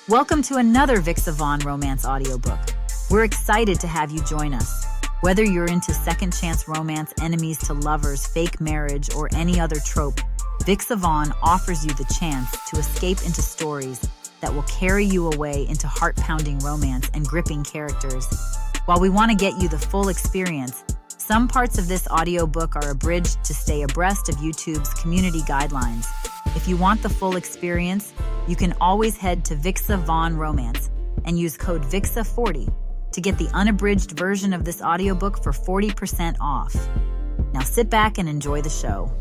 Welcome to another Vixa Vaughn romance audiobook. We're excited to have you join us. Whether you're into second chance romance, enemies to lovers, fake marriage, or any other trope, Vixa Vaughn offers you the chance to escape into stories that will carry you away into heart-pounding romance and gripping characters. While we want to get you the full experience, some parts of this audiobook are abridged to stay abreast of YouTube's community guidelines. If you want the full experience, you can always head to Vixa Vaughn Romance and use code VIXA40 to get the unabridged version of this audiobook for 40% off. Now sit back and enjoy the show.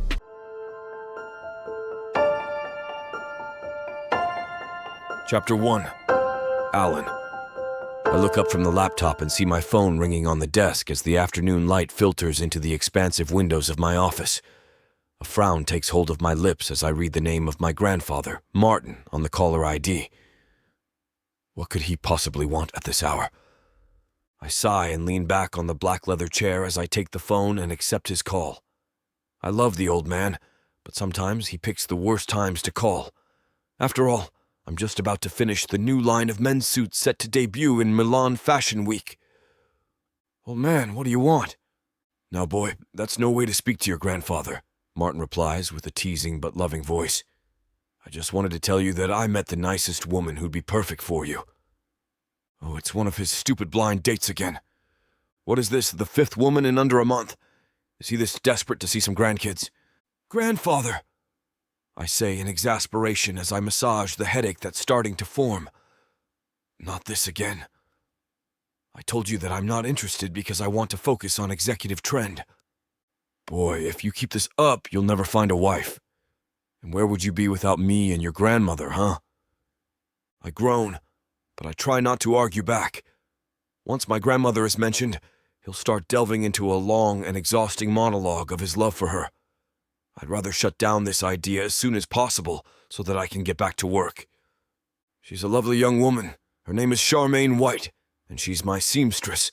Chapter 1. Allan. I look up from the laptop and see my phone ringing on the desk as the afternoon light filters into the expansive windows of my office. A frown takes hold of my lips as I read the name of my grandfather, Martin, on the caller ID. What could he possibly want at this hour? I sigh and lean back on the black leather chair as I take the phone and accept his call. I love the old man, but sometimes he picks the worst times to call. After all, I'm just about to finish the new line of men's suits set to debut in Milan Fashion Week. Old man, what do you want? Now, boy, that's no way to speak to your grandfather, Martin replies with a teasing but loving voice. I just wanted to tell you that I met the nicest woman who'd be perfect for you. Oh, it's one of his stupid blind dates again. What is this, the fifth woman in under a month? Is he this desperate to see some grandkids? Grandfather! I say in exasperation as I massage the headache that's starting to form. Not this again. I told you that I'm not interested because I want to focus on executive trend. Boy, if you keep this up, you'll never find a wife. And where would you be without me and your grandmother, huh? I groan, but I try not to argue back. Once my grandmother is mentioned, he'll start delving into a long and exhausting monologue of his love for her. I'd rather shut down this idea as soon as possible so that I can get back to work. She's a lovely young woman. Her name is Charmaine White, and she's my seamstress.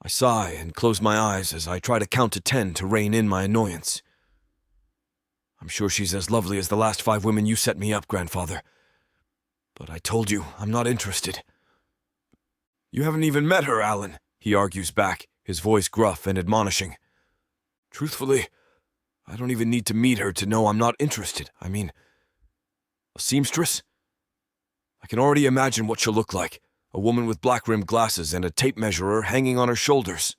I sigh and close my eyes as I try to count to 10 to rein in my annoyance. I'm sure she's as lovely as the last 5 women you set me up, grandfather. But I told you, I'm not interested. You haven't even met her, Allan, he argues back, his voice gruff and admonishing. Truthfully, I don't even need to meet her to know I'm not interested. I mean, a seamstress? I can already imagine what she'll look like. A woman with black-rimmed glasses and a tape measurer hanging on her shoulders.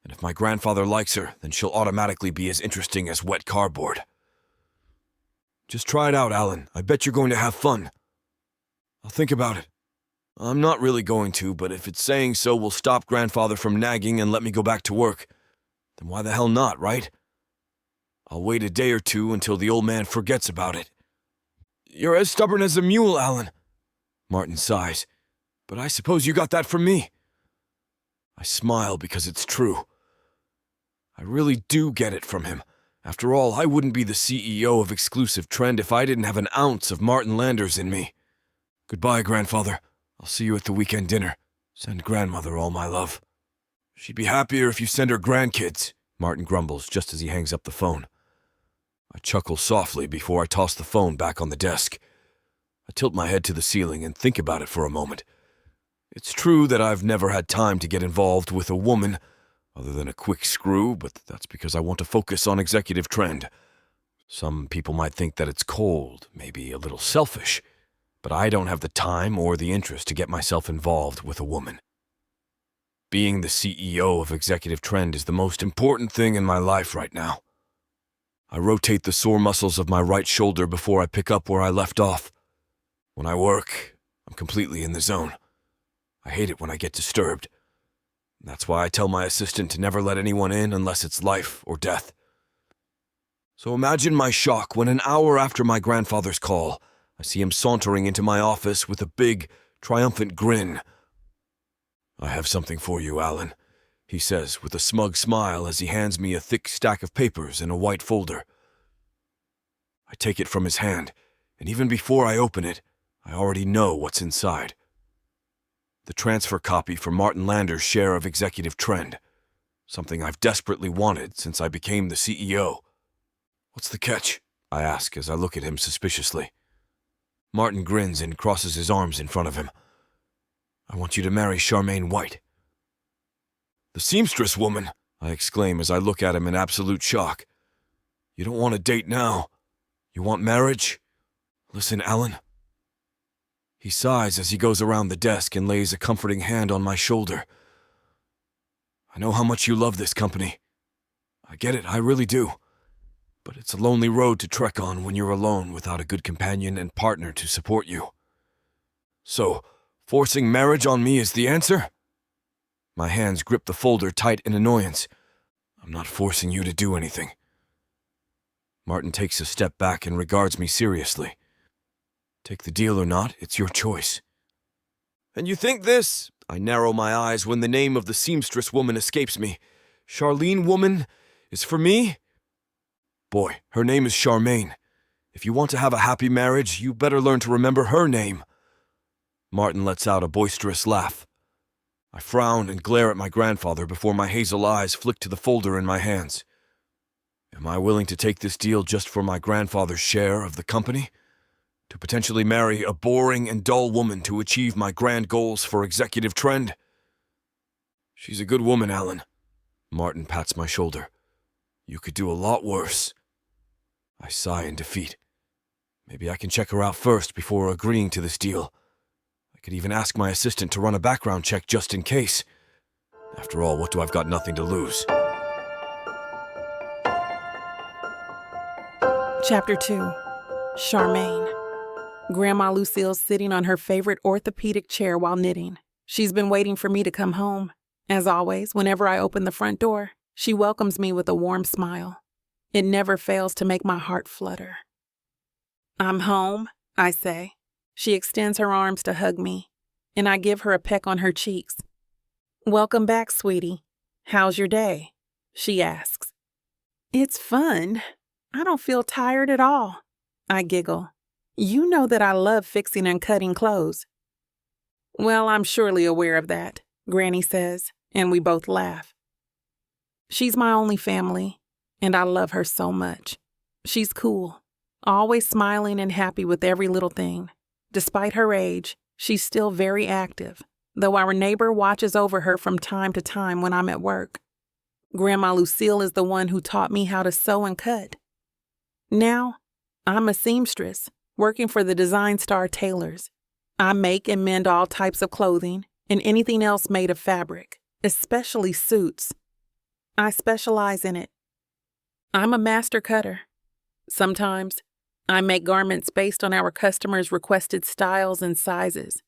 And if my grandfather likes her, then she'll automatically be as interesting as wet cardboard. Just try it out, Allan. I bet you're going to have fun. I'll think about it. I'm not really going to, but if it's saying so will stop grandfather from nagging and let me go back to work, then why the hell not, right? I'll wait a day or two until the old man forgets about it. You're as stubborn as a mule, Allan. Martin sighs. But I suppose you got that from me. I smile because it's true. I really do get it from him. After all, I wouldn't be the CEO of Exclusive Trend if I didn't have an ounce of Allan Landers in me. Goodbye, grandfather. I'll see you at the weekend dinner. Send grandmother all my love. She'd be happier if you send her grandkids, Martin grumbles just as he hangs up the phone. I chuckle softly before I toss the phone back on the desk. I tilt my head to the ceiling and think about it for a moment. It's true that I've never had time to get involved with a woman, other than a quick screw, but that's because I want to focus on executive trend. Some people might think that it's cold, maybe a little selfish, but I don't have the time or the interest to get myself involved with a woman. Being the CEO of executive trend is the most important thing in my life right now. I rotate the sore muscles of my right shoulder before I pick up where I left off. When I work, I'm completely in the zone. I hate it when I get disturbed. That's why I tell my assistant to never let anyone in unless it's life or death. So imagine my shock when an hour after my grandfather's call, I see him sauntering into my office with a big, triumphant grin. I have something for you, Allan, he says with a smug smile as he hands me a thick stack of papers in a white folder. I take it from his hand, and even before I open it, I already know what's inside. The transfer copy for Allan Landers' share of Executive Trend, something I've desperately wanted since I became the CEO. What's the catch? I ask as I look at him suspiciously. Martin grins and crosses his arms in front of him. I want you to marry Charmaine White. The seamstress woman, I exclaim as I look at him in absolute shock. You don't want a date now. You want marriage? Listen, Allan. He sighs as he goes around the desk and lays a comforting hand on my shoulder. I know how much you love this company. I get it, I really do. But it's a lonely road to trek on when you're alone without a good companion and partner to support you. So, forcing marriage on me is the answer? My hands grip the folder tight in annoyance. I'm not forcing you to do anything. Martin takes a step back and regards me seriously. Take the deal or not, it's your choice. And you think this? I narrow my eyes when the name of the seamstress woman escapes me. Charlene woman is for me? Boy, her name is Charmaine. If you want to have a happy marriage, you better learn to remember her name. Martin lets out a boisterous laugh. I frown and glare at my grandfather before my hazel eyes flick to the folder in my hands. Am I willing to take this deal just for my grandfather's share of the company? To potentially marry a boring and dull woman to achieve my grand goals for executive trend? She's a good woman, Allan. Martin pats my shoulder. You could do a lot worse. I sigh in defeat. Maybe I can check her out first before agreeing to this deal. I could even ask my assistant to run a background check just in case. After all, what do I've got nothing to lose? Chapter 2. Charmaine. Grandma Lucille's sitting on her favorite orthopedic chair while knitting. She's been waiting for me to come home. As always, whenever I open the front door, she welcomes me with a warm smile. It never fails to make my heart flutter. I'm home, I say. She extends her arms to hug me, and I give her a peck on her cheeks. Welcome back, sweetie. How's your day? She asks. It's fun. I don't feel tired at all. I giggle. You know that I love fixing and cutting clothes. Well, I'm surely aware of that, Granny says, and we both laugh. She's my only family, and I love her so much. She's cool, always smiling and happy with every little thing. Despite her age, she's still very active, though our neighbor watches over her from time to time when I'm at work. Grandma Lucille is the one who taught me how to sew and cut. Now, I'm a seamstress, working for the Design Star Tailors. I make and mend all types of clothing and anything else made of fabric, especially suits. I specialize in it. I'm a master cutter. Sometimes, I make garments based on our customers' requested styles and sizes.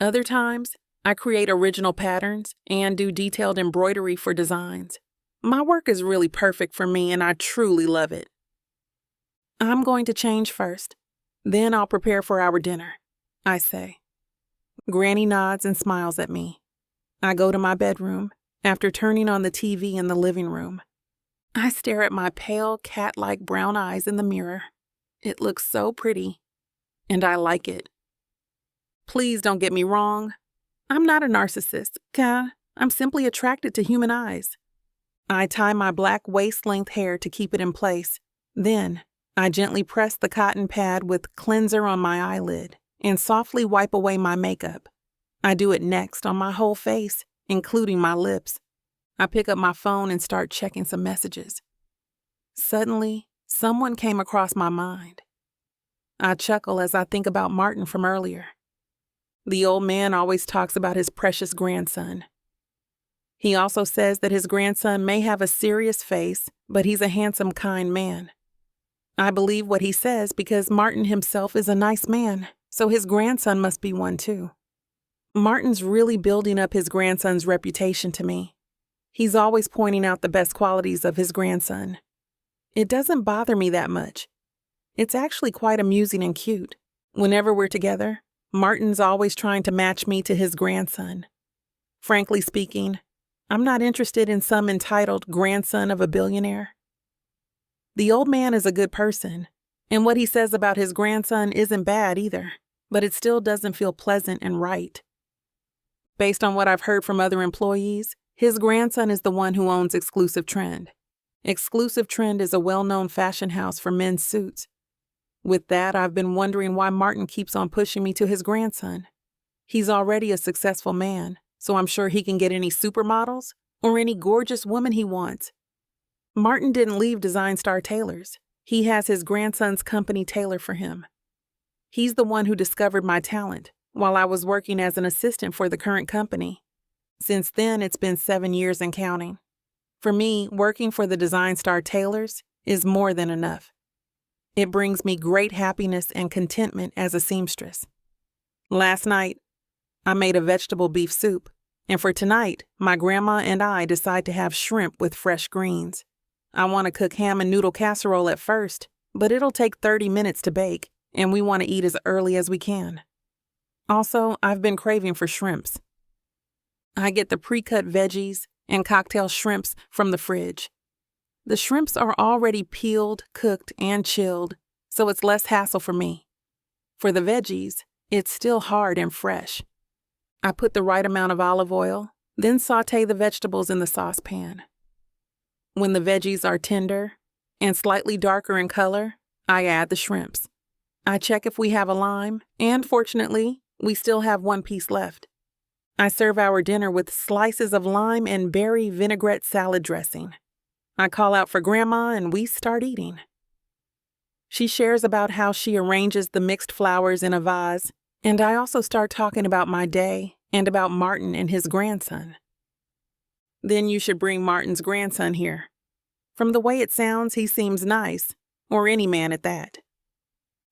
Other times, I create original patterns and do detailed embroidery for designs. My work is really perfect for me and I truly love it. I'm going to change first. Then I'll prepare for our dinner, I say. Granny nods and smiles at me. I go to my bedroom after turning on the TV in the living room. I stare at my pale, cat-like brown eyes in the mirror. It looks so pretty, and I like it. Please don't get me wrong. I'm not a narcissist, I'm simply attracted to human eyes. I tie my black waist-length hair to keep it in place. Then, I gently press the cotton pad with cleanser on my eyelid and softly wipe away my makeup. I do it next on my whole face, including my lips. I pick up my phone and start checking some messages. Suddenly, someone came across my mind. I chuckle as I think about Martin from earlier. The old man always talks about his precious grandson. He also says that his grandson may have a serious face, but he's a handsome, kind man. I believe what he says because Martin himself is a nice man, so his grandson must be one too. Martin's really building up his grandson's reputation to me. He's always pointing out the best qualities of his grandson. It doesn't bother me that much. It's actually quite amusing and cute. Whenever we're together, Martin's always trying to match me to his grandson. Frankly speaking, I'm not interested in some entitled grandson of a billionaire. The old man is a good person, and what he says about his grandson isn't bad either, but it still doesn't feel pleasant and right. Based on what I've heard from other employees, his grandson is the one who owns Exclusive Trend. Exclusive Trend is a well-known fashion house for men's suits. With that, I've been wondering why Martin keeps on pushing me to his grandson. He's already a successful man, so I'm sure he can get any supermodels or any gorgeous woman he wants. Martin didn't leave Design Star Tailors. He has his grandson's company tailor for him. He's the one who discovered my talent while I was working as an assistant for the current company. Since then, it's been 7 years and counting. For me, working for the Design Star Tailors is more than enough. It brings me great happiness and contentment as a seamstress. Last night, I made a vegetable beef soup, and for tonight, my grandma and I decide to have shrimp with fresh greens. I want to cook ham and noodle casserole at first, but it'll take 30 minutes to bake, and we want to eat as early as we can. Also, I've been craving for shrimps. I get the pre-cut veggies and cocktail shrimps from the fridge. The shrimps are already peeled, cooked, and chilled, so it's less hassle for me. For the veggies, it's still hard and fresh. I put the right amount of olive oil, then sauté the vegetables in the saucepan. When the veggies are tender and slightly darker in color, I add the shrimps. I check if we have a lime, and fortunately, we still have one piece left. I serve our dinner with slices of lime and berry vinaigrette salad dressing. I call out for Grandma and we start eating. She shares about how she arranges the mixed flowers in a vase, and I also start talking about my day and about Martin and his grandson. Then you should bring Martin's grandson here. From the way it sounds, he seems nice, or any man at that.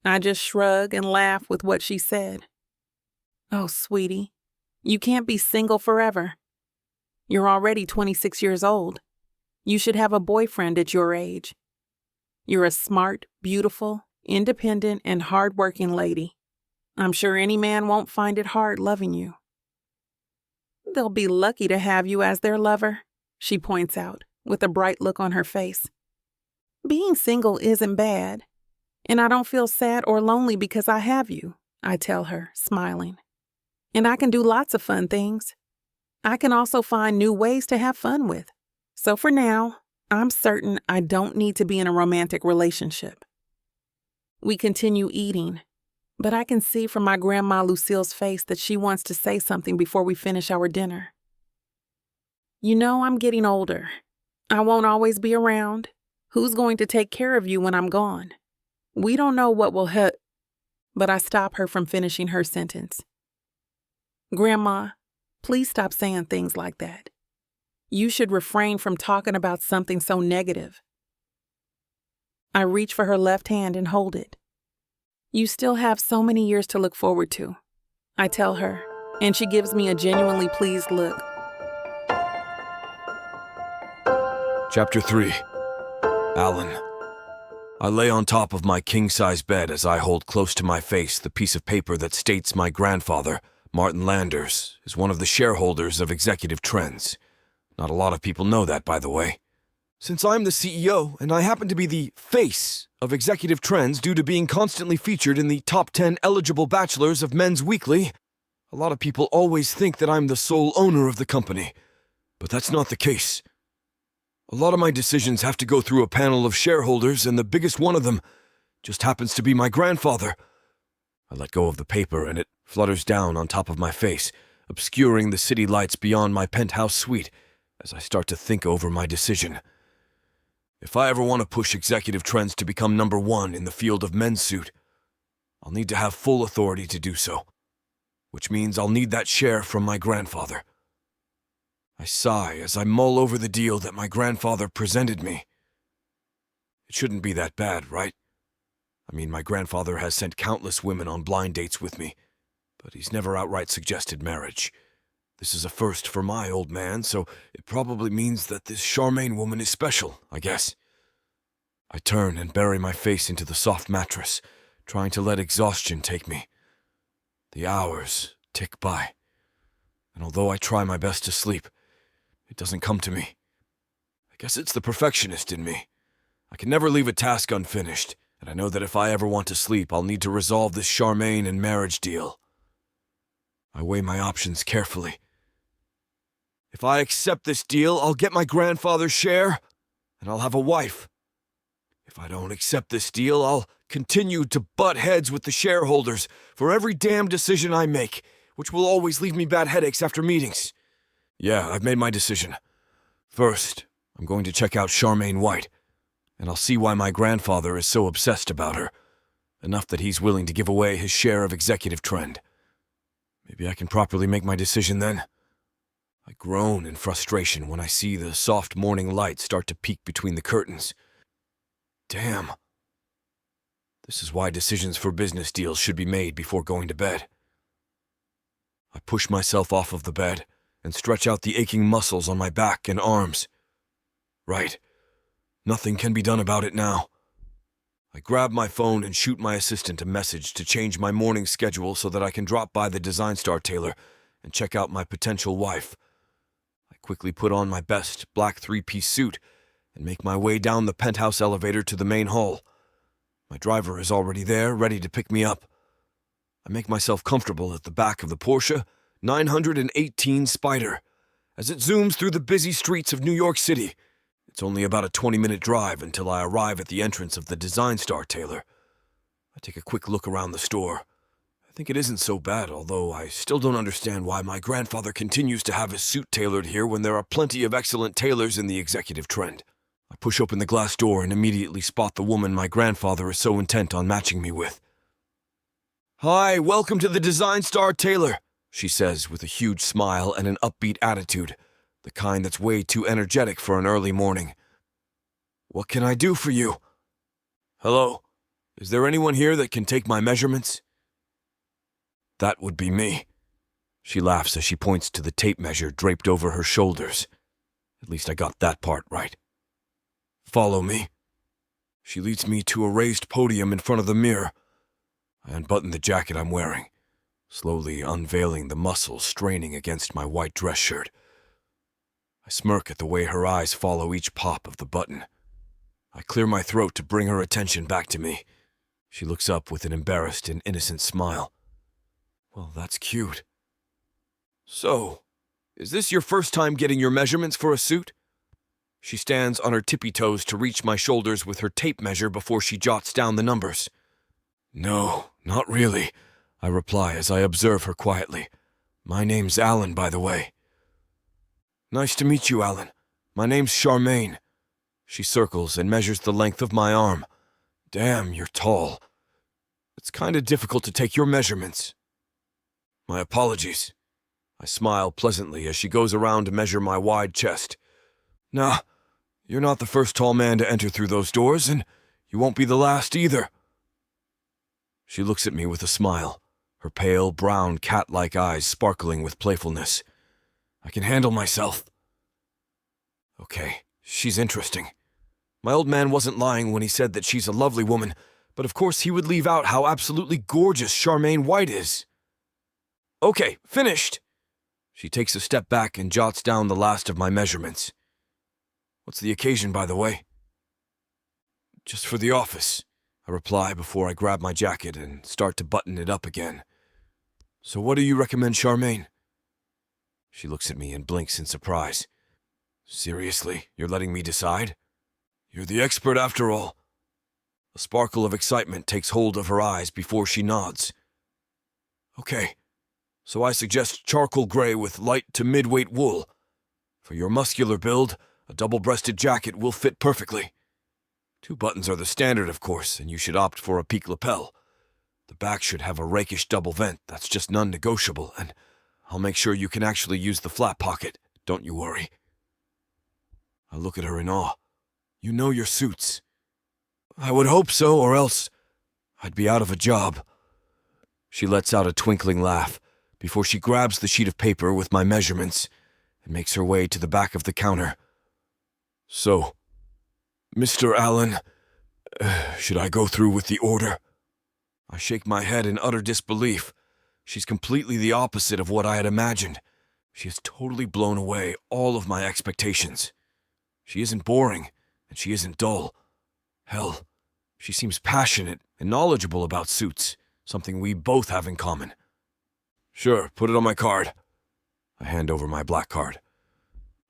I just shrug and laugh with what she said. Oh, sweetie, you can't be single forever. You're already 26 years old. You should have a boyfriend at your age. You're a smart, beautiful, independent, and hardworking lady. I'm sure any man won't find it hard loving you. They'll be lucky to have you as their lover, she points out, with a bright look on her face. Being single isn't bad, and I don't feel sad or lonely because I have you, I tell her, smiling. And I can do lots of fun things. I can also find new ways to have fun with. So for now, I'm certain I don't need to be in a romantic relationship. We continue eating, but I can see from my Grandma Lucille's face that she wants to say something before we finish our dinner. You know, I'm getting older. I won't always be around. Who's going to take care of you when I'm gone? We don't know what will happen. But I stop her from finishing her sentence. Grandma, please stop saying things like that. You should refrain from talking about something so negative. I reach for her left hand and hold it. You still have so many years to look forward to, I tell her, and she gives me a genuinely pleased look. Chapter 3. Allan. I lay on top of my king-size bed as I hold close to my face the piece of paper that states my grandfather, Martin Landers, is one of the shareholders of Executive Trends. Not a lot of people know that, by the way. Since I'm the CEO, and I happen to be the face of Executive Trends due to being constantly featured in the top 10 eligible bachelors of Men's Weekly, a lot of people always think that I'm the sole owner of the company. But that's not the case. A lot of my decisions have to go through a panel of shareholders, and the biggest one of them just happens to be my grandfather. I let go of the paper, and it flutters down on top of my face, obscuring the city lights beyond my penthouse suite as I start to think over my decision. If I ever want to push Executive Trends to become number one in the field of men's suit, I'll need to have full authority to do so, which means I'll need that share from my grandfather. I sigh as I mull over the deal that my grandfather presented me. It shouldn't be that bad, right? I mean, my grandfather has sent countless women on blind dates with me, but he's never outright suggested marriage. This is a first for my old man, so it probably means that this Charmaine woman is special, I guess. I turn and bury my face into the soft mattress, trying to let exhaustion take me. The hours tick by, and although I try my best to sleep, it doesn't come to me. I guess it's the perfectionist in me. I can never leave a task unfinished, and I know that if I ever want to sleep, I'll need to resolve this Charmaine and marriage deal. I weigh my options carefully. If I accept this deal, I'll get my grandfather's share, and I'll have a wife. If If I don't accept this deal, I'll continue to butt heads with the shareholders for every damn decision I make, which will always leave me bad headaches after meetings. Yeah, I've made my decision. First, I'm going to check out Charmaine White, and I'll see why my grandfather is so obsessed about her. Enough that he's willing to give away his share of executive trend. Maybe I can properly make my decision then. I groan in frustration when I see the soft morning light start to peek between the curtains. Damn. This is why decisions for business deals should be made before going to bed. I push myself off of the bed and stretch out the aching muscles on my back and arms. Right. Nothing can be done about it now. I grab my phone and shoot my assistant a message to change my morning schedule so that I can drop by the Design Star tailor and check out my potential wife. I quickly put on my best black three-piece suit and make my way down the penthouse elevator to the main hall. My driver is already there, ready to pick me up. I make myself comfortable at the back of the Porsche 918 Spider as it zooms through the busy streets of New York City. It's only about a 20-minute drive until I arrive at the entrance of the Design Star tailor. I take a quick look around the store. I think it isn't so bad, although I still don't understand why my grandfather continues to have his suit tailored here when there are plenty of excellent tailors in the executive trend. I push open the glass door and immediately spot the woman my grandfather is so intent on matching me with. "Hi, welcome to the Design Star tailor," she says with a huge smile and an upbeat attitude, the kind that's way too energetic for an early morning. "What can I do for you?" "Hello, is there anyone here that can take my measurements?" "That would be me." She laughs as she points to the tape measure draped over her shoulders. At least I got that part right. "Follow me." She leads me to a raised podium in front of the mirror. I unbutton the jacket I'm wearing, slowly unveiling the muscles straining against my white dress shirt. I smirk at the way her eyes follow each pop of the button. I clear my throat to bring her attention back to me. She looks up with an embarrassed and innocent smile. "Well, that's cute. So, is this your first time getting your measurements for a suit?" She stands on her tippy toes to reach my shoulders with her tape measure before she jots down the numbers. "No, not really," I reply as I observe her quietly. "My name's Allan, by the way." "Nice to meet you, Allan. My name's Charmaine." She circles and measures the length of my arm. "Damn, you're tall. It's kinda difficult to take your measurements." "My apologies." I smile pleasantly as she goes around to measure my wide chest. "Nah, you're not the first tall man to enter through those doors, and you won't be the last either." She looks at me with a smile, her pale, brown, cat-like eyes sparkling with playfulness. "I can handle myself." Okay, she's interesting. My old man wasn't lying when he said that she's a lovely woman, but of course he would leave out how absolutely gorgeous Charmaine White is. "Okay, finished." She takes a step back and jots down the last of my measurements. "What's the occasion, by the way?" "Just for the office," I reply before I grab my jacket and start to button it up again. "So what do you recommend, Charmaine?" She looks at me and blinks in surprise. "Seriously, you're letting me decide? You're the expert after all." A sparkle of excitement takes hold of her eyes before she nods. "Okay, so I suggest charcoal gray with light to mid-weight wool. For your muscular build, a double-breasted jacket will fit perfectly. 2 buttons are the standard, of course, and you should opt for a peak lapel. The back should have a rakish double vent, that's just non-negotiable, and I'll make sure you can actually use the flap pocket, don't you worry." I look at her in awe. "You know your suits." "I would hope so, or else I'd be out of a job." She lets out a twinkling laugh before she grabs the sheet of paper with my measurements and makes her way to the back of the counter. "So, Mr. Allan, should I go through with the order?" I shake my head in utter disbelief. She's completely the opposite of what I had imagined. She has totally blown away all of my expectations. She isn't boring, and she isn't dull. Hell, she seems passionate and knowledgeable about suits, something we both have in common. "Sure, put it on my card." I hand over my black card.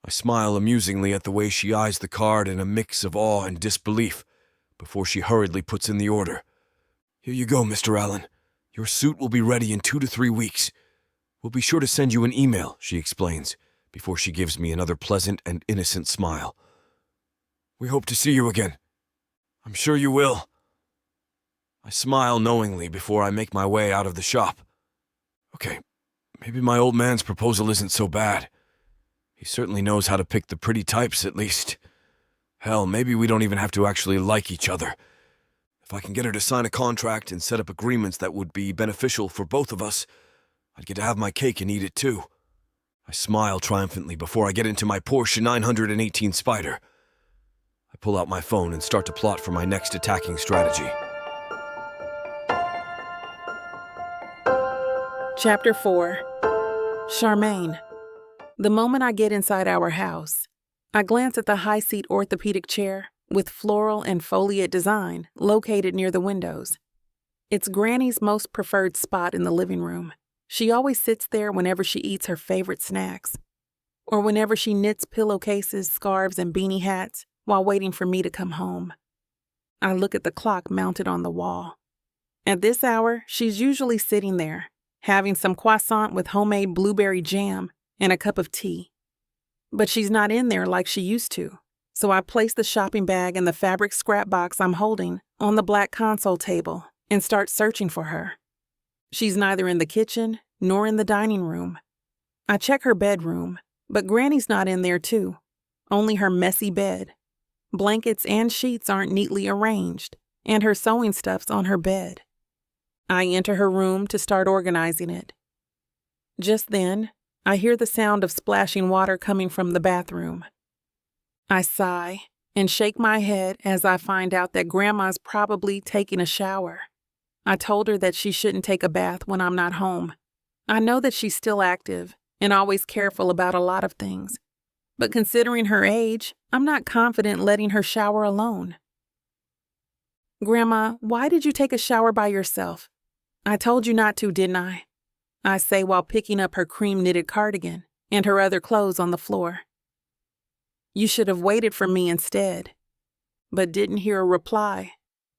I smile amusingly at the way she eyes the card in a mix of awe and disbelief, before she hurriedly puts in the order. "Here you go, Mr. Allan. Your suit will be ready in 2 to 3 weeks. We'll be sure to send you an email," she explains, before she gives me another pleasant and innocent smile. "We hope to see you again." "I'm sure you will." I smile knowingly before I make my way out of the shop. Okay, maybe my old man's proposal isn't so bad. He certainly knows how to pick the pretty types, at least. Hell, maybe we don't even have to actually like each other. If I can get her to sign a contract and set up agreements that would be beneficial for both of us, I'd get to have my cake and eat it too. I smile triumphantly before I get into my Porsche 918 Spider. I pull out my phone and start to plot for my next attacking strategy. Chapter 4. Charmaine. The moment I get inside our house, I glance at the high-seat orthopedic chair with floral and foliate design located near the windows. It's Granny's most preferred spot in the living room. She always sits there whenever she eats her favorite snacks, or whenever she knits pillowcases, scarves, and beanie hats while waiting for me to come home. I look at the clock mounted on the wall. At this hour, she's usually sitting there, having some croissant with homemade blueberry jam and a cup of tea. But she's not in there like she used to, so I place the shopping bag and the fabric scrap box I'm holding on the black console table and start searching for her. She's neither in the kitchen nor in the dining room. I check her bedroom, but Granny's not in there too, only her messy bed. Blankets and sheets aren't neatly arranged, and her sewing stuff's on her bed. I enter her room to start organizing it. Just then, I hear the sound of splashing water coming from the bathroom. I sigh and shake my head as I find out that Grandma's probably taking a shower. I told her that she shouldn't take a bath when I'm not home. I know that she's still active and always careful about a lot of things, but considering her age, I'm not confident letting her shower alone. "Grandma, why did you take a shower by yourself? I told you not to, didn't I?" I say while picking up her cream-knitted cardigan and her other clothes on the floor. "You should have waited for me instead," but didn't hear a reply.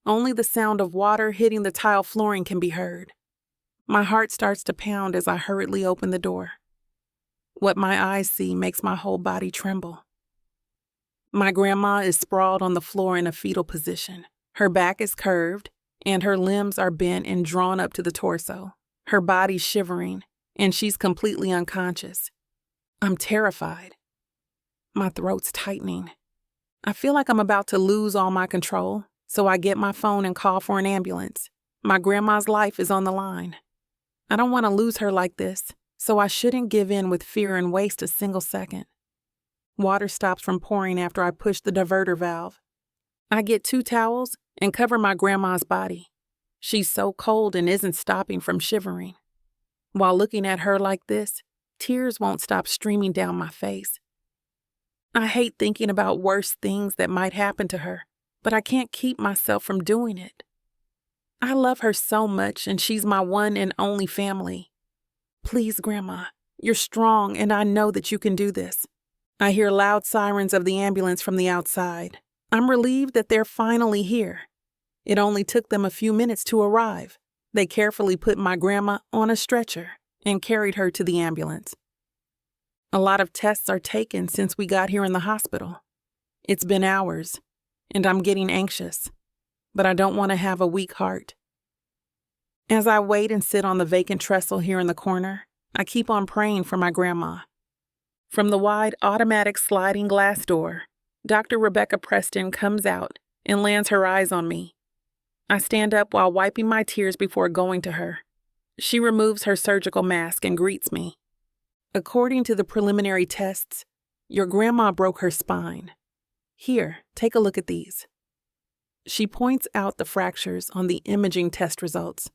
Only the sound of water hitting the tile flooring can be heard. My heart starts to pound as I hurriedly open the door. What my eyes see makes my whole body tremble. My grandma is sprawled on the floor in a fetal position. Her back is curved, and her limbs are bent and drawn up to the torso. Her body's shivering, and she's completely unconscious. I'm terrified. My throat's tightening. I feel like I'm about to lose all my control, so I get my phone and call for an ambulance. My grandma's life is on the line. I don't want to lose her like this, so I shouldn't give in with fear and waste a single second. Water stops from pouring after I push the diverter valve. I get 2 towels and cover my grandma's body. She's so cold and isn't stopping from shivering. While looking at her like this, tears won't stop streaming down my face. I hate thinking about worse things that might happen to her, but I can't keep myself from doing it. I love her so much, and she's my one and only family. Please, Grandma, you're strong, and I know that you can do this. I hear loud sirens of the ambulance from the outside. I'm relieved that they're finally here. It only took them a few minutes to arrive. They carefully put my grandma on a stretcher and carried her to the ambulance. A lot of tests are taken since we got here in the hospital. It's been hours, and I'm getting anxious, but I don't want to have a weak heart. As I wait and sit on the vacant trestle here in the corner, I keep on praying for my grandma. From the wide automatic sliding glass door, Dr. Rebecca Preston comes out and lands her eyes on me. I stand up while wiping my tears before going to her. She removes her surgical mask and greets me. According to the preliminary tests, your grandma broke her spine. Here, take a look at these. She points out the fractures on the imaging test results.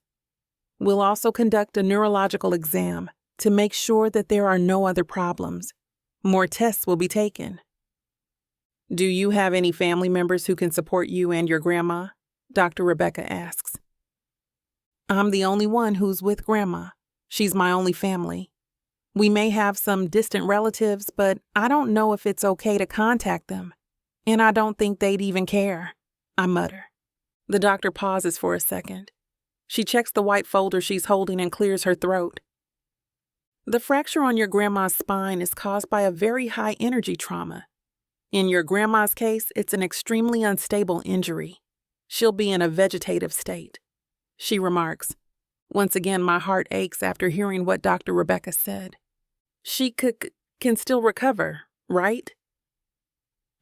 We'll also conduct a neurological exam to make sure that there are no other problems. More tests will be taken. Do you have any family members who can support you and your grandma? Dr. Rebecca asks. I'm the only one who's with Grandma. She's my only family. We may have some distant relatives, but I don't know if it's okay to contact them, and I don't think they'd even care, I mutter. The doctor pauses for a second. She checks the white folder she's holding and clears her throat. The fracture on your grandma's spine is caused by a very high energy trauma. In your grandma's case, it's an extremely unstable injury. She'll be in a vegetative state. She remarks. Once again, my heart aches after hearing what Dr. Rebecca said. She can still recover, right?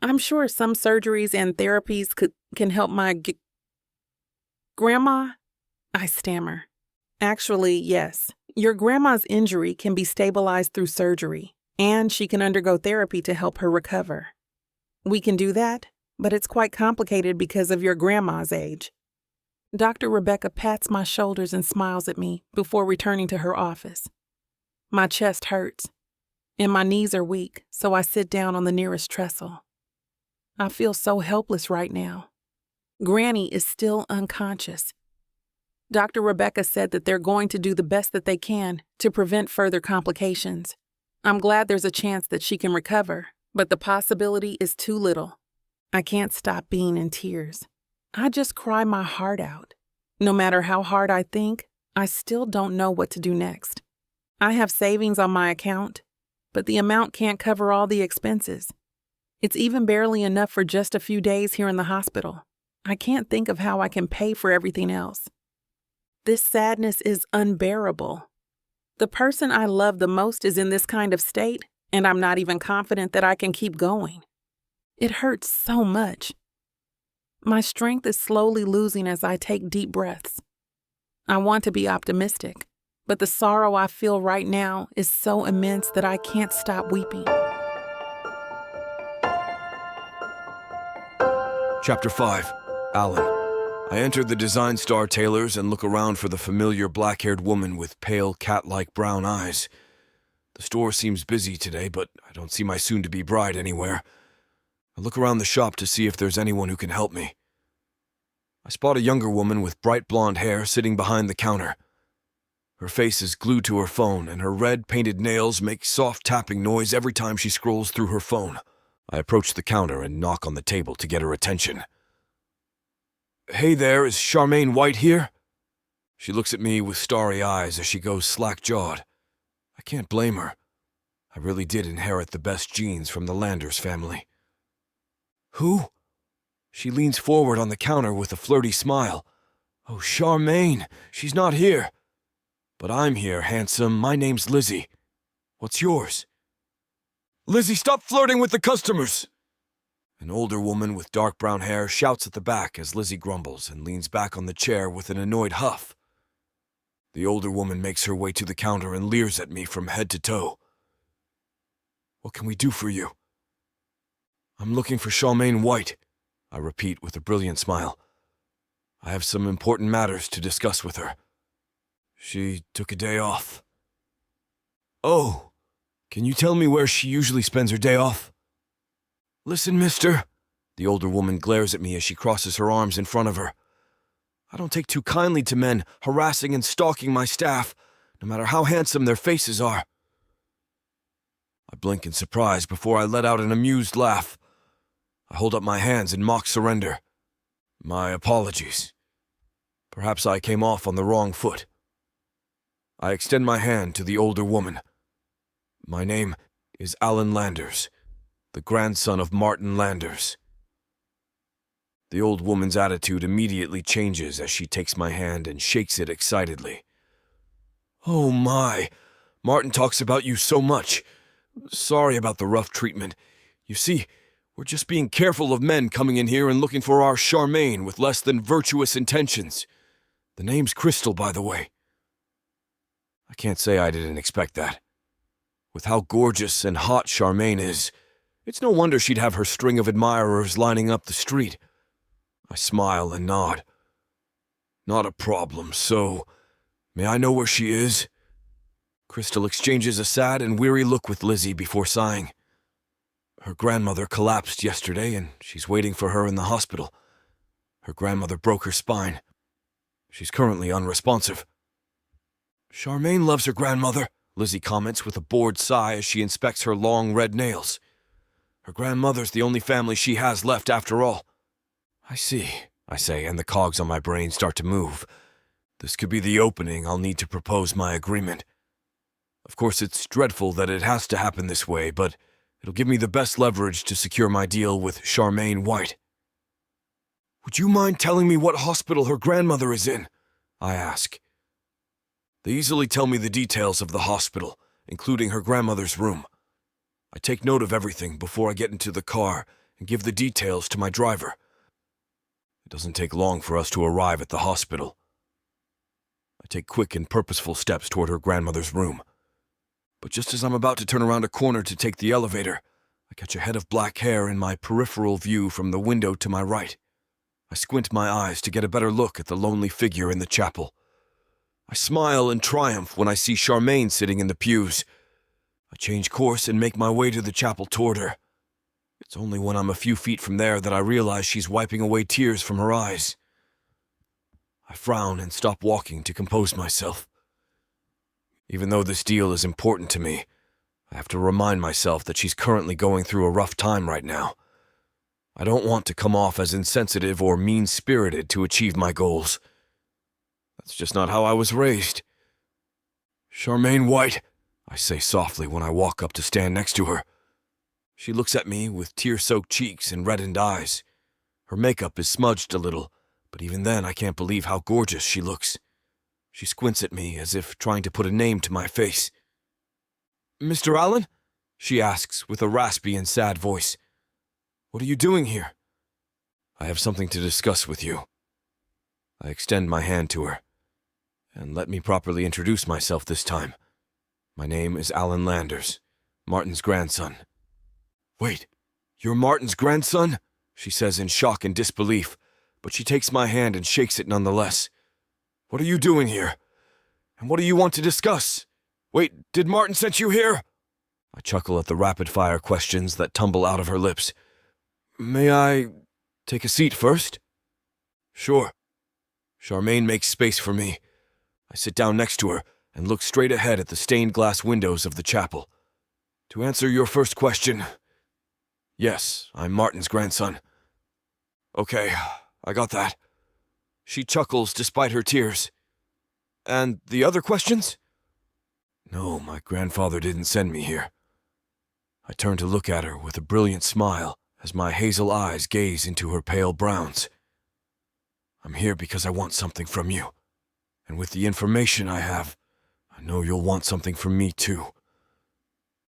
I'm sure some surgeries and therapies can help my grandma? I stammer. Actually, yes. Your grandma's injury can be stabilized through surgery, and she can undergo therapy to help her recover. We can do that, but it's quite complicated because of your grandma's age. Dr. Rebecca pats my shoulders and smiles at me before returning to her office. My chest hurts, and my knees are weak, so I sit down on the nearest trestle. I feel so helpless right now. Granny is still unconscious. Dr. Rebecca said that they're going to do the best that they can to prevent further complications. I'm glad there's a chance that she can recover, but the possibility is too little. I can't stop being in tears. I just cry my heart out. No matter how hard I think, I still don't know what to do next. I have savings on my account, but the amount can't cover all the expenses. It's even barely enough for just a few days here in the hospital. I can't think of how I can pay for everything else. This sadness is unbearable. The person I love the most is in this kind of state, and I'm not even confident that I can keep going. It hurts so much. My strength is slowly losing as I take deep breaths. I want to be optimistic, but the sorrow I feel right now is so immense that I can't stop weeping. Chapter 5. Allan. I enter the Design Star Tailors and look around for the familiar black-haired woman with pale, cat-like brown eyes. The store seems busy today, but I don't see my soon-to-be bride anywhere. I look around the shop to see if there's anyone who can help me. I spot a younger woman with bright blonde hair sitting behind the counter. Her face is glued to her phone, and her red, painted nails make soft tapping noise every time she scrolls through her phone. I approach the counter and knock on the table to get her attention. "Hey there, is Charmaine White here?" She looks at me with starry eyes as she goes slack-jawed. I can't blame her. I really did inherit the best genes from the Landers family. "Who?" She leans forward on the counter with a flirty smile. "Oh, Charmaine, she's not here." "But I'm here, handsome. My name's Lizzie. What's yours?" "Lizzie, stop flirting with the customers!" An older woman with dark brown hair shouts at the back as Lizzie grumbles and leans back on the chair with an annoyed huff. The older woman makes her way to the counter and leers at me from head to toe. "What can we do for you?" "I'm looking for Charmaine White," I repeat with a brilliant smile. "I have some important matters to discuss with her. She took a day off." "Oh, can you tell me where she usually spends her day off?" "Listen, mister," the older woman glares at me as she crosses her arms in front of her. "I don't take too kindly to men harassing and stalking my staff, no matter how handsome their faces are." I blink in surprise before I let out an amused laugh. I hold up my hands in mock surrender. "My apologies. Perhaps I came off on the wrong foot." I extend my hand to the older woman. "My name is Allan Landers, the grandson of Martin Landers." The old woman's attitude immediately changes as she takes my hand and shakes it excitedly. "Oh my, Martin talks about you so much. Sorry about the rough treatment. You see, we're just being careful of men coming in here and looking for our Charmaine with less than virtuous intentions. The name's Crystal, by the way." I can't say I didn't expect that. With how gorgeous and hot Charmaine is, it's no wonder she'd have her string of admirers lining up the street. I smile and nod. "Not a problem, so may I know where she is?" Crystal exchanges a sad and weary look with Lizzie before sighing. "Her grandmother collapsed yesterday, and she's waiting for her in the hospital. Her grandmother broke her spine. She's currently unresponsive." "Charmaine loves her grandmother," Lizzie comments with a bored sigh as she inspects her long red nails. "Her grandmother's the only family she has left after all." "I see," I say, and the cogs on my brain start to move. This could be the opening I'll need to propose my agreement. Of course, it's dreadful that it has to happen this way, but it'll give me the best leverage to secure my deal with Charmaine White. Would you mind telling me what hospital her grandmother is in? I ask. They easily tell me the details of the hospital, including her grandmother's room. I take note of everything before I get into the car and give the details to my driver. It doesn't take long for us to arrive at the hospital. I take quick and purposeful steps toward her grandmother's room. But just as I'm about to turn around a corner to take the elevator, I catch a head of black hair in my peripheral view from the window to my right. I squint my eyes to get a better look at the lonely figure in the chapel. I smile in triumph when I see Charmaine sitting in the pews. I change course and make my way to the chapel toward her. It's only when I'm a few feet from there that I realize she's wiping away tears from her eyes. I frown and stop walking to compose myself. Even though this deal is important to me, I have to remind myself that she's currently going through a rough time right now. I don't want to come off as insensitive or mean-spirited to achieve my goals. That's just not how I was raised. Charmaine White, I say softly when I walk up to stand next to her. She looks at me with tear-soaked cheeks and reddened eyes. Her makeup is smudged a little, but even then I can't believe how gorgeous she looks. She squints at me as if trying to put a name to my face. Mr. Allan? She asks with a raspy and sad voice. What are you doing here? I have something to discuss with you. I extend my hand to her. And let me properly introduce myself this time. My name is Allan Landers, Martin's grandson. Wait, you're Martin's grandson? She says in shock and disbelief, but she takes my hand and shakes it nonetheless. What are you doing here? And what do you want to discuss? Wait, did Martin send you here? I chuckle at the rapid-fire questions that tumble out of her lips. May I take a seat first? Sure. Charmaine makes space for me. I sit down next to her and look straight ahead at the stained glass windows of the chapel. To answer your first question, yes, I'm Martin's grandson. Okay, I got that. She chuckles despite her tears. And the other questions? No, my grandfather didn't send me here. I turn to look at her with a brilliant smile as my hazel eyes gaze into her pale browns. I'm here because I want something from you. And with the information I have, I know you'll want something from me too.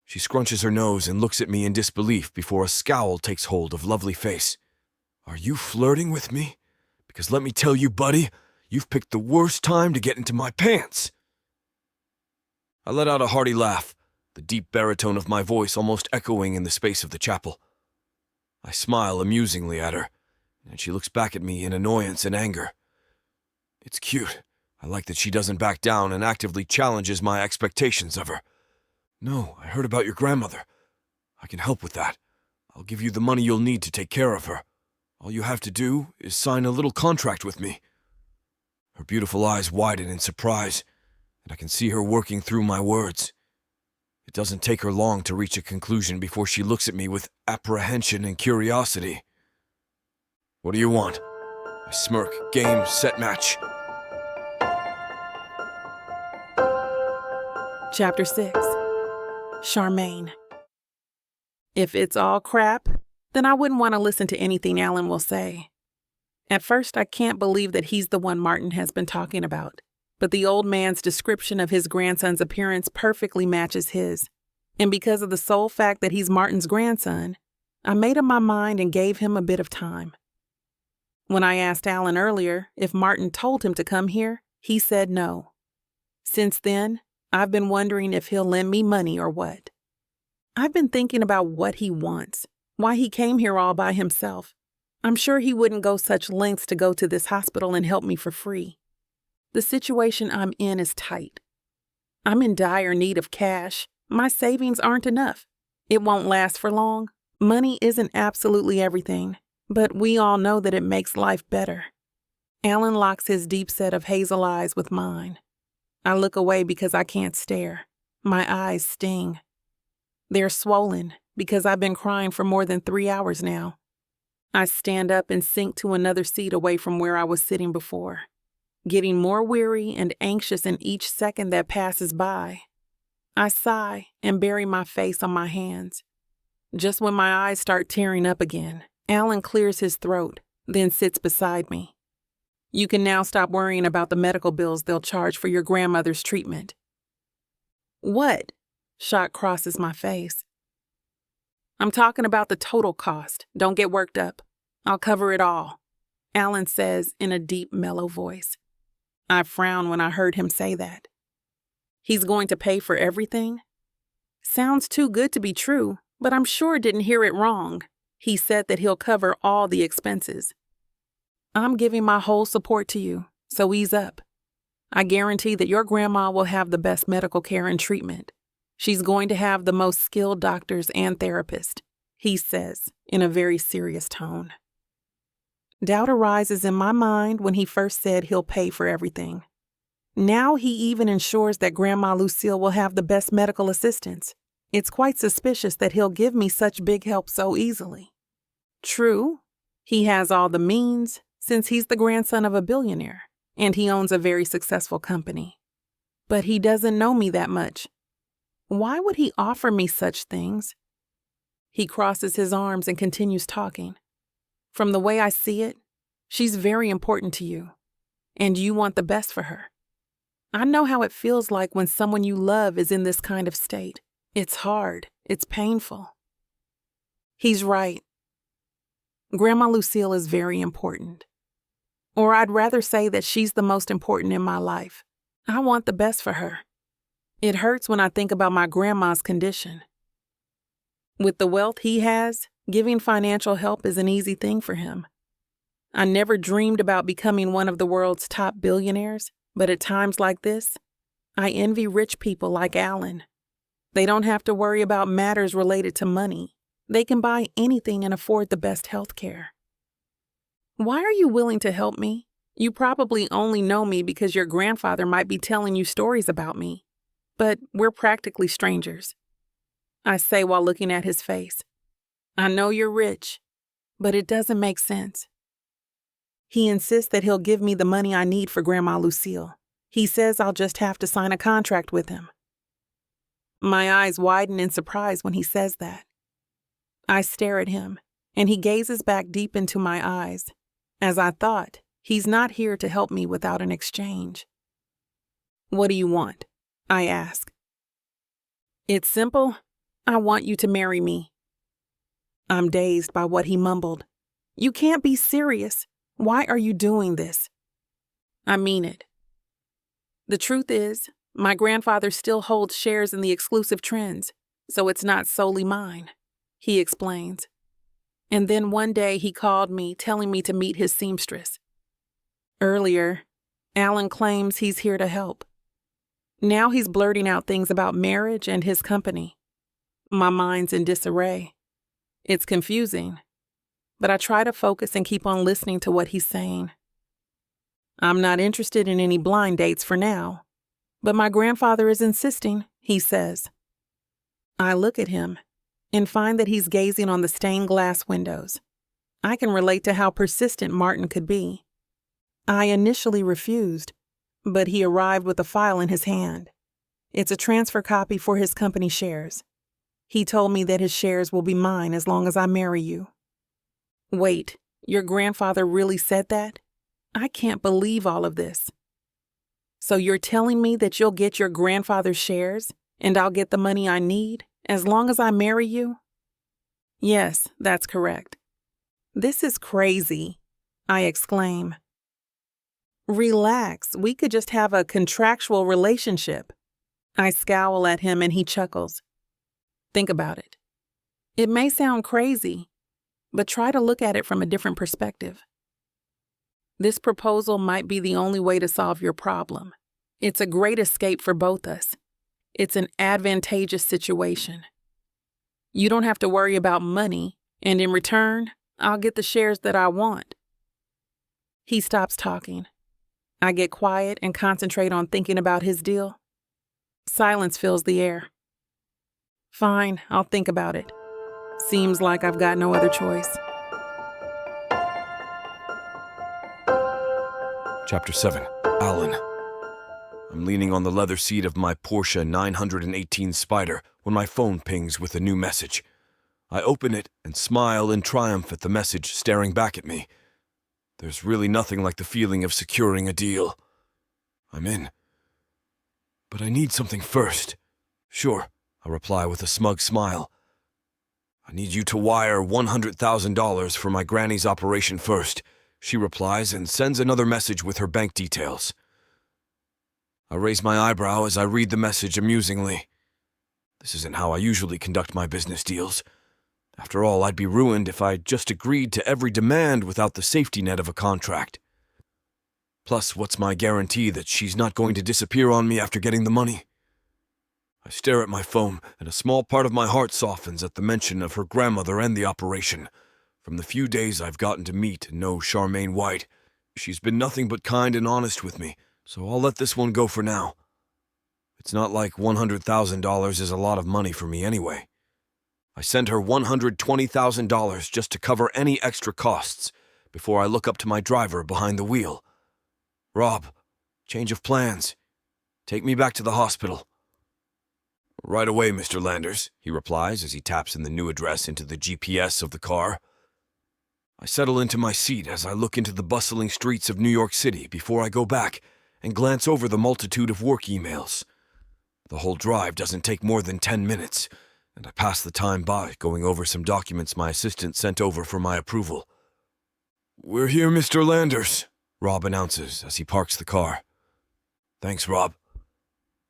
She scrunches her nose and looks at me in disbelief before a scowl takes hold of lovely face. Are you flirting with me? Because let me tell you, buddy, you've picked the worst time to get into my pants. I let out a hearty laugh, the deep baritone of my voice almost echoing in the space of the chapel. I smile amusingly at her, and she looks back at me in annoyance and anger. It's cute. I like that she doesn't back down and actively challenges my expectations of her. No, I heard about your grandmother. I can help with that. I'll give you the money you'll need to take care of her. All you have to do is sign a little contract with me. Her beautiful eyes widen in surprise, and I can see her working through my words. It doesn't take her long to reach a conclusion before she looks at me with apprehension and curiosity. What do you want? I smirk. Game, set, match. Chapter 6. Charmaine. If it's all crap, then I wouldn't want to listen to anything Allan will say. At first, I can't believe that he's the one Martin has been talking about, but the old man's description of his grandson's appearance perfectly matches his. And because of the sole fact that he's Martin's grandson, I made up my mind and gave him a bit of time. When I asked Allan earlier if Martin told him to come here, he said no. Since then, I've been wondering if he'll lend me money or what. I've been thinking about what he wants, why he came here all by himself. I'm sure he wouldn't go such lengths to go to this hospital and help me for free. The situation I'm in is tight. I'm in dire need of cash. My savings aren't enough. It won't last for long. Money isn't absolutely everything, but we all know that it makes life better. Allan locks his deep set of hazel eyes with mine. I look away because I can't stare. My eyes sting. They're swollen because I've been crying for more than 3 hours now. I stand up and sink to another seat away from where I was sitting before, getting more weary and anxious in each second that passes by. I sigh and bury my face on my hands. Just when my eyes start tearing up again, Allan clears his throat, then sits beside me. You can now stop worrying about the medical bills they'll charge for your grandmother's treatment. What? Shock crosses my face. I'm talking about the total cost. Don't get worked up. I'll cover it all, Allan says in a deep, mellow voice. I frowned when I heard him say that. He's going to pay for everything? Sounds too good to be true, but I'm sure didn't hear it wrong. He said that he'll cover all the expenses. I'm giving my whole support to you, so ease up. I guarantee that your grandma will have the best medical care and treatment. She's going to have the most skilled doctors and therapists, he says in a very serious tone. Doubt arises in my mind when he first said he'll pay for everything. Now he even ensures that Grandma Lucille will have the best medical assistance. It's quite suspicious that he'll give me such big help so easily. True, he has all the means since he's the grandson of a billionaire and he owns a very successful company. But he doesn't know me that much. Why would he offer me such things? He crosses his arms and continues talking. From the way I see it, she's very important to you, and you want the best for her. I know how it feels like when someone you love is in this kind of state. It's hard. It's painful. He's right. Grandma Lucille is very important. Or I'd rather say that she's the most important in my life. I want the best for her. It hurts when I think about my grandma's condition. With the wealth he has, giving financial help is an easy thing for him. I never dreamed about becoming one of the world's top billionaires, but at times like this, I envy rich people like Allan. They don't have to worry about matters related to money. They can buy anything and afford the best health care. Why are you willing to help me? You probably only know me because your grandfather might be telling you stories about me. But we're practically strangers, I say while looking at his face. I know you're rich, but it doesn't make sense. He insists that he'll give me the money I need for Grandma Lucille. He says I'll just have to sign a contract with him. My eyes widen in surprise when he says that. I stare at him, and he gazes back deep into my eyes. As I thought, he's not here to help me without an exchange. What do you want? I ask. It's simple. I want you to marry me. I'm dazed by what he mumbled. You can't be serious. Why are you doing this? I mean it. The truth is, my grandfather still holds shares in the exclusive trends, so it's not solely mine, he explains. And then one day he called me telling me to meet his seamstress. Earlier, Allan claims he's here to help. Now he's blurting out things about marriage and his company. My mind's in disarray. It's confusing, but I try to focus and keep on listening to what he's saying. I'm not interested in any blind dates for now, but my grandfather is insisting, he says. I look at him and find that he's gazing on the stained glass windows. I can relate to how persistent Martin could be. I initially refused, but he arrived with a file in his hand. It's a transfer copy for his company shares. He told me that his shares will be mine as long as I marry you. Wait, your grandfather really said that? I can't believe all of this. So you're telling me that you'll get your grandfather's shares and I'll get the money I need as long as I marry you? Yes, that's correct. This is crazy, I exclaim. Relax, we could just have a contractual relationship. I scowl at him and he chuckles. Think about it. It may sound crazy, but try to look at it from a different perspective. This proposal might be the only way to solve your problem. It's a great escape for both us. It's an advantageous situation. You don't have to worry about money, and in return, I'll get the shares that I want. He stops talking. I get quiet and concentrate on thinking about his deal. Silence fills the air. Fine, I'll think about it. Seems like I've got no other choice. Chapter 7. Allan. I'm leaning on the leather seat of my Porsche 918 Spider when my phone pings with a new message. I open it and smile in triumph at the message staring back at me. There's really nothing like the feeling of securing a deal. I'm in. But I need something first. Sure, I reply with a smug smile. I need you to wire $100,000 for my granny's operation first, she replies and sends another message with her bank details. I raise my eyebrow as I read the message amusingly. This isn't how I usually conduct my business deals. After all, I'd be ruined if I just agreed to every demand without the safety net of a contract. Plus, what's my guarantee that she's not going to disappear on me after getting the money? I stare at my phone, and a small part of my heart softens at the mention of her grandmother and the operation. From the few days I've gotten to meet and know Charmaine White, she's been nothing but kind and honest with me, so I'll let this one go for now. It's not like $100,000 is a lot of money for me anyway. I send her $120,000 just to cover any extra costs before I look up to my driver behind the wheel. Rob, change of plans. Take me back to the hospital. Right away, Mr. Landers, he replies as he taps in the new address into the GPS of the car. I settle into my seat as I look into the bustling streets of New York City before I go back and glance over the multitude of work emails. The whole drive doesn't take more than 10 minutes, and I pass the time by going over some documents my assistant sent over for my approval. We're here, Mr. Landers, Rob announces as he parks the car. Thanks, Rob.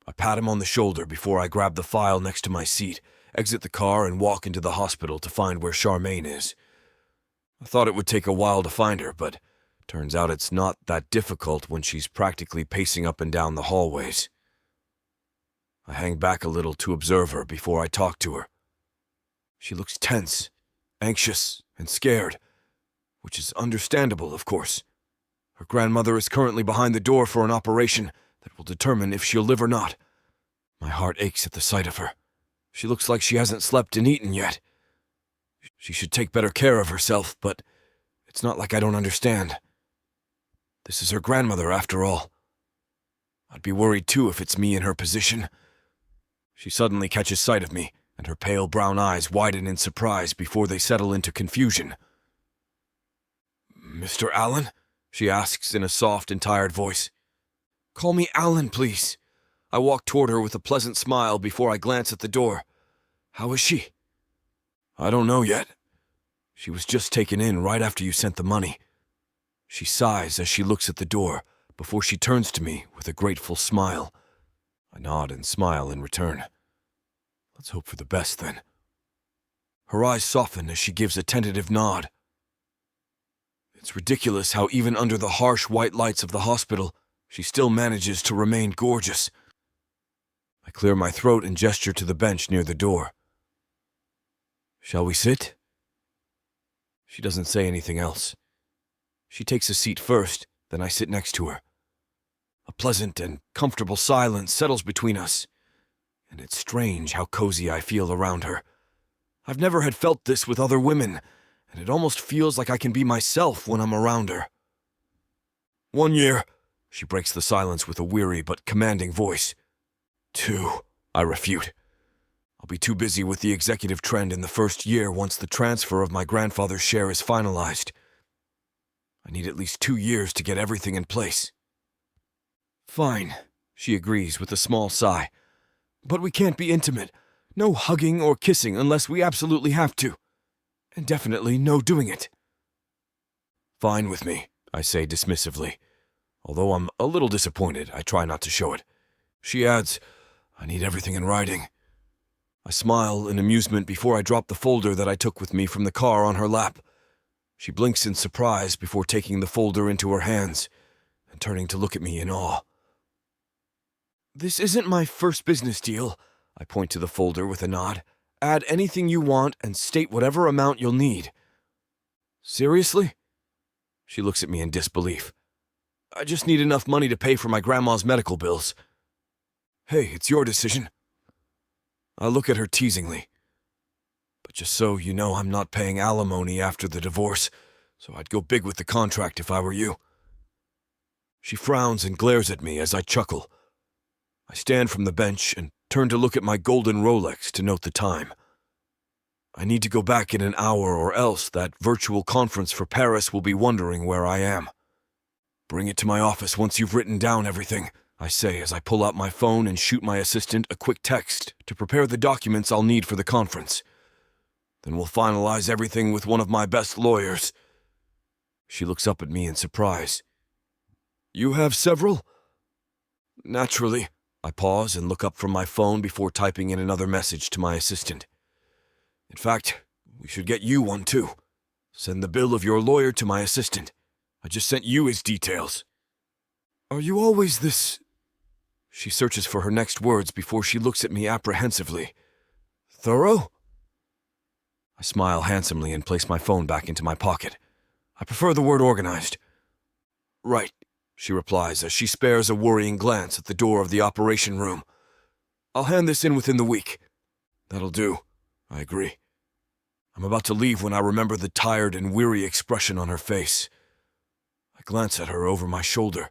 I pat him on the shoulder before I grab the file next to my seat, exit the car, and walk into the hospital to find where Charmaine is. I thought it would take a while to find her, but turns out it's not that difficult when she's practically pacing up and down the hallways. I hang back a little to observe her before I talk to her. She looks tense, anxious, and scared, which is understandable, of course. Her grandmother is currently behind the door for an operation that will determine if she'll live or not. My heart aches at the sight of her. She looks like she hasn't slept and eaten yet. She should take better care of herself, but it's not like I don't understand. This is her grandmother, after all. I'd be worried too if it's me in her position. She suddenly catches sight of me, and her pale brown eyes widen in surprise before they settle into confusion. Mr. Allan? She asks in a soft and tired voice. Call me Allan, please. I walk toward her with a pleasant smile before I glance at the door. How is she? I don't know yet. She was just taken in right after you sent the money. She sighs as she looks at the door before she turns to me with a grateful smile. I nod and smile in return. Let's hope for the best, then. Her eyes soften as she gives a tentative nod. It's ridiculous how even under the harsh white lights of the hospital, she still manages to remain gorgeous. I clear my throat and gesture to the bench near the door. Shall we sit? She doesn't say anything else. She takes a seat first, then I sit next to her. A pleasant and comfortable silence settles between us, and it's strange how cozy I feel around her. I've never had felt this with other women, and it almost feels like I can be myself when I'm around her. 1 year, she breaks the silence with a weary but commanding voice. 2, I refute. I'll be too busy with the executive trend in the first year once the transfer of my grandfather's share is finalized. I need at least 2 years to get everything in place. Fine, she agrees with a small sigh. But we can't be intimate. No hugging or kissing unless we absolutely have to. And definitely no doing it. Fine with me, I say dismissively. Although I'm a little disappointed, I try not to show it. She adds, I need everything in writing. I smile in amusement before I drop the folder that I took with me from the car on her lap. She blinks in surprise before taking the folder into her hands and turning to look at me in awe. This isn't my first business deal. I point to the folder with a nod. Add anything you want and state whatever amount you'll need. Seriously? She looks at me in disbelief. I just need enough money to pay for my grandma's medical bills. Hey, it's your decision. I look at her teasingly. But just so you know, I'm not paying alimony after the divorce, so I'd go big with the contract if I were you. She frowns and glares at me as I chuckle. I stand from the bench and turn to look at my golden Rolex to note the time. I need to go back in an hour or else that virtual conference for Paris will be wondering where I am. Bring it to my office once you've written down everything, I say as I pull out my phone and shoot my assistant a quick text to prepare the documents I'll need for the conference. Then we'll finalize everything with one of my best lawyers. She looks up at me in surprise. You have several? Naturally. I pause and look up from my phone before typing in another message to my assistant. In fact, we should get you one too. Send the bill of your lawyer to my assistant. I just sent you his details. Are you always this... She searches for her next words before she looks at me apprehensively. Thorough? I smile handsomely and place my phone back into my pocket. I prefer the word organized. Right, she replies as she spares a worrying glance at the door of the operation room. I'll hand this in within the week. That'll do, I agree. I'm about to leave when I remember the tired and weary expression on her face. I glance at her over my shoulder.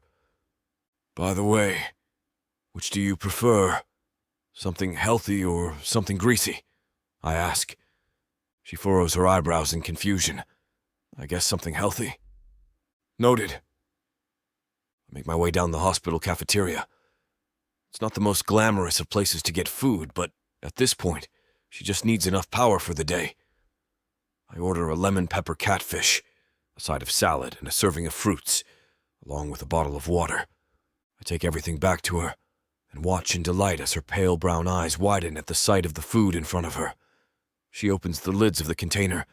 By the way, which do you prefer? Something healthy or something greasy? I ask. She furrows her eyebrows in confusion. I guess something healthy. Noted. I make my way down the hospital cafeteria. It's not the most glamorous of places to get food, but at this point, she just needs enough power for the day. I order a lemon pepper catfish, a side of salad, and a serving of fruits, along with a bottle of water. I take everything back to her and watch in delight as her pale brown eyes widen at the sight of the food in front of her. She opens the lids of the container,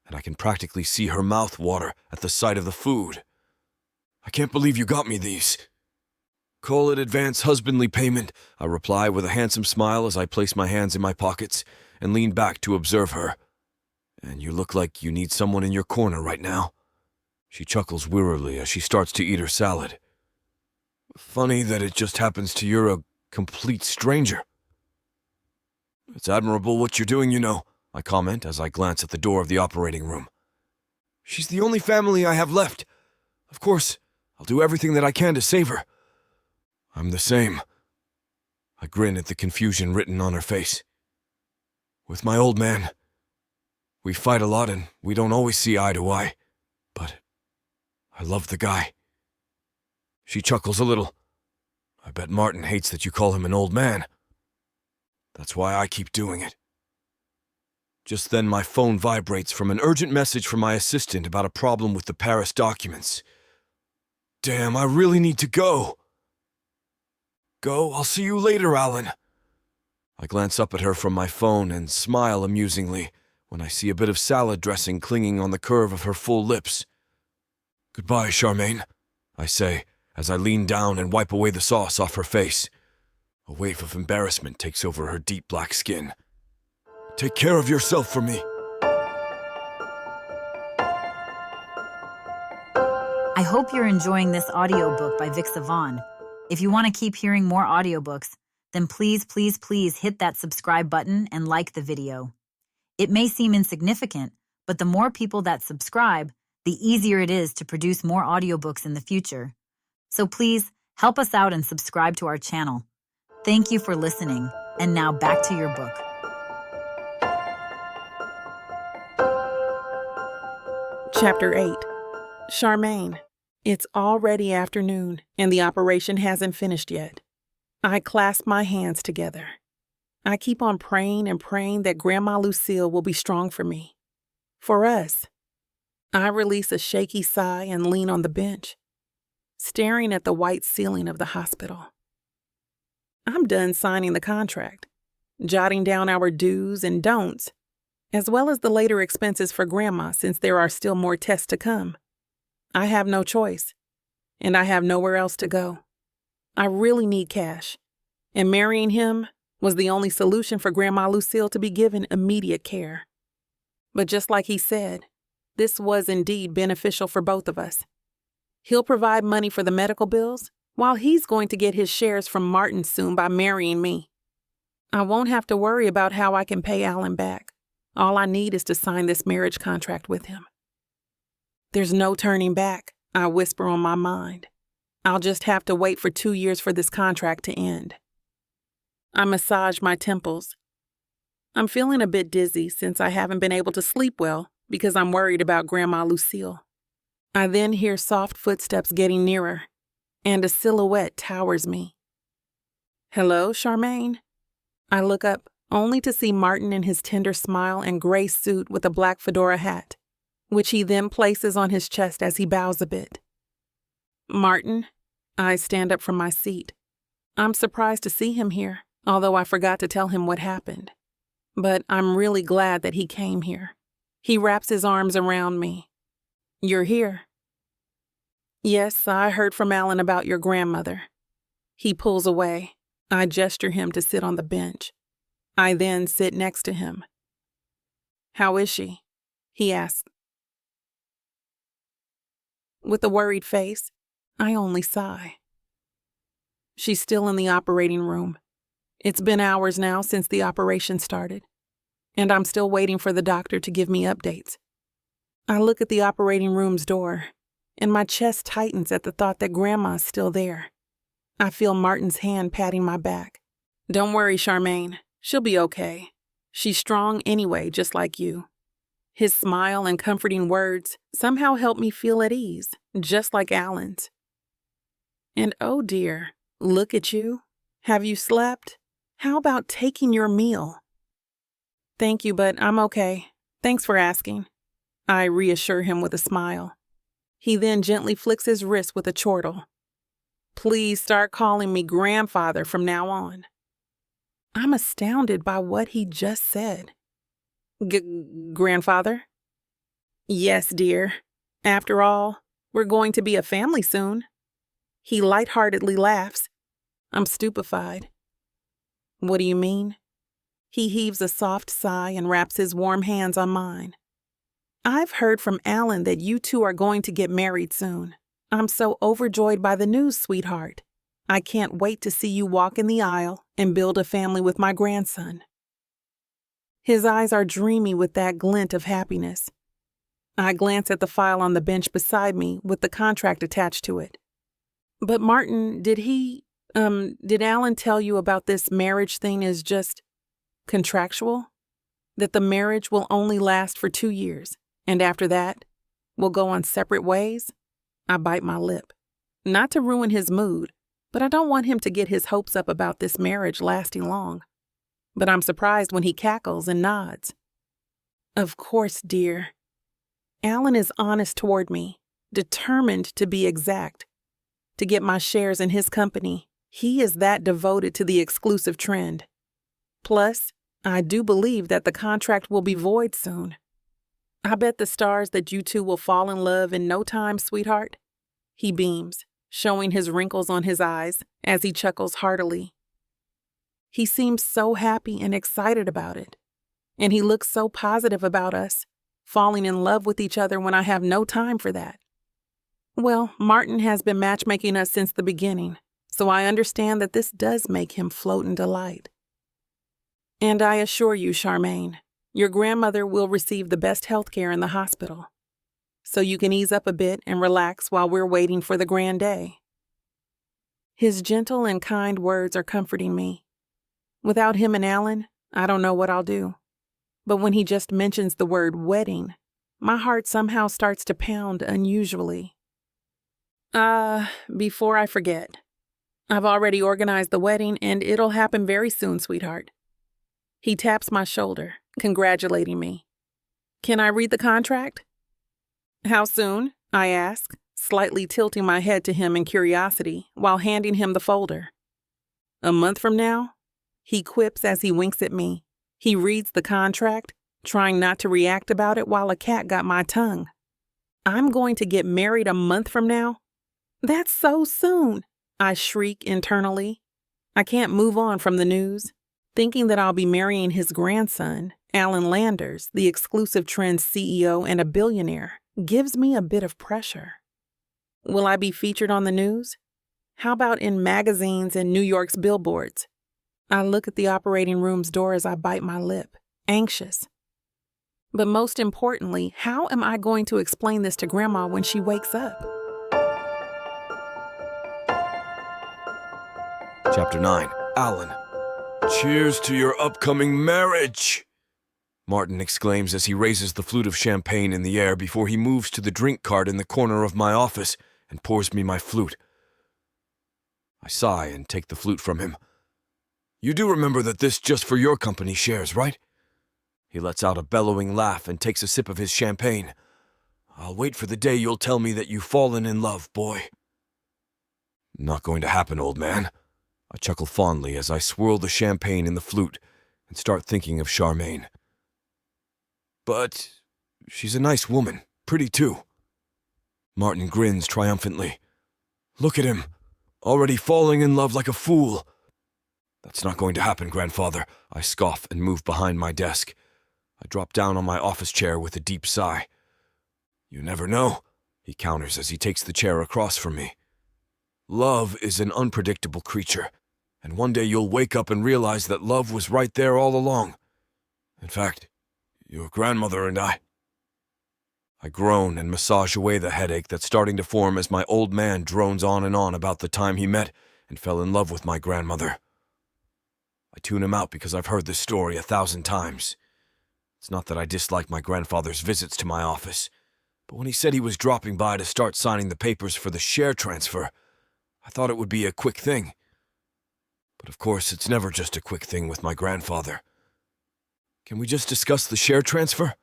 and I can practically see her mouth water at the sight of the food. I can't believe you got me these. Call it advance husbandly payment, I reply with a handsome smile as I place my hands in my pockets and lean back to observe her. And you look like you need someone in your corner right now. She chuckles wearily as she starts to eat her salad. Funny that it just happens to you're a complete stranger. It's admirable what you're doing, you know, I comment as I glance at the door of the operating room. She's the only family I have left. Of course, I'll do everything that I can to save her. I'm the same. I grin at the confusion written on her face. With my old man, we fight a lot and we don't always see eye to eye, but I love the guy. She chuckles a little. I bet Martin hates that you call him an old man. That's why I keep doing it. Just then my phone vibrates from an urgent message from my assistant about a problem with the Paris documents. Damn, I really need to go. Go, I'll see you later, Allan. I glance up at her from my phone and smile amusingly when I see a bit of salad dressing clinging on the curve of her full lips. Goodbye, Charmaine, I say as I lean down and wipe away the sauce off her face. A wave of embarrassment takes over her deep black skin. Take care of yourself for me. I hope you're enjoying this audiobook by Vic Savon. If you want to keep hearing more audiobooks, then please hit that subscribe button and like the video. It may seem insignificant, but the more people that subscribe, the easier it is to produce more audiobooks in the future. So please help us out and subscribe to our channel. Thank you for listening, and now back to your book. Chapter 8. Charmaine. It's already afternoon, and the operation hasn't finished yet. I clasp my hands together. I keep on praying and praying that Grandma Lucille will be strong for me. For us. I release a shaky sigh and lean on the bench, staring at the white ceiling of the hospital. I'm done signing the contract, jotting down our do's and don'ts, as well as the later expenses for Grandma since there are still more tests to come. I have no choice, and I have nowhere else to go. I really need cash, and marrying him was the only solution for Grandma Lucille to be given immediate care. But just like he said, this was indeed beneficial for both of us. He'll provide money for the medical bills, while he's going to get his shares from Martin soon by marrying me. I won't have to worry about how I can pay Allan back. All I need is to sign this marriage contract with him. There's no turning back, I whisper on my mind. I'll just have to wait for 2 years for this contract to end. I massage my temples. I'm feeling a bit dizzy since I haven't been able to sleep well because I'm worried about Grandma Lucille. I then hear soft footsteps getting nearer, and a silhouette towers me. Hello, Charmaine? I look up, only to see Martin in his tender smile and gray suit with a black fedora hat, which he then places on his chest as he bows a bit. Martin, I stand up from my seat. I'm surprised to see him here, although I forgot to tell him what happened. But I'm really glad that he came here. He wraps his arms around me. You're here? Yes, I heard from Allan about your grandmother. He pulls away. I gesture him to sit on the bench. I then sit next to him. How is she? He asks. With a worried face, I only sigh. She's still in the operating room. It's been hours now since the operation started, and I'm still waiting for the doctor to give me updates. I look at the operating room's door, and my chest tightens at the thought that Grandma's still there. I feel Martin's hand patting my back. Don't worry, Charmaine. She'll be okay. She's strong anyway, just like you. His smile and comforting words somehow help me feel at ease, just like Allan's. And oh dear, look at you. Have you slept? How about taking your meal? Thank you, but I'm okay. Thanks for asking. I reassure him with a smile. He then gently flicks his wrist with a chortle. Please start calling me grandfather from now on. I'm astounded by what he just said. Grandfather? Yes, dear. After all, we're going to be a family soon. He lightheartedly laughs. I'm stupefied. What do you mean? He heaves a soft sigh and wraps his warm hands on mine. I've heard from Allan that you two are going to get married soon. I'm so overjoyed by the news, sweetheart. I can't wait to see you walk in the aisle and build a family with my grandson. His eyes are dreamy with that glint of happiness. I glance at the file on the bench beside me with the contract attached to it. But Martin, did Allan tell you about this marriage thing is just contractual? That the marriage will only last for 2 years, and after that, we'll go on separate ways? I bite my lip. Not to ruin his mood, but I don't want him to get his hopes up about this marriage lasting long. But I'm surprised when he cackles and nods. Of course, dear. Allan is honest toward me, determined to be exact. To get my shares in his company, he is that devoted to the exclusive trend. Plus, I do believe that the contract will be void soon. I bet the stars that you two will fall in love in no time, sweetheart. He beams, showing his wrinkles on his eyes as he chuckles heartily. He seems so happy and excited about it, and he looks so positive about us, falling in love with each other when I have no time for that. Well, Martin has been matchmaking us since the beginning, so I understand that this does make him float in delight. And I assure you, Charmaine, your grandmother will receive the best health care in the hospital, so you can ease up a bit and relax while we're waiting for the grand day. His gentle and kind words are comforting me. Without him and Allan, I don't know what I'll do. But when he just mentions the word wedding, my heart somehow starts to pound unusually. Before I forget, I've already organized the wedding and it'll happen very soon, sweetheart. He taps my shoulder, congratulating me. Can I read the contract? How soon? I ask, slightly tilting my head to him in curiosity while handing him the folder. A month from now? He quips as he winks at me. He reads the contract, trying not to react about it while a cat got my tongue. I'm going to get married a month from now? That's so soon, I shriek internally. I can't move on from the news. Thinking that I'll be marrying his grandson, Allan Landers, the exclusive trend's CEO and a billionaire, gives me a bit of pressure. Will I be featured on the news? How about in magazines and New York's billboards? I look at the operating room's door as I bite my lip, anxious. But most importantly, how am I going to explain this to Grandma when she wakes up? Chapter 9. Allan. Cheers to your upcoming marriage! Martin exclaims as he raises the flute of champagne in the air before he moves to the drink cart in the corner of my office and pours me my flute. I sigh and take the flute from him. You do remember that this just for your company shares, right? He lets out a bellowing laugh and takes a sip of his champagne. I'll wait for the day you'll tell me that you've fallen in love, boy. Not going to happen, old man. I chuckle fondly as I swirl the champagne in the flute and start thinking of Charmaine. But she's a nice woman, pretty too. Martin grins triumphantly. Look at him, already falling in love like a fool. That's not going to happen, grandfather. I scoff and move behind my desk. I drop down on my office chair with a deep sigh. You never know, he counters as he takes the chair across from me. Love is an unpredictable creature, and one day you'll wake up and realize that love was right there all along. In fact, your grandmother and I groan and massage away the headache that's starting to form as my old man drones on and on about the time he met and fell in love with my grandmother. I tune him out because I've heard this story 1,000 times. It's not that I dislike my grandfather's visits to my office, but when he said he was dropping by to start signing the papers for the share transfer, I thought it would be a quick thing. But of course, it's never just a quick thing with my grandfather. Can we just discuss the share transfer?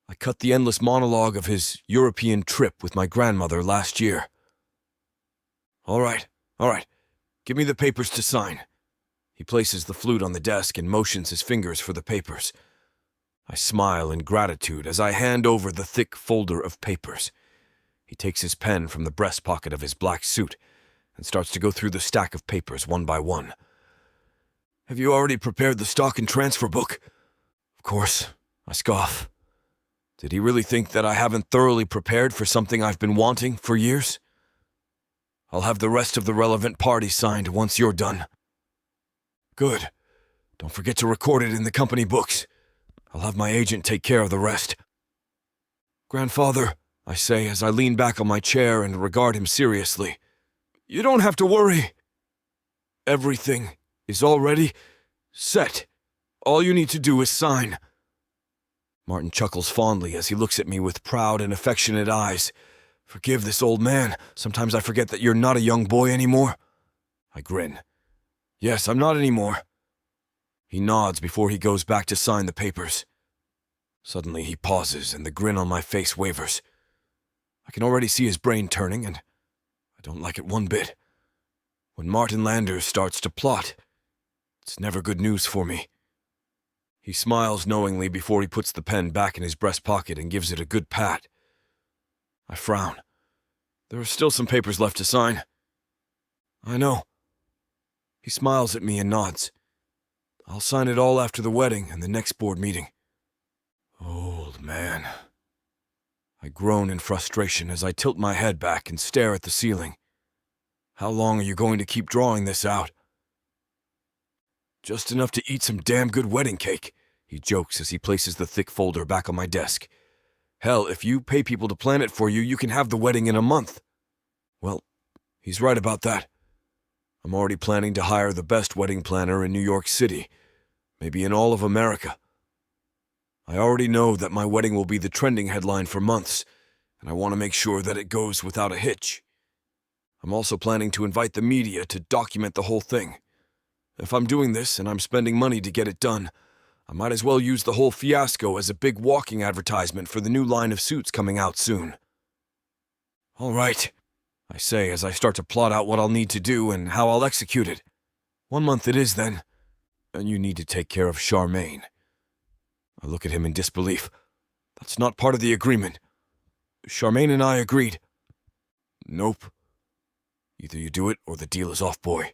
I cut the endless monologue of his European trip with my grandmother last year. All right. Give me the papers to sign. He places the flute on the desk and motions his fingers for the papers. I smile in gratitude as I hand over the thick folder of papers. He takes his pen from the breast pocket of his black suit and starts to go through the stack of papers one by one. Have you already prepared the stock and transfer book? Of course, I scoff. Did he really think that I haven't thoroughly prepared for something I've been wanting for years? I'll have the rest of the relevant parties signed once you're done. Good. Don't forget to record it in the company books. I'll have my agent take care of the rest. Grandfather, I say as I lean back on my chair and regard him seriously, you don't have to worry. Everything is already set. All you need to do is sign. Martin chuckles fondly as he looks at me with proud and affectionate eyes. Forgive this old man. Sometimes I forget that you're not a young boy anymore. I grin. Yes, I'm not anymore. He nods before he goes back to sign the papers. Suddenly he pauses and the grin on my face wavers. I can already see his brain turning and I don't like it one bit. When Allan Landers starts to plot, it's never good news for me. He smiles knowingly before he puts the pen back in his breast pocket and gives it a good pat. I frown. There are still some papers left to sign. I know. He smiles at me and nods. I'll sign it all after the wedding and the next board meeting. Old man. I groan in frustration as I tilt my head back and stare at the ceiling. How long are you going to keep drawing this out? Just enough to eat some damn good wedding cake, he jokes as he places the thick folder back on my desk. Hell, if you pay people to plan it for you, you can have the wedding in a month. Well, he's right about that. I'm already planning to hire the best wedding planner in New York City, maybe in all of America. I already know that my wedding will be the trending headline for months, and I want to make sure that it goes without a hitch. I'm also planning to invite the media to document the whole thing. If I'm doing this and I'm spending money to get it done, I might as well use the whole fiasco as a big walking advertisement for the new line of suits coming out soon. All right, I say as I start to plot out what I'll need to do and how I'll execute it. 1 month it is then, and you need to take care of Charmaine. I look at him in disbelief. That's not part of the agreement. Charmaine and I agreed. Nope. Either you do it or the deal is off, boy.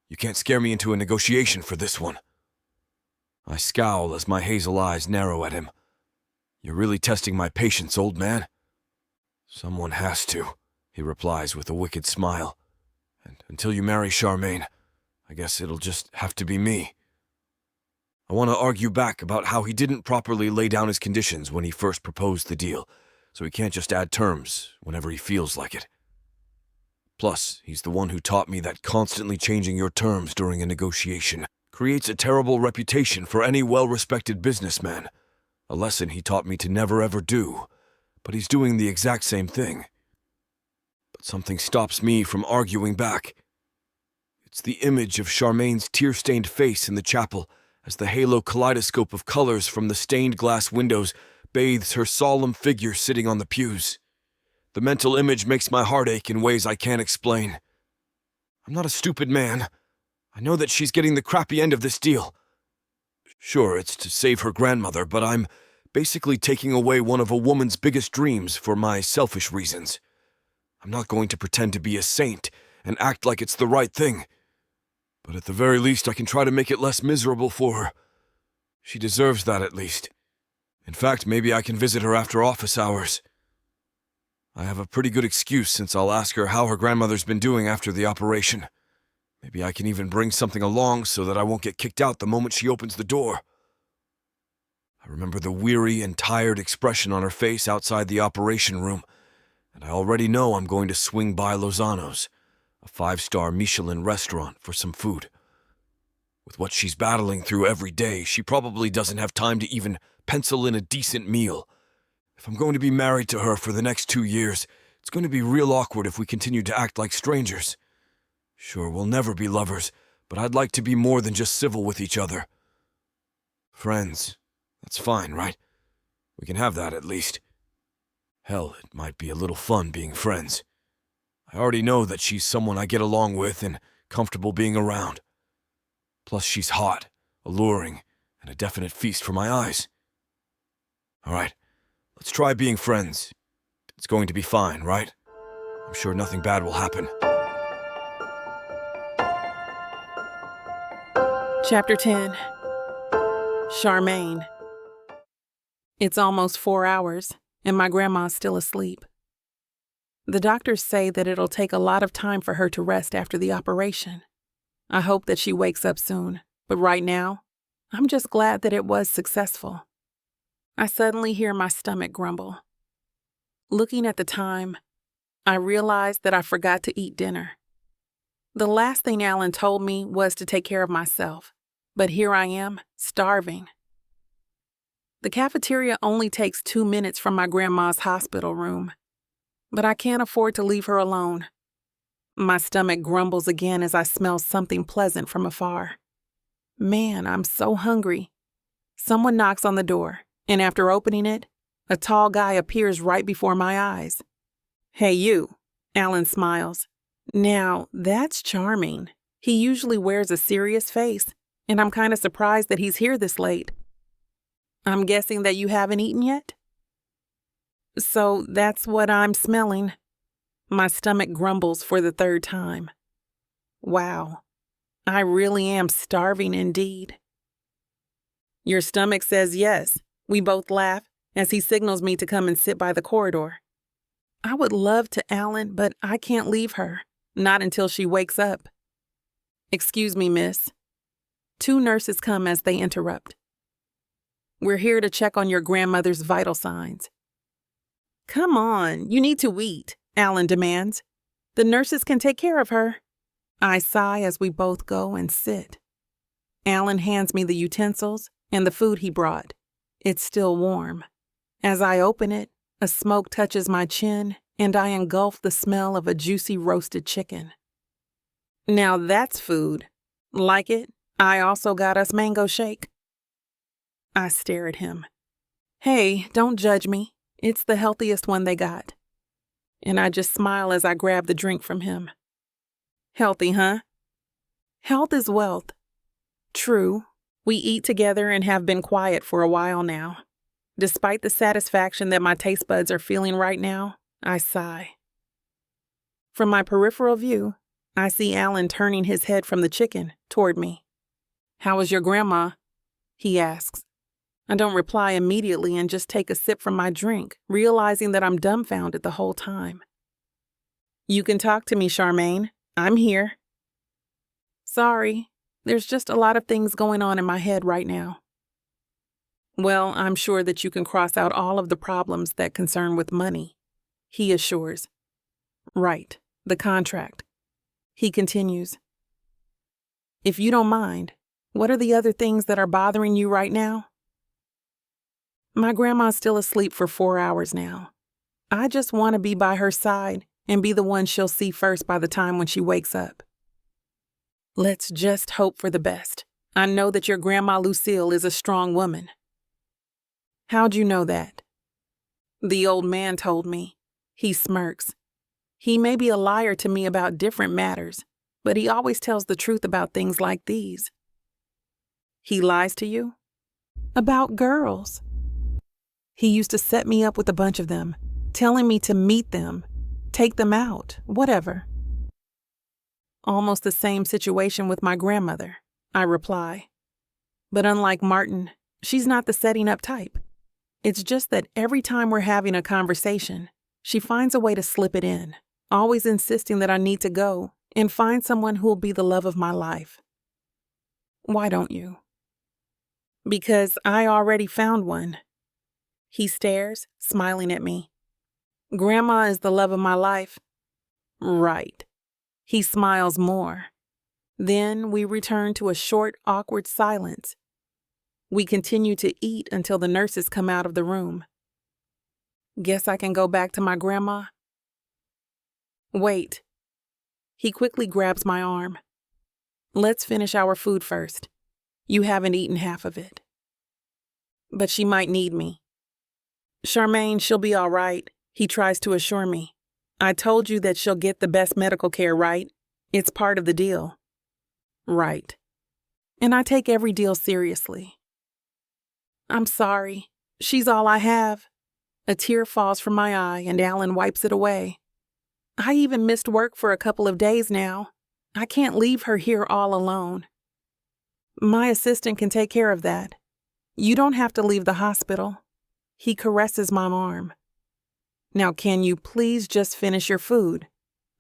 You can't scare me into a negotiation for this one. I scowl as my hazel eyes narrow at him. You're really testing my patience, old man. Someone has to, he replies with a wicked smile. And until you marry Charmaine, I guess it'll just have to be me. I want to argue back about how he didn't properly lay down his conditions when he first proposed the deal, so he can't just add terms whenever he feels like it. Plus, he's the one who taught me that constantly changing your terms during a negotiation creates a terrible reputation for any well-respected businessman. A lesson he taught me to never ever do, but he's doing the exact same thing. But something stops me from arguing back. It's the image of Charmaine's tear-stained face in the chapel as the halo kaleidoscope of colors from the stained glass windows bathes her solemn figure sitting on the pews. The mental image makes my heart ache in ways I can't explain. I'm not a stupid man. I know that she's getting the crappy end of this deal. Sure, it's to save her grandmother, but I'm basically taking away one of a woman's biggest dreams for my selfish reasons. I'm not going to pretend to be a saint and act like it's the right thing. But at the very least, I can try to make it less miserable for her. She deserves that at least. In fact, maybe I can visit her after office hours. I have a pretty good excuse since I'll ask her how her grandmother's been doing after the operation. Maybe I can even bring something along so that I won't get kicked out the moment she opens the door. I remember the weary and tired expression on her face outside the operation room, and I already know I'm going to swing by Lozano's, a 5-star Michelin restaurant, for some food. With what she's battling through every day, she probably doesn't have time to even pencil in a decent meal. If I'm going to be married to her for the next 2 years, it's going to be real awkward if we continue to act like strangers. Sure, we'll never be lovers, but I'd like to be more than just civil with each other. Friends, that's fine, right? We can have that at least. Hell, it might be a little fun being friends. I already know that she's someone I get along with and comfortable being around. Plus, she's hot, alluring, and a definite feast for my eyes. All right, let's try being friends. It's going to be fine, right? I'm sure nothing bad will happen. Chapter 10. Charmaine. It's almost 4 hours, and my grandma's still asleep. The doctors say that it'll take a lot of time for her to rest after the operation. I hope that she wakes up soon, but right now, I'm just glad that it was successful. I suddenly hear my stomach grumble. Looking at the time, I realized that I forgot to eat dinner. The last thing Allan told me was to take care of myself, but here I am, starving. The cafeteria only takes 2 minutes from my grandma's hospital room, but I can't afford to leave her alone. My stomach grumbles again as I smell something pleasant from afar. Man, I'm so hungry. Someone knocks on the door, and after opening it, a tall guy appears right before my eyes. "Hey, you," Allan smiles. Now, that's charming. He usually wears a serious face, and I'm kind of surprised that he's here this late. "I'm guessing that you haven't eaten yet?" "So that's what I'm smelling." My stomach grumbles for the 3rd time. Wow, I really am starving indeed. "Your stomach says yes." We both laugh as he signals me to come and sit by the corridor. I would love to, Allan, but I can't leave her. Not until she wakes up. "Excuse me, miss." 2 nurses come as they interrupt. "We're here to check on your grandmother's vital signs." "Come on, you need to eat," Allan demands. "The nurses can take care of her." I sigh as we both go and sit. Allan hands me the utensils and the food he brought. It's still warm. As I open it, a smoke touches my chin, and I engulf the smell of a juicy roasted chicken. Now that's food. Like it? I also got us mango shake. I stare at him. "Hey, don't judge me. It's the healthiest one they got." And I just smile as I grab the drink from him. "Healthy, huh?" "Health is wealth." True. We eat together and have been quiet for a while now. Despite the satisfaction that my taste buds are feeling right now, I sigh. From my peripheral view, I see Allan turning his head from the chicken toward me. "How is your grandma?" he asks. I don't reply immediately and just take a sip from my drink, realizing that I'm dumbfounded the whole time. "You can talk to me, Charmaine. I'm here." "Sorry, there's just a lot of things going on in my head right now." "Well, I'm sure that you can cross out all of the problems that concern with money," he assures. Right, The contract. He continues, if you don't mind, what are the other things that are bothering you right now? My grandma's still asleep for 4 hours now. I just want to be by her side and be the one she'll see first by the time when she wakes up. Let's just hope for the best. I know that your Grandma Lucille is a strong woman. How'd you know that? The old man told me. He smirks. He may be a liar to me about different matters, but he always tells the truth about things like these. He lies to you? About girls. He used to set me up with a bunch of them, telling me to meet them, take them out, whatever. Almost the same situation with my grandmother, I reply. But unlike Martin, she's not the setting up type. It's just that every time we're having a conversation, she finds a way to slip it in, always insisting that I need to go and find someone who'll be the love of my life. Why don't you? Because I already found one. He stares, smiling at me. Grandma is the love of my life. Right. He smiles more. Then we return to a short, awkward silence. We continue to eat until the nurses come out of the room. Guess I can go back to my grandma? Wait. He quickly grabs my arm. Let's finish our food first. You haven't eaten half of it. But she might need me. Charmaine, she'll be all right, he tries to assure me. I told you that she'll get the best medical care, right? It's part of the deal. Right. And I take every deal seriously. I'm sorry. She's all I have. A tear falls from my eye and Allan wipes it away. I even missed work for a couple of days now. I can't leave her here all alone. My assistant can take care of that. You don't have to leave the hospital. He caresses my arm. Now, can you please just finish your food?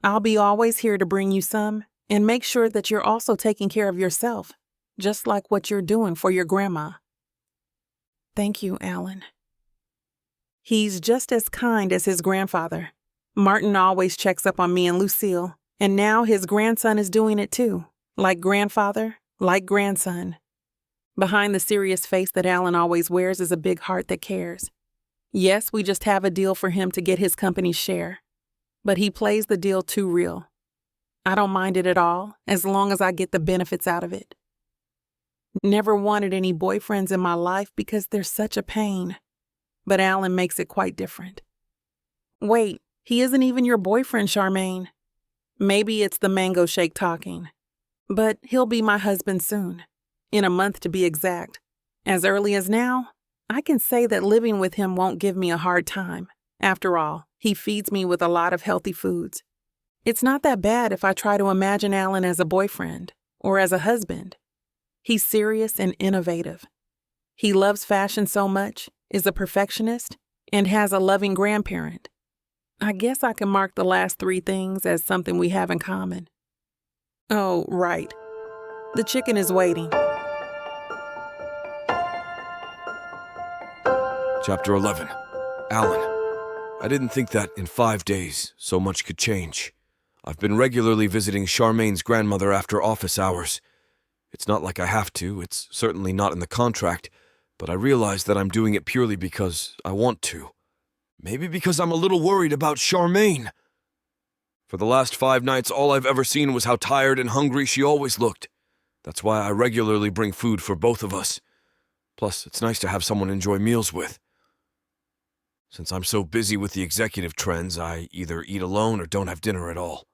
I'll be always here to bring you some and make sure that you're also taking care of yourself, just like what you're doing for your grandma. Thank you, Allan. He's just as kind as his grandfather. Martin always checks up on me and Lucille, and now his grandson is doing it too. Like grandfather, like grandson. Behind the serious face that Allan always wears is a big heart that cares. Yes, we just have a deal for him to get his company's share, but he plays the deal too real. I don't mind it at all, as long as I get the benefits out of it. Never wanted any boyfriends in my life because they're such a pain, but Allan makes it quite different. Wait, he isn't even your boyfriend, Charmaine. Maybe it's the mango shake talking, but he'll be my husband soon. In a month to be exact. As early as now, I can say that living with him won't give me a hard time. After all, he feeds me with a lot of healthy foods. It's not that bad if I try to imagine Allan as a boyfriend or as a husband. He's serious and innovative. He loves fashion so much, is a perfectionist, and has a loving grandparent. I guess I can mark the last 3 things as something we have in common. Oh, right. The chicken is waiting. Chapter 11. Allan. I didn't think that in 5 days so much could change. I've been regularly visiting Charmaine's grandmother after office hours. It's not like I have to, it's certainly not in the contract, but I realize that I'm doing it purely because I want to. Maybe because I'm a little worried about Charmaine. For the last 5 nights, all I've ever seen was how tired and hungry she always looked. That's why I regularly bring food for both of us. Plus, it's nice to have someone to enjoy meals with. Since I'm so busy with the executive trends, I either eat alone or don't have dinner at all.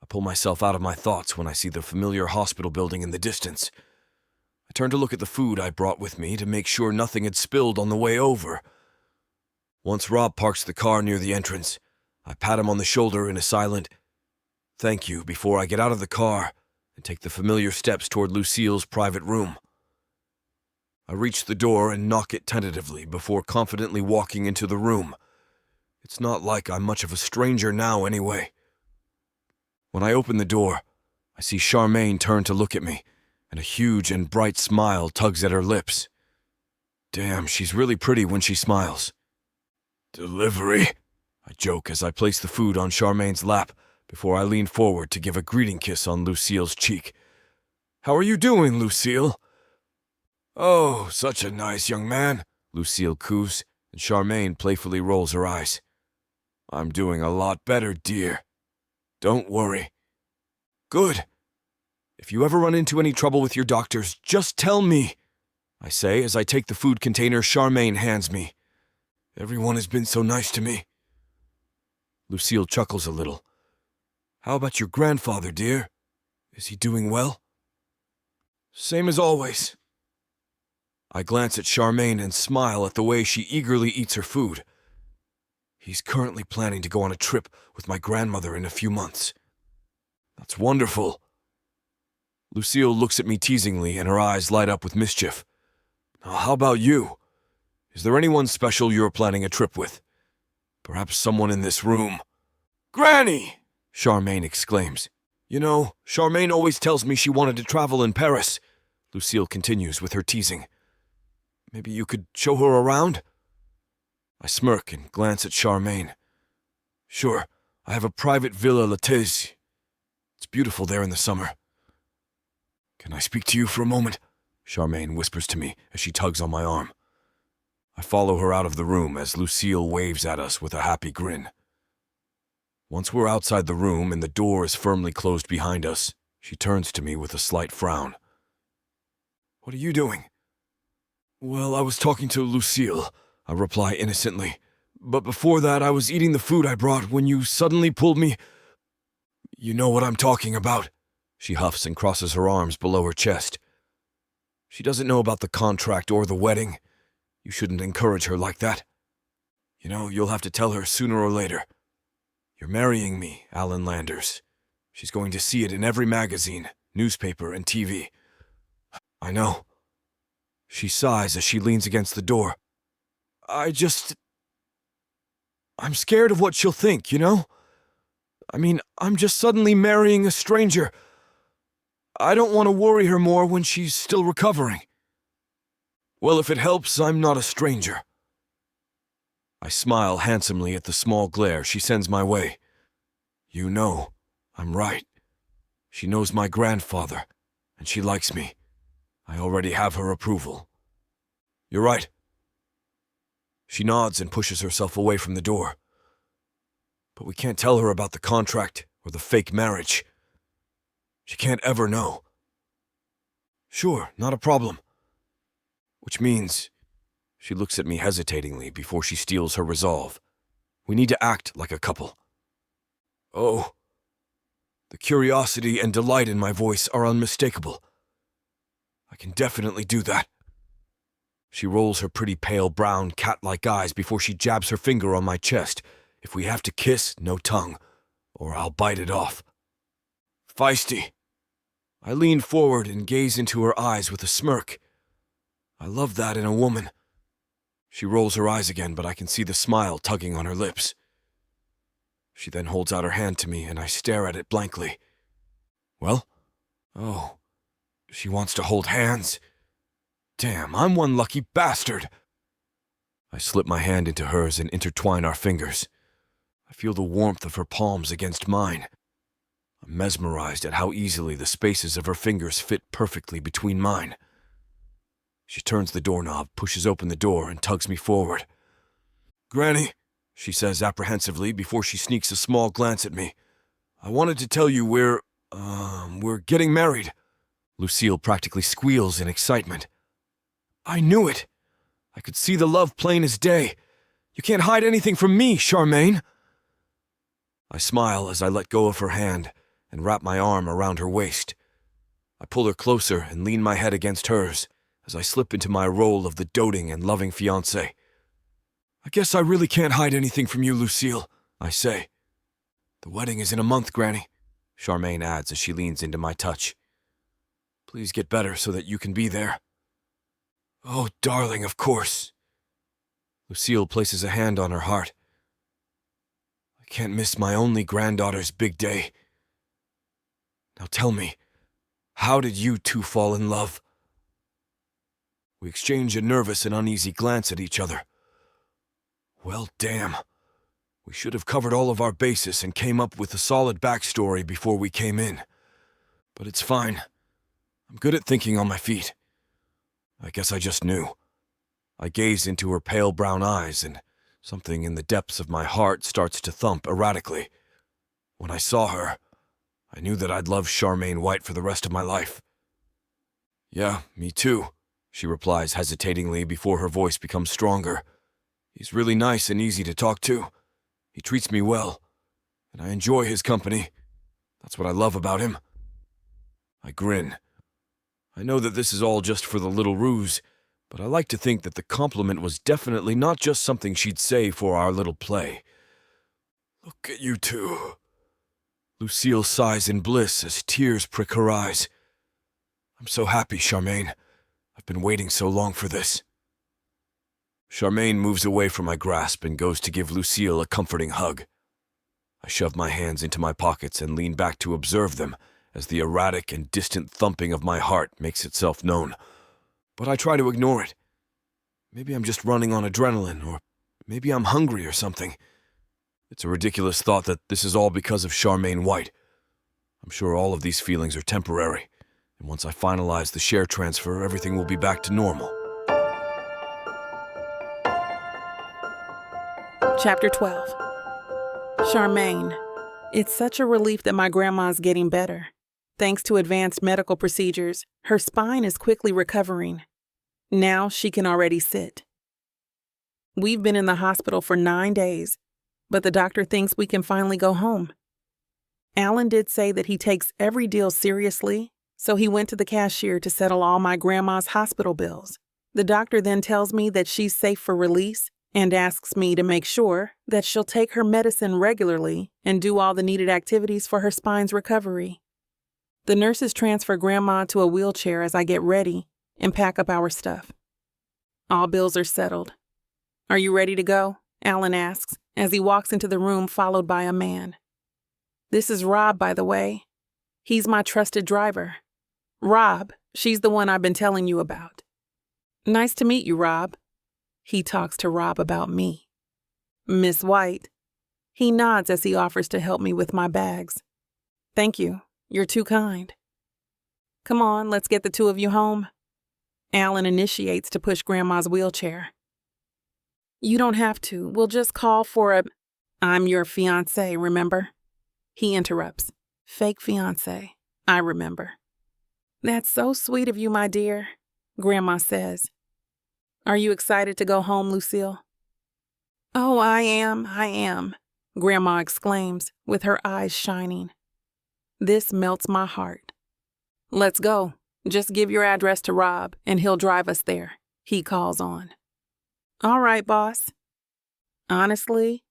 I pull myself out of my thoughts when I see the familiar hospital building in the distance. I turn to look at the food I brought with me to make sure nothing had spilled on the way over. Once Rob parks the car near the entrance, I pat him on the shoulder in a silent "thank you" before I get out of the car and take the familiar steps toward Lucille's private room. I reach the door and knock it tentatively before confidently walking into the room. It's not like I'm much of a stranger now anyway. When I open the door, I see Charmaine turn to look at me, and a huge and bright smile tugs at her lips. Damn, she's really pretty when she smiles. "Delivery," I joke as I place the food on Charmaine's lap before I lean forward to give a greeting kiss on Lucille's cheek. "How are you doing, Lucille?" "Oh, such a nice young man," Lucille coos, and Charmaine playfully rolls her eyes. "I'm doing a lot better, dear. Don't worry." "Good. If you ever run into any trouble with your doctors, just tell me," I say as I take the food container Charmaine hands me. "Everyone has been so nice to me." Lucille chuckles a little. "How about your grandfather, dear? Is he doing well?" "Same as always." I glance at Charmaine and smile at the way she eagerly eats her food. "He's currently planning to go on a trip with my grandmother in a few months." "That's wonderful." Lucille looks at me teasingly and her eyes light up with mischief. "Now, how about you? Is there anyone special you're planning a trip with? Perhaps someone in this room?" "Granny!" Charmaine exclaims. "You know, Charmaine always tells me she wanted to travel in Paris," Lucille continues with her teasing. "Maybe you could show her around?" I smirk and glance at Charmaine. "Sure, I have a private Villa Lattese. It's beautiful there in the summer." "Can I speak to you for a moment?" Charmaine whispers to me as she tugs on my arm. I follow her out of the room as Lucille waves at us with a happy grin. Once we're outside the room and the door is firmly closed behind us, she turns to me with a slight frown. "What are you doing?" "Well, I was talking to Lucille," I reply innocently. "But before that, I was eating the food I brought when you suddenly pulled me." "You know what I'm talking about," she huffs and crosses her arms below her chest. "She doesn't know about the contract or the wedding. You shouldn't encourage her like that. You know, you'll have to tell her sooner or later. You're marrying me, Allan Landers. She's going to see it in every magazine, newspaper, and TV. I know." She sighs as she leans against the door. I'm scared of what she'll think, you know? I mean, I'm just suddenly marrying a stranger. I don't want to worry her more when she's still recovering." "Well, if it helps, I'm not a stranger." I smile handsomely at the small glare she sends my way. You know, I'm right. She knows my grandfather, and she likes me. I already have her approval. "You're right." She nods and pushes herself away from the door. "But we can't tell her about the contract or the fake marriage. She can't ever know." "Sure, not a problem." Which means, she looks at me hesitatingly before she steals her resolve. "We need to act like a couple." "Oh." The curiosity and delight in my voice are unmistakable. "I can definitely do that." She rolls her pretty pale brown cat-like eyes before she jabs her finger on my chest. "If we have to kiss, no tongue, or I'll bite it off." Feisty. I lean forward and gaze into her eyes with a smirk. I love that in a woman. She rolls her eyes again, but I can see the smile tugging on her lips. She then holds out her hand to me, and I stare at it blankly. "Well?" "Oh, she wants to hold hands. Damn, I'm one lucky bastard." I slip my hand into hers and intertwine our fingers. I feel the warmth of her palms against mine. I'm mesmerized at how easily the spaces of her fingers fit perfectly between mine. She turns the doorknob, pushes open the door, and tugs me forward. "Granny," she says apprehensively before she sneaks a small glance at me. "I wanted to tell you we're getting married." Lucille practically squeals in excitement. "I knew it. I could see the love plain as day. You can't hide anything from me, Charmaine." I smile as I let go of her hand and wrap my arm around her waist. I pull her closer and lean my head against hers as I slip into my role of the doting and loving fiancé. "I guess I really can't hide anything from you, Lucille," I say. "The wedding is in a month, Granny," Charmaine adds as she leans into my touch. "Please get better so that you can be there." "Oh, darling, of course." Lucille places a hand on her heart. "I can't miss my only granddaughter's big day. Now tell me, how did you two fall in love?" We exchange a nervous and uneasy glance at each other. Well, damn. We should have covered all of our bases and came up with a solid backstory before we came in. But it's fine. I'm good at thinking on my feet. I guess I just knew. I gaze into her pale brown eyes, and something in the depths of my heart starts to thump erratically. When I saw her, I knew that I'd love Charmaine White for the rest of my life. "Yeah, me too," she replies hesitatingly before her voice becomes stronger. "He's really nice and easy to talk to. He treats me well, and I enjoy his company. That's what I love about him." I grin. I know that this is all just for the little ruse, but I like to think that the compliment was definitely not just something she'd say for our little play. "Look at you two." Lucille sighs in bliss as tears prick her eyes. "I'm so happy, Charmaine. I've been waiting so long for this." Charmaine moves away from my grasp and goes to give Lucille a comforting hug. I shove my hands into my pockets and lean back to observe them as the erratic and distant thumping of my heart makes itself known. But I try to ignore it. Maybe I'm just running on adrenaline, or maybe I'm hungry or something. It's a ridiculous thought that this is all because of Charmaine White. I'm sure all of these feelings are temporary, and once I finalize the share transfer, everything will be back to normal. Chapter 12. Charmaine. It's such a relief that my grandma's getting better. Thanks to advanced medical procedures, her spine is quickly recovering. Now she can already sit. We've been in the hospital for 9 days, but the doctor thinks we can finally go home. Allan did say that he takes every deal seriously, so he went to the cashier to settle all my grandma's hospital bills. The doctor then tells me that she's safe for release and asks me to make sure that she'll take her medicine regularly and do all the needed activities for her spine's recovery. The nurses transfer Grandma to a wheelchair as I get ready and pack up our stuff. All bills are settled. "Are you ready to go?" Allan asks as he walks into the room followed by a man. "This is Rob, by the way. He's my trusted driver. Rob, she's the one I've been telling you about." "Nice to meet you, Rob." He talks to Rob about me. "Miss White." He nods as he offers to help me with my bags. "Thank you. You're too kind." "Come on, let's get the two of you home." Allan initiates to push Grandma's wheelchair. "You don't have to. We'll just call for a—" "I'm your fiancé, remember?" He interrupts. "Fake fiancé. I remember." "That's so sweet of you, my dear," Grandma says. "Are you excited to go home, Lucille?" "Oh, I am," Grandma exclaims with her eyes shining. This melts my heart. "Let's go. Just give your address to Rob and he'll drive us there," he calls on. "All right, boss." Honestly,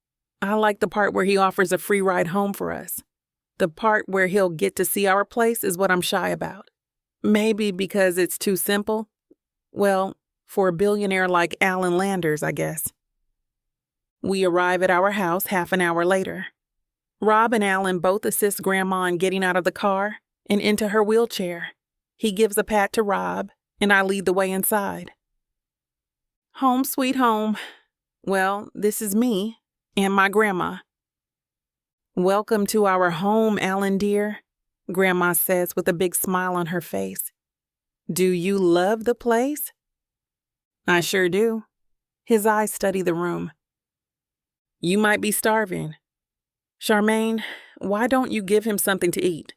I like the part where he offers a free ride home for us. The part where he'll get to see our place is what I'm shy about. Maybe because it's too simple. Well, for a billionaire like Allan Landers, I guess. We arrive at our house half an hour later. Rob and Allan both assist Grandma in getting out of the car and into her wheelchair. He gives a pat to Rob, and I lead the way inside. Home sweet home. Well, this is me and my grandma. "Welcome to our home, Allan dear," Grandma says with a big smile on her face. "Do you love the place?" "I sure do." His eyes study the room. "You might be starving. Charmaine, why don't you give him something to eat?"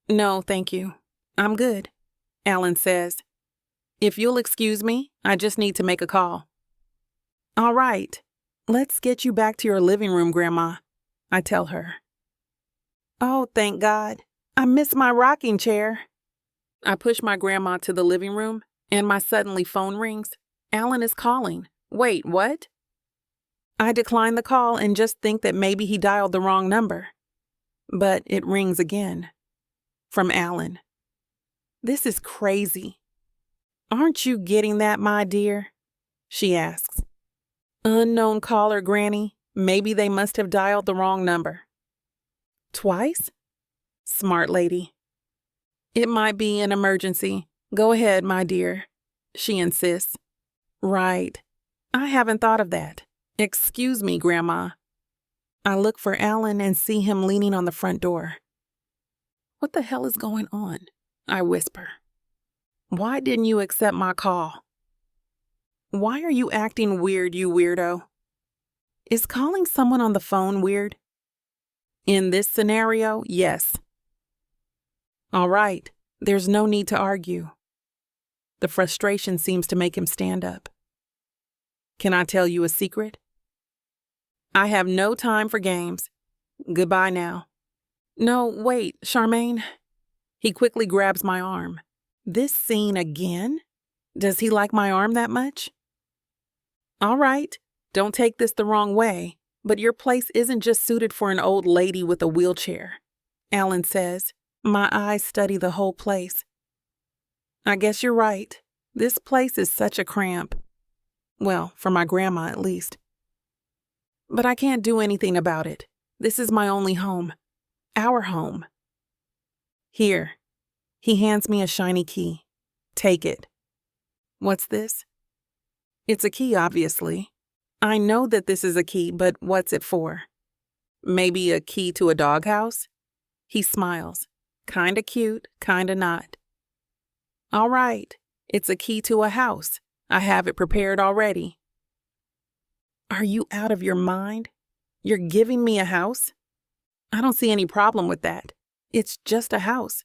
"No, thank you. I'm good," Allan says. "If you'll excuse me, I just need to make a call." "All right. Let's get you back to your living room, Grandma," I tell her. "Oh, thank God. I miss my rocking chair." I push my grandma to the living room, and my suddenly phone rings. Allan is calling. Wait, what? I decline the call and just think that maybe he dialed the wrong number. But it rings again. From Allan. "This is crazy. Aren't you getting that, my dear?" she asks. "Unknown caller, Granny. Maybe they must have dialed the wrong number." "Twice?" Smart lady. "It might be an emergency. Go ahead, my dear," she insists. "Right. I haven't thought of that. Excuse me, Grandma." I look for Allan and see him leaning on the front door. "What the hell is going on?" I whisper. "Why didn't you accept my call? Why are you acting weird, you weirdo? Is calling someone on the phone weird? In this scenario, yes. All right, there's no need to argue." The frustration seems to make him stand up. "Can I tell you a secret?" "I have no time for games. Goodbye now." "No, wait, Charmaine." He quickly grabs my arm. This scene again? Does he like my arm that much? "All right, don't take this the wrong way, but your place isn't just suited for an old lady with a wheelchair," Allan says. My eyes study the whole place. "I guess you're right. This place is such a cramp. Well, for my grandma at least. But I can't do anything about it. This is my only home. Our home. Here." He hands me a shiny key. "Take it." "What's this?" It's a key, obviously. I know that this is a key, but what's it for? Maybe a key to a doghouse? He smiles. Kinda cute, kinda not. "All right, it's a key to a house. I have it prepared already." "Are you out of your mind? You're giving me a house? I don't see any problem with that. It's just a house."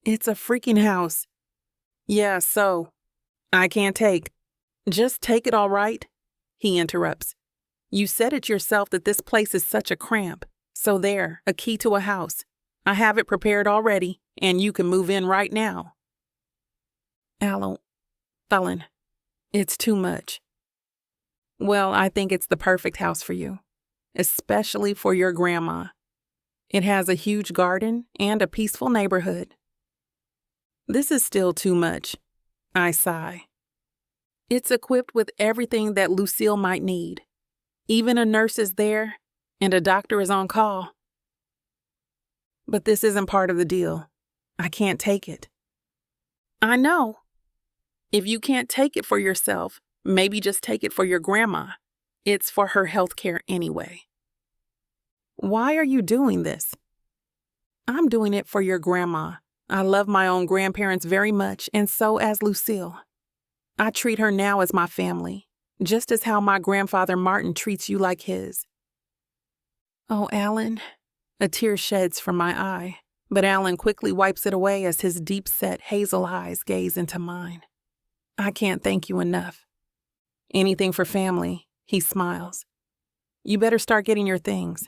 "It's a freaking house." "Yeah, so. I can't take." "Just take it, all right?" He interrupts. "You said it yourself that this place is such a cramp. So there, a key to a house. I have it prepared already, and you can move in right now." Allan, it's too much." "Well, I think it's the perfect house for you, especially for your grandma. It has a huge garden and a peaceful neighborhood." "This is still too much," I sigh. "It's equipped with everything that Lucille might need. Even a nurse is there, and a doctor is on call. But this isn't part of the deal. I can't take it." "I know. If you can't take it for yourself, maybe just take it for your grandma. It's for her health care anyway." "Why are you doing this?" "I'm doing it for your grandma. I love my own grandparents very much, and so as Lucille. I treat her now as my family, just as how my grandfather Martin treats you like his." "Oh, Allan." A tear sheds from my eye, but Allan quickly wipes it away as his deep-set hazel eyes gaze into mine. "I can't thank you enough." "Anything for family," he smiles. "You better start getting your things.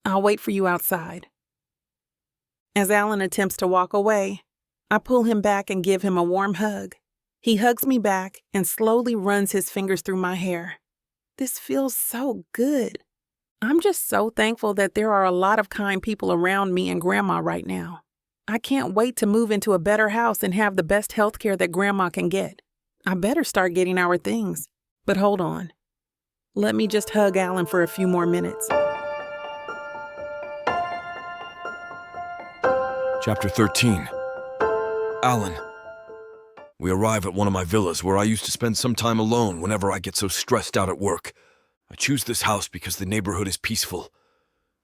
I'll wait for you outside." As Allan attempts to walk away, I pull him back and give him a warm hug. He hugs me back and slowly runs his fingers through my hair. This feels so good. I'm just so thankful that there are a lot of kind people around me and Grandma right now. I can't wait to move into a better house and have the best health care that Grandma can get. I better start getting our things. But hold on. Let me just hug Allan for a few more minutes. Chapter 13. Allan. We arrive at one of my villas where I used to spend some time alone whenever I get so stressed out at work. I choose this house because the neighborhood is peaceful.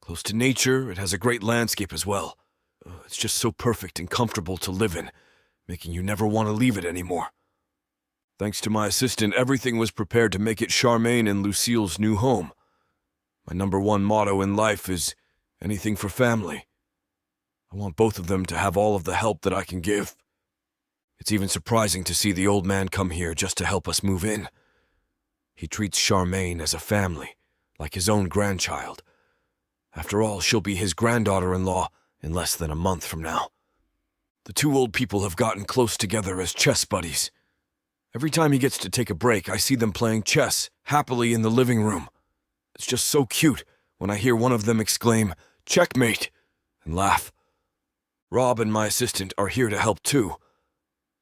Close to nature, it has a great landscape as well. It's just so perfect and comfortable to live in, making you never want to leave it anymore. Thanks to my assistant, everything was prepared to make it Charmaine and Lucille's new home. My #1 motto in life is anything for family. I want both of them to have all of the help that I can give. It's even surprising to see the old man come here just to help us move in. He treats Charmaine as a family, like his own grandchild. After all, she'll be his granddaughter-in-law in less than a month from now. The two old people have gotten close together as chess buddies. Every time he gets to take a break, I see them playing chess happily in the living room. It's just so cute when I hear one of them exclaim, "Checkmate," and laugh. Rob and my assistant are here to help too.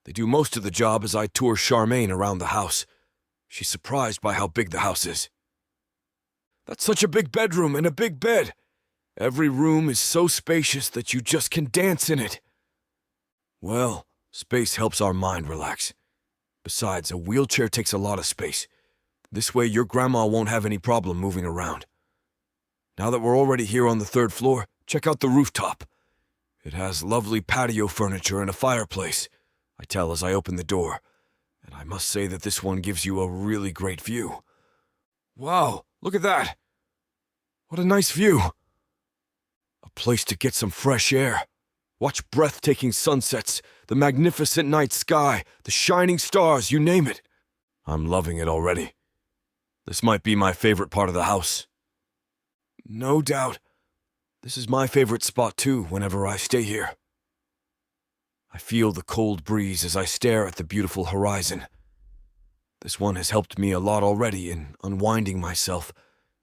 They do most of the job as I tour Charmaine around the house. She's surprised by how big the house is. That's such a big bedroom and a big bed. Every room is so spacious that you just can dance in it. Well, space helps our mind relax. Besides, a wheelchair takes a lot of space. This way your grandma won't have any problem moving around. Now that we're already here on the 3rd floor, check out the rooftop. It has lovely patio furniture and a fireplace, I tell as I open the door, and I must say that this one gives you a really great view. Wow, look at that! What a nice view! A place to get some fresh air. Watch breathtaking sunsets, the magnificent night sky, the shining stars, you name it. I'm loving it already. This might be my favorite part of the house. No doubt. This is my favorite spot too, whenever I stay here. I feel the cold breeze as I stare at the beautiful horizon. This one has helped me a lot already in unwinding myself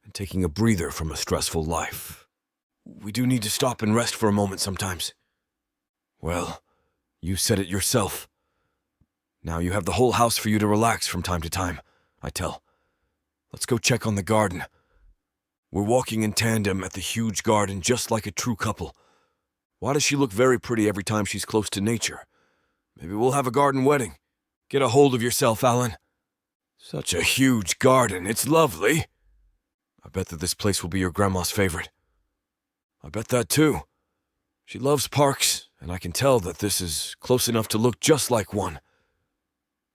and taking a breather from a stressful life. We do need to stop and rest for a moment sometimes. Well, you said it yourself. Now you have the whole house for you to relax from time to time, I tell. Let's go check on the garden. We're walking in tandem at the huge garden just like a true couple. Why does she look very pretty every time she's close to nature? Maybe we'll have a garden wedding. Get a hold of yourself, Allan. Such a huge garden, it's lovely. I bet that this place will be your grandma's favorite. I bet that too. She loves parks, and I can tell that this is close enough to look just like one.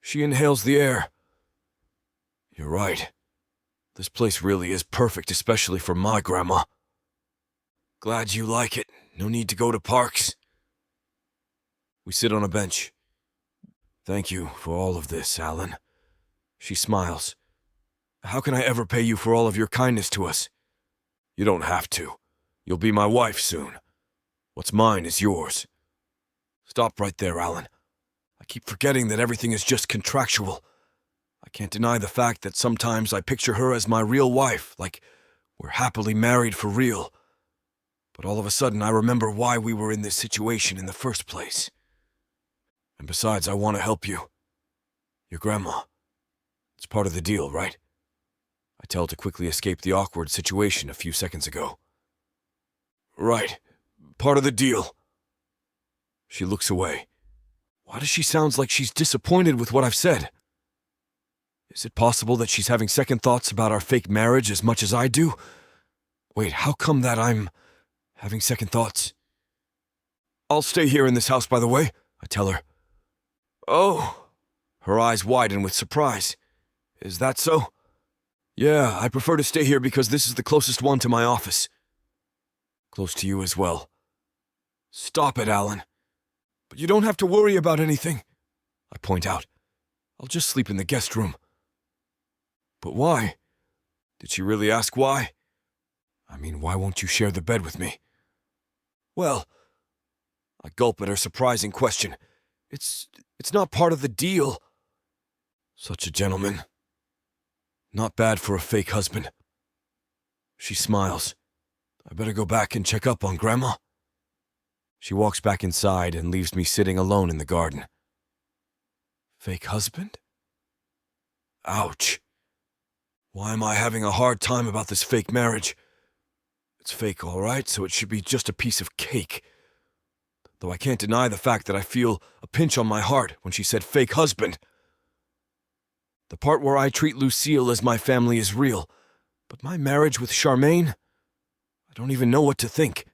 She inhales the air. You're right. This place really is perfect, especially for my grandma. Glad you like it. No need to go to parks. We sit on a bench. Thank you for all of this, Allan. She smiles. How can I ever pay you for all of your kindness to us? You don't have to. You'll be my wife soon. What's mine is yours. Stop right there, Allan. I keep forgetting that everything is just contractual. I can't deny the fact that sometimes I picture her as my real wife, like we're happily married for real. But all of a sudden I remember why we were in this situation in the first place. And besides, I want to help you. Your grandma. It's part of the deal, right? I tell to quickly escape the awkward situation a few seconds ago. Right. Part of the deal. She looks away. Why does she sound like she's disappointed with what I've said? Is it possible that she's having second thoughts about our fake marriage as much as I do? Wait, how come that I'm having second thoughts? I'll stay here in this house, by the way, I tell her. Oh. Her eyes widen with surprise. Is that so? Yeah, I prefer to stay here because this is the closest one to my office. Close to you as well. Stop it, Allan. But you don't have to worry about anything, I point out. I'll just sleep in the guest room. But why? Did she really ask why? I mean, why won't you share the bed with me? Well, I gulp at her surprising question. It's not part of the deal. Such a gentleman. Not bad for a fake husband. She smiles. I better go back and check up on Grandma. She walks back inside and leaves me sitting alone in the garden. Fake husband? Ouch. Why am I having a hard time about this fake marriage? It's fake, all right, so it should be just a piece of cake. Though I can't deny the fact that I feel a pinch on my heart when she said fake husband. The part where I treat Lucille as my family is real, but my marriage with Charmaine? I don't even know what to think.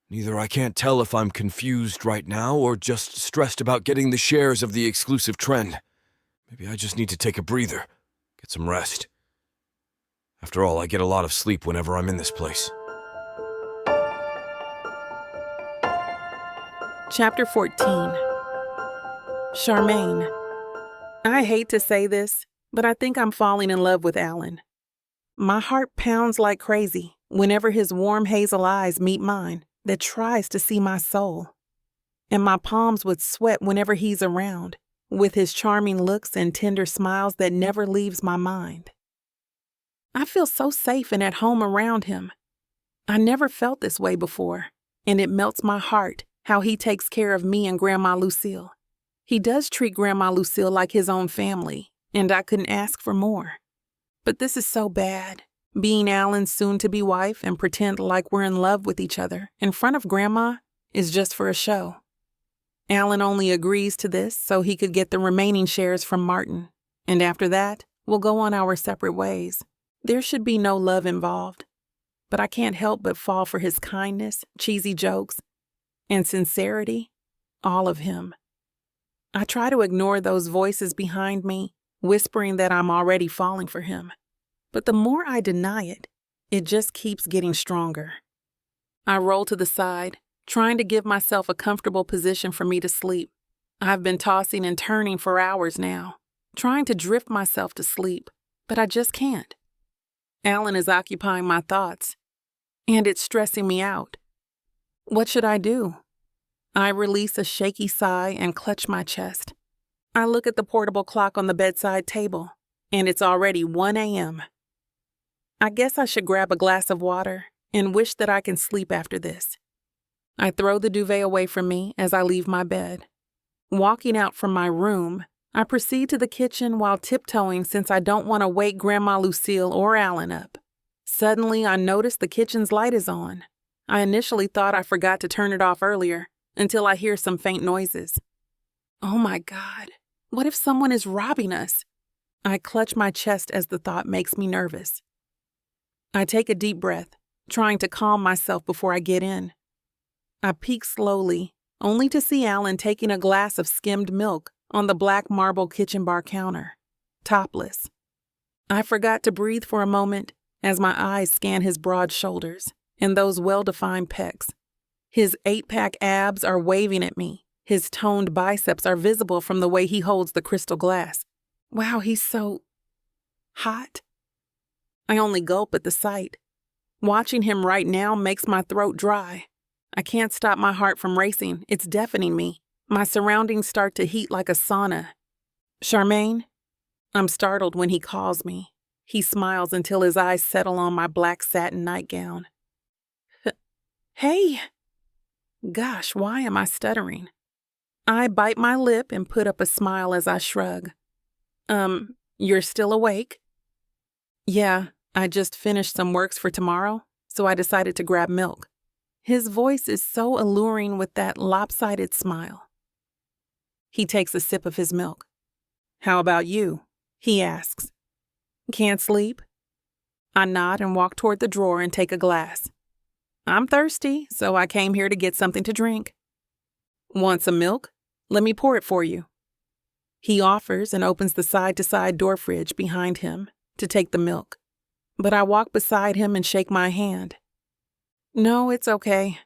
Neither I can't tell if I'm confused right now or just stressed about getting the shares of the exclusive trend. Maybe I just need to take a breather, get some rest. After all, I get a lot of sleep whenever I'm in this place. Chapter 14. Charmaine. I hate to say this, but I think I'm falling in love with Allan. My heart pounds like crazy whenever his warm hazel eyes meet mine that tries to see my soul. And my palms would sweat whenever he's around, with his charming looks and tender smiles that never leaves my mind. I feel so safe and at home around him. I never felt this way before, and it melts my heart how he takes care of me and Grandma Lucille. He does treat Grandma Lucille like his own family, and I couldn't ask for more. But this is so bad, being Allan's soon-to-be wife and pretend like we're in love with each other in front of Grandma is just for a show. Allan only agrees to this so he could get the remaining shares from Martin, and after that, we'll go on our separate ways. There should be no love involved. but I can't help but fall for his kindness, cheesy jokes, and sincerity, all of him. I try to ignore those voices behind me, whispering that I'm already falling for him. But the more I deny it, it just keeps getting stronger. I roll to the side, trying to give myself a comfortable position for me to sleep. I've been tossing and turning for hours now, trying to drift myself to sleep, but I just can't. Allan is occupying my thoughts, and it's stressing me out. What should I do? I release a shaky sigh and clutch my chest. I look at the portable clock on the bedside table, and it's already 1 a.m. I guess I should grab a glass of water and wish that I can sleep after this. I throw the duvet away from me as I leave my bed. Walking out from my room, I proceed to the kitchen while tiptoeing since I don't want to wake Grandma Lucille or Allan up. Suddenly, I notice the kitchen's light is on. I initially thought I forgot to turn it off earlier until I hear some faint noises. Oh my God, what if someone is robbing us? I clutch my chest as the thought makes me nervous. I take a deep breath, trying to calm myself before I get in. I peek slowly, only to see Allan taking a glass of skimmed milk on the black marble kitchen bar counter, topless. I forgot to breathe for a moment as my eyes scan his broad shoulders and those well-defined pecs. His 8-pack abs are waving at me. His toned biceps are visible from the way he holds the crystal glass. Wow, he's so hot. I only gulp at the sight. Watching him right now makes my throat dry. I can't stop my heart from racing. It's deafening me. My surroundings start to heat like a sauna. Charmaine? I'm startled when he calls me. He smiles until his eyes settle on my black satin nightgown. Hey! Gosh, why am I stuttering? I bite my lip and put up a smile as I shrug. You're still awake? Yeah, I just finished some works for tomorrow, so I decided to grab milk. His voice is so alluring with that lopsided smile. He takes a sip of his milk. How about you? He asks. Can't sleep? I nod and walk toward the drawer and take a glass. I'm thirsty, so I came here to get something to drink. Want some milk? Let me pour it for you. He offers and opens the side-to-side door fridge behind him to take the milk. But I walk beside him and shake my hand. No, it's okay.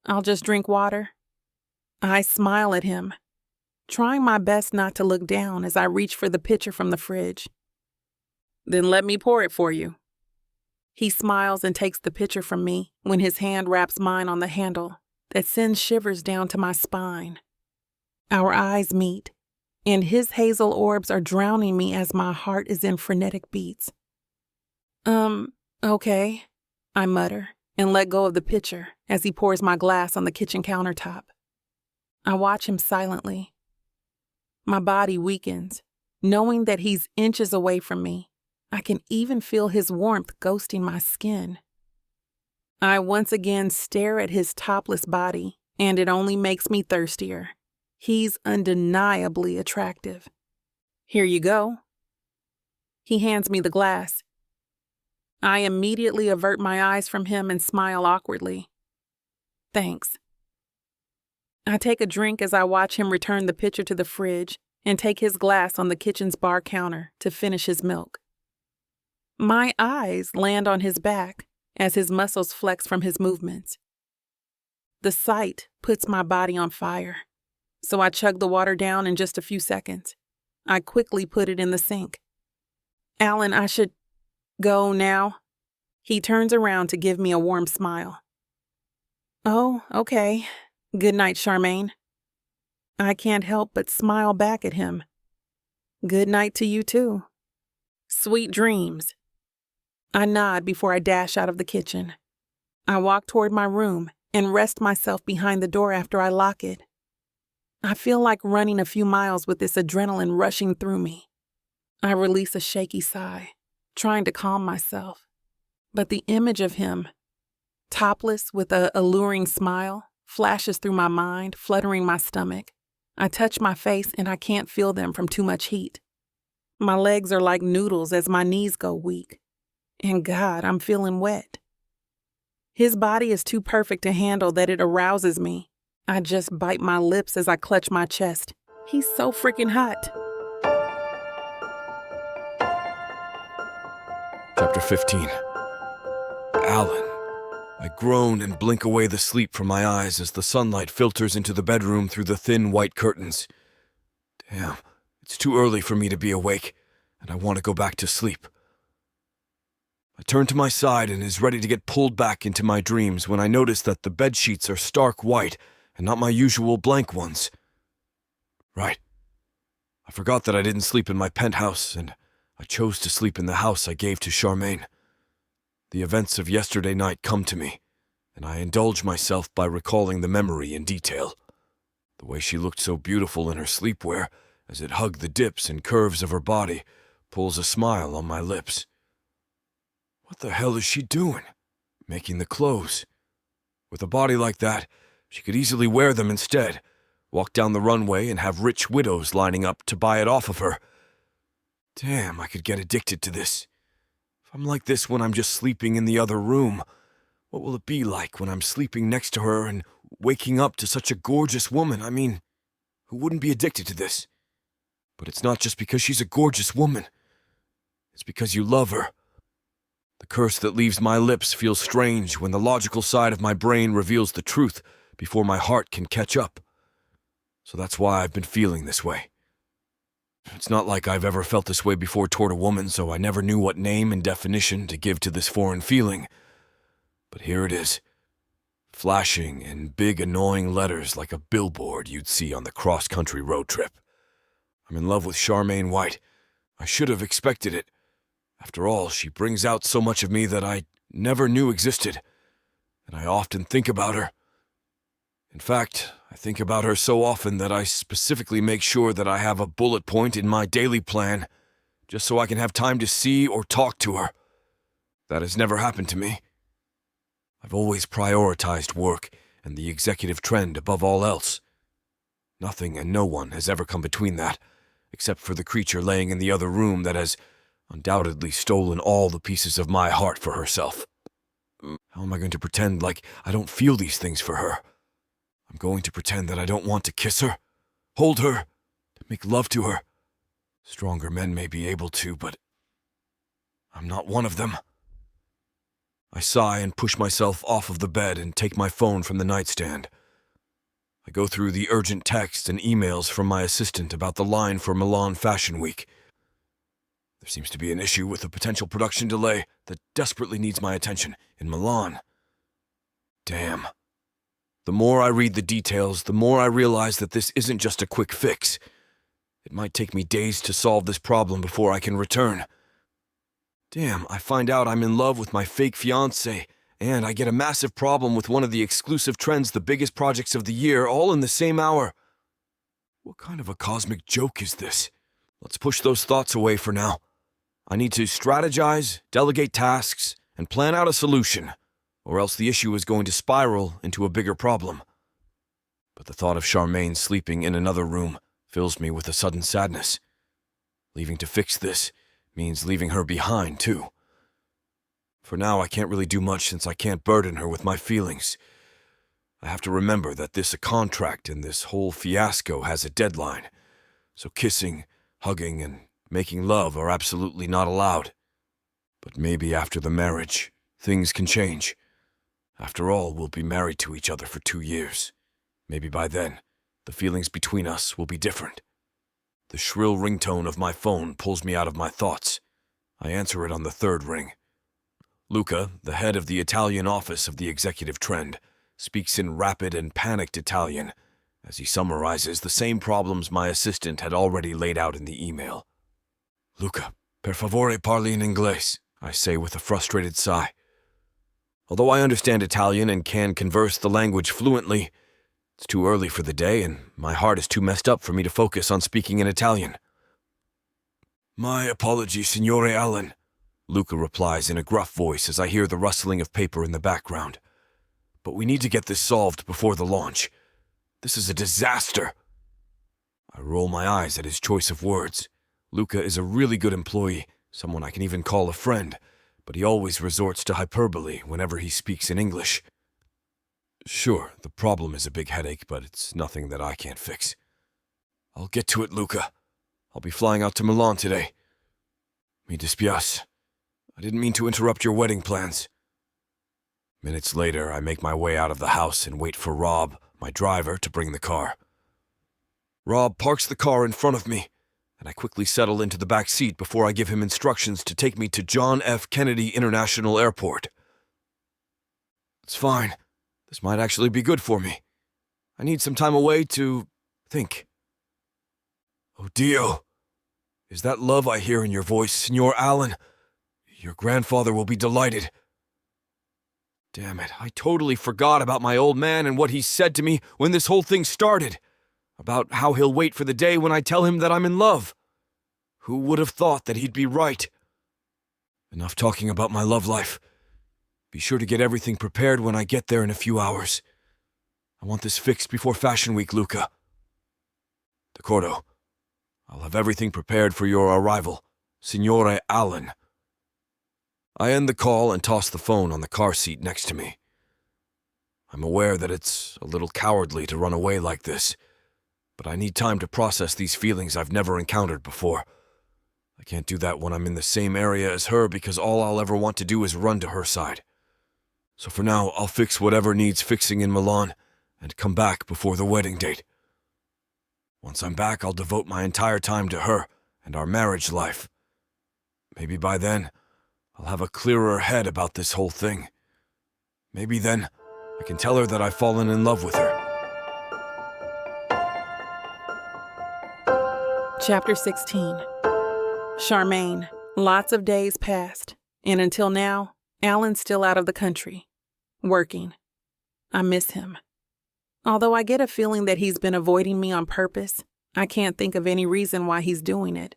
I'll just drink water. I smile at him, trying my best not to look down as I reach for the pitcher from the fridge. Then let me pour it for you. He smiles and takes the pitcher from me when his hand wraps mine on the handle that sends shivers down to my spine. Our eyes meet, and his hazel orbs are drowning me as my heart is in frenetic beats. Okay, I mutter and let go of the pitcher as he pours my glass on the kitchen countertop. I watch him silently. My body weakens, knowing that he's inches away from me. I can even feel his warmth ghosting my skin. I once again stare at his topless body, and it only makes me thirstier. He's undeniably attractive. Here you go. He hands me the glass. I immediately avert my eyes from him and smile awkwardly. Thanks. I take a drink as I watch him return the pitcher to the fridge and take his glass on the kitchen's bar counter to finish his milk. My eyes land on his back as his muscles flex from his movements. The sight puts my body on fire, so I chug the water down in just a few seconds. I quickly put it in the sink. Allan, I should go now. He turns around to give me a warm smile. Oh, okay. Good night, Charmaine. I can't help but smile back at him. Good night to you too. Sweet dreams. I nod before I dash out of the kitchen. I walk toward my room and rest myself behind the door after I lock it. I feel like running a few miles with this adrenaline rushing through me. I release a shaky sigh, trying to calm myself. But the image of him, topless with an alluring smile, flashes through my mind, fluttering my stomach. I touch my face and I can't feel them from too much heat. My legs are like noodles as my knees go weak. And God, I'm feeling wet. His body is too perfect to handle that it arouses me. I just bite my lips as I clutch my chest. He's so freaking hot. Chapter 15. Allan. I groan and blink away the sleep from my eyes as the sunlight filters into the bedroom through the thin white curtains. Damn, it's too early for me to be awake, and I want to go back to sleep. I turn to my side and is ready to get pulled back into my dreams when I notice that the bed sheets are stark white and not my usual blank ones. Right. I forgot that I didn't sleep in my penthouse, and I chose to sleep in the house I gave to Charmaine. The events of yesterday night come to me, and I indulge myself by recalling the memory in detail. The way she looked so beautiful in her sleepwear, as it hugged the dips and curves of her body, pulls a smile on my lips. What the hell is she doing? Making the clothes. With a body like that, she could easily wear them instead, walk down the runway and have rich widows lining up to buy it off of her. Damn, I could get addicted to this. If I'm like this when I'm just sleeping in the other room, what will it be like when I'm sleeping next to her and waking up to such a gorgeous woman? I mean, who wouldn't be addicted to this? But it's not just because she's a gorgeous woman. It's because you love her. The curse that leaves my lips feels strange when the logical side of my brain reveals the truth before my heart can catch up. So that's why I've been feeling this way. It's not like I've ever felt this way before toward a woman, so I never knew what name and definition to give to this foreign feeling. But here it is, flashing in big annoying letters like a billboard you'd see on the cross-country road trip. I'm in love with Charmaine White. I should have expected it. After all, she brings out so much of me that I never knew existed, and I often think about her. In fact, I think about her so often that I specifically make sure that I have a bullet point in my daily plan, just so I can have time to see or talk to her. That has never happened to me. I've always prioritized work and the executive trend above all else. Nothing and no one has ever come between that, except for the creature laying in the other room that has undoubtedly stolen all the pieces of my heart for herself. How am I going to pretend like I don't feel these things for her? I'm going to pretend that I don't want to kiss her, hold her, to make love to her. Stronger men may be able to, but I'm not one of them. I sigh and push myself off of the bed and take my phone from the nightstand. I go through the urgent texts and emails from my assistant about the line for Milan Fashion Week. There seems to be an issue with a potential production delay that desperately needs my attention in Milan. Damn. The more I read the details, the more I realize that this isn't just a quick fix. It might take me days to solve this problem before I can return. Damn, I find out I'm in love with my fake fiancé, and I get a massive problem with one of the exclusive trends, the biggest projects of the year, all in the same hour. What kind of a cosmic joke is this? Let's push those thoughts away for now. I need to strategize, delegate tasks, and plan out a solution, or else the issue is going to spiral into a bigger problem. But the thought of Charmaine sleeping in another room fills me with a sudden sadness. Leaving to fix this means leaving her behind, too. For now, I can't really do much since I can't burden her with my feelings. I have to remember that this contract and this whole fiasco has a deadline, so kissing, hugging, and making love are absolutely not allowed. But maybe after the marriage, things can change. After all, we'll be married to each other for 2 years. Maybe by then, the feelings between us will be different. The shrill ringtone of my phone pulls me out of my thoughts. I answer it on the third ring. Luca, the head of the Italian office of the executive trend, speaks in rapid and panicked Italian, as he summarizes the same problems my assistant had already laid out in the email. Luca, per favore parli in inglese, I say with a frustrated sigh. Although I understand Italian and can converse the language fluently, it's too early for the day and my heart is too messed up for me to focus on speaking in Italian. My apologies, Signore Allan, Luca replies in a gruff voice as I hear the rustling of paper in the background. But we need to get this solved before the launch. This is a disaster. I roll my eyes at his choice of words. Luca is a really good employee, someone I can even call a friend, but he always resorts to hyperbole whenever he speaks in English. Sure, the problem is a big headache, but it's nothing that I can't fix. I'll get to it, Luca. I'll be flying out to Milan today. Mi dispiace. I didn't mean to interrupt your wedding plans. Minutes later, I make my way out of the house and wait for Rob, my driver, to bring the car. Rob parks the car in front of me, and I quickly settle into the back seat before I give him instructions to take me to John F. Kennedy International Airport. It's fine. This might actually be good for me. I need some time away to think. Oh, Dio. Is that love I hear in your voice, Signor Allan? Your grandfather will be delighted. Damn it, I totally forgot about my old man and what he said to me when this whole thing started. About how he'll wait for the day when I tell him that I'm in love. Who would have thought that he'd be right? Enough talking about my love life. Be sure to get everything prepared when I get there in a few hours. I want this fixed before Fashion Week, Luca. D'accordo. I'll have everything prepared for your arrival, Signore Allan. I end the call and toss the phone on the car seat next to me. I'm aware that it's a little cowardly to run away like this, but I need time to process these feelings I've never encountered before. I can't do that when I'm in the same area as her because all I'll ever want to do is run to her side. So for now, I'll fix whatever needs fixing in Milan and come back before the wedding date. Once I'm back, I'll devote my entire time to her and our marriage life. Maybe by then, I'll have a clearer head about this whole thing. Maybe then, I can tell her that I've fallen in love with her. Chapter 16. Charmaine. Lots of days passed, and until now, Alan's still out of the country, working. I miss him. Although I get a feeling that he's been avoiding me on purpose, I can't think of any reason why he's doing it.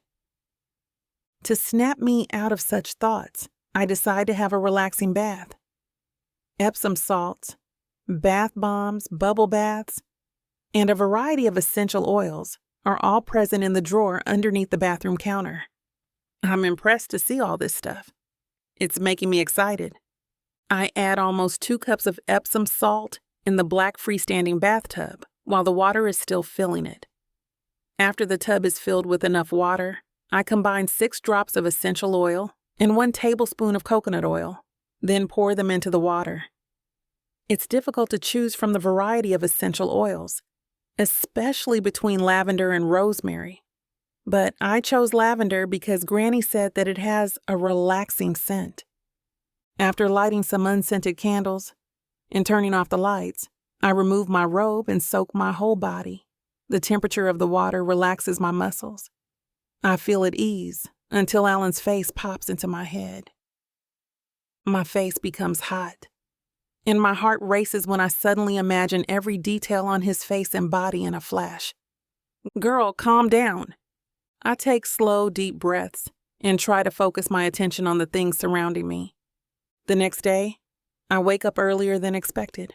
To snap me out of such thoughts, I decide to have a relaxing bath. Epsom salts, bath bombs, bubble baths, and a variety of essential oils are all present in the drawer underneath the bathroom counter. I'm impressed to see all this stuff. It's making me excited. I add almost 2 cups of Epsom salt in the black freestanding bathtub while the water is still filling it. After the tub is filled with enough water, I combine 6 drops of essential oil and 1 tablespoon of coconut oil, then pour them into the water. It's difficult to choose from the variety of essential oils, especially between lavender and rosemary. But I chose lavender because Granny said that it has a relaxing scent. After lighting some unscented candles and turning off the lights, I remove my robe and soak my whole body. The temperature of the water relaxes my muscles. I feel at ease until Alan's face pops into my head. My face becomes hot, and my heart races when I suddenly imagine every detail on his face and body in a flash. Girl, calm down. I take slow, deep breaths and try to focus my attention on the things surrounding me. The next day, I wake up earlier than expected.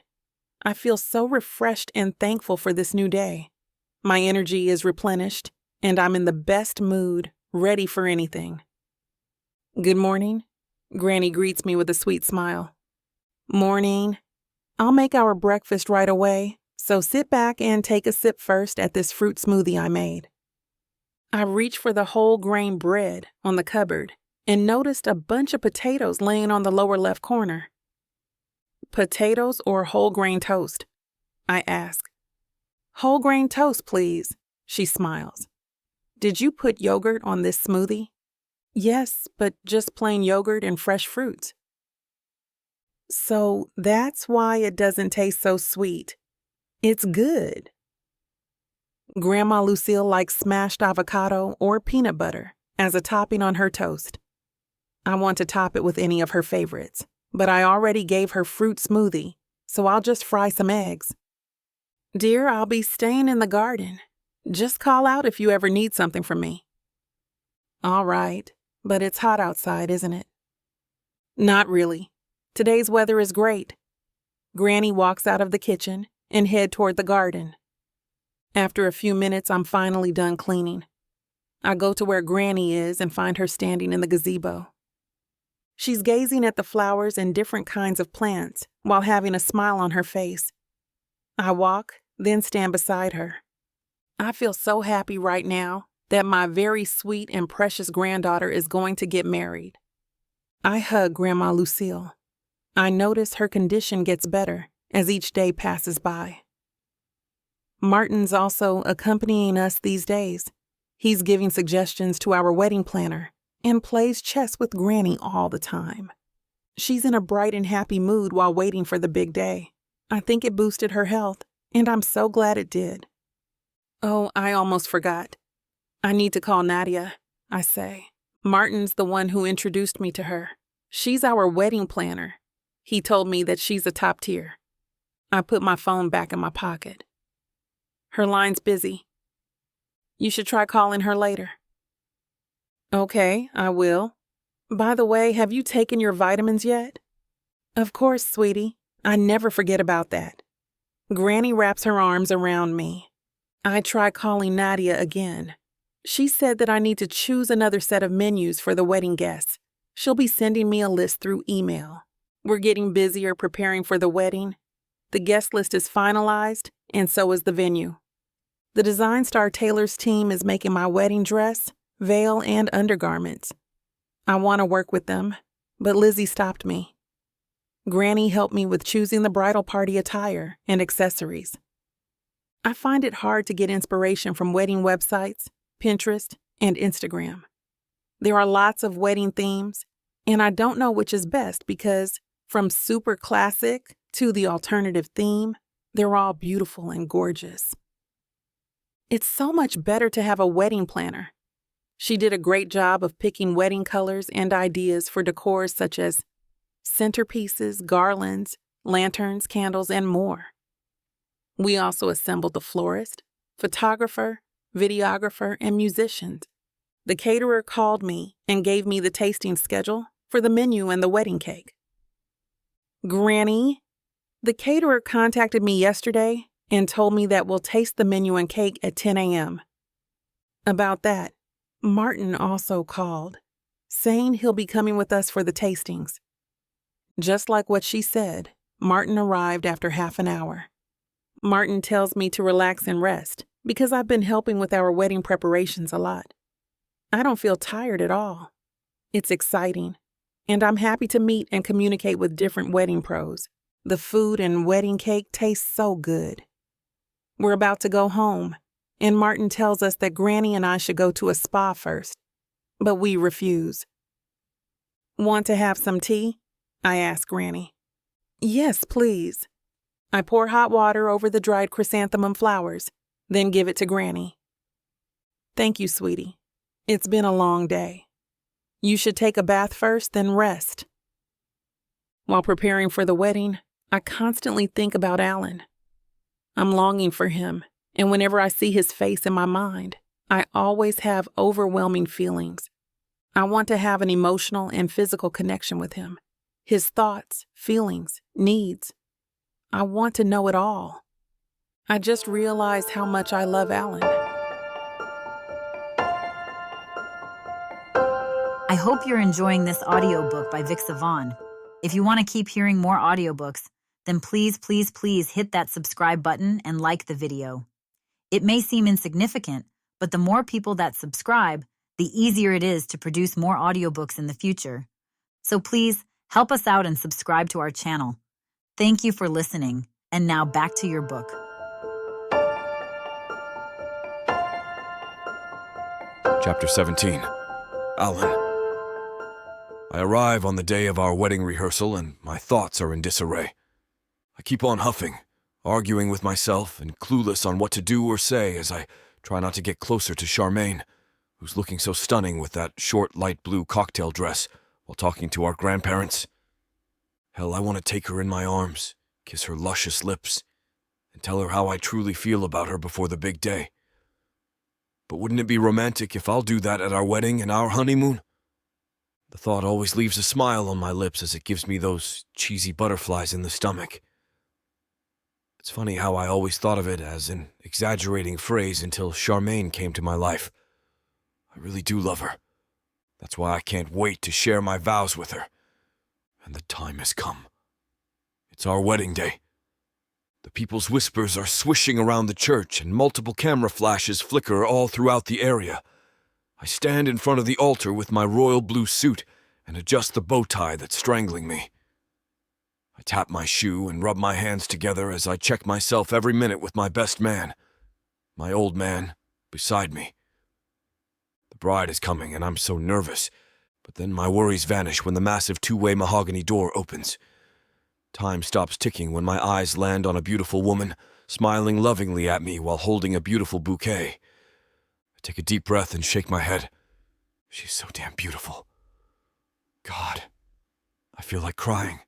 I feel so refreshed and thankful for this new day. My energy is replenished, and I'm in the best mood, ready for anything. Good morning. Granny greets me with a sweet smile. Morning. I'll make our breakfast right away, so sit back and take a sip first at this fruit smoothie I made. I reached for the whole grain bread on the cupboard and noticed a bunch of potatoes laying on the lower left corner. Potatoes or whole grain toast? I ask. Whole grain toast, please, she smiles. Did you put yogurt on this smoothie? Yes, but just plain yogurt and fresh fruits. So that's why it doesn't taste so sweet. It's good. Grandma Lucille likes smashed avocado or peanut butter as a topping on her toast. I want to top it with any of her favorites, but I already gave her fruit smoothie, so I'll just fry some eggs. Dear, I'll be staying in the garden. Just call out if you ever need something from me. All right, but it's hot outside, isn't it? Not really. Today's weather is great. Granny walks out of the kitchen and head toward the garden. After a few minutes, I'm finally done cleaning. I go to where Granny is and find her standing in the gazebo. She's gazing at the flowers and different kinds of plants while having a smile on her face. I walk, then stand beside her. I feel so happy right now that my very sweet and precious granddaughter is going to get married. I hug Grandma Lucille. I notice her condition gets better as each day passes by. Martin's also accompanying us these days. He's giving suggestions to our wedding planner and plays chess with Granny all the time. She's in a bright and happy mood while waiting for the big day. I think it boosted her health, and I'm so glad it did. Oh, I almost forgot. I need to call Nadia, I say. Martin's the one who introduced me to her. She's our wedding planner. He told me that she's a top tier. I put my phone back in my pocket. Her line's busy. You should try calling her later. Okay, I will. By the way, have you taken your vitamins yet? Of course, sweetie. I never forget about that. Granny wraps her arms around me. I try calling Nadia again. She said that I need to choose another set of menus for the wedding guests. She'll be sending me a list through email. We're getting busier preparing for the wedding. The guest list is finalized, and so is the venue. The Design Star Tailors team is making my wedding dress, veil, and undergarments. I want to work with them, but Lizzie stopped me. Granny helped me with choosing the bridal party attire and accessories. I find it hard to get inspiration from wedding websites, Pinterest, and Instagram. There are lots of wedding themes, and I don't know which is best because from super classic to the alternative theme, they're all beautiful and gorgeous. It's so much better to have a wedding planner. She did a great job of picking wedding colors and ideas for decors such as centerpieces, garlands, lanterns, candles, and more. We also assembled the florist, photographer, videographer, and musicians. The caterer called me and gave me the tasting schedule for the menu and the wedding cake. Granny, the caterer contacted me yesterday and told me that we'll taste the menu and cake at 10 a.m. About that, Martin also called, saying he'll be coming with us for the tastings. Just like what she said, Martin arrived after half an hour. Martin tells me to relax and rest because I've been helping with our wedding preparations a lot. I don't feel tired at all. It's exciting, and I'm happy to meet and communicate with different wedding pros. The food and wedding cake taste so good. We're about to go home, and Martin tells us that Granny and I should go to a spa first, but we refuse. Want to have some tea? I ask Granny. Yes, please. I pour hot water over the dried chrysanthemum flowers, then give it to Granny. Thank you, sweetie. It's been a long day. You should take a bath first, then rest. While preparing for the wedding, I constantly think about Allan. I'm longing for him, and whenever I see his face in my mind, I always have overwhelming feelings. I want to have an emotional and physical connection with him. His thoughts, feelings, needs. I want to know it all. I just realized how much I love Allan. I hope you're enjoying this audiobook by Vic Savon. If you want to keep hearing more audiobooks, then please hit that subscribe button and like the video. It may seem insignificant, but the more people that subscribe, the easier it is to produce more audiobooks in the future. So please help us out and subscribe to our channel. Thank you for listening, and now back to your book. Chapter 17. Allan. I arrive on the day of our wedding rehearsal, and my thoughts are in disarray. I keep on huffing, arguing with myself, and clueless on what to do or say as I try not to get closer to Charmaine, who's looking so stunning with that short light blue cocktail dress while talking to our grandparents. Hell, I want to take her in my arms, kiss her luscious lips, and tell her how I truly feel about her before the big day. But wouldn't it be romantic if I'll do that at our wedding and our honeymoon? The thought always leaves a smile on my lips as it gives me those cheesy butterflies in the stomach. It's funny how I always thought of it as an exaggerating phrase until Charmaine came to my life. I really do love her. That's why I can't wait to share my vows with her, and the time has come. It's our wedding day. The people's whispers are swishing around the church, and multiple camera flashes flicker all throughout the area. I stand in front of the altar with my royal blue suit and adjust the bow tie that's strangling me. I tap my shoe and rub my hands together as I check myself every minute with my best man, my old man, beside me. The bride is coming, and I'm so nervous, but then my worries vanish when the massive two-way mahogany door opens. Time stops ticking when my eyes land on a beautiful woman, smiling lovingly at me while holding a beautiful bouquet. I take a deep breath and shake my head. She's so damn beautiful. God, I feel like crying.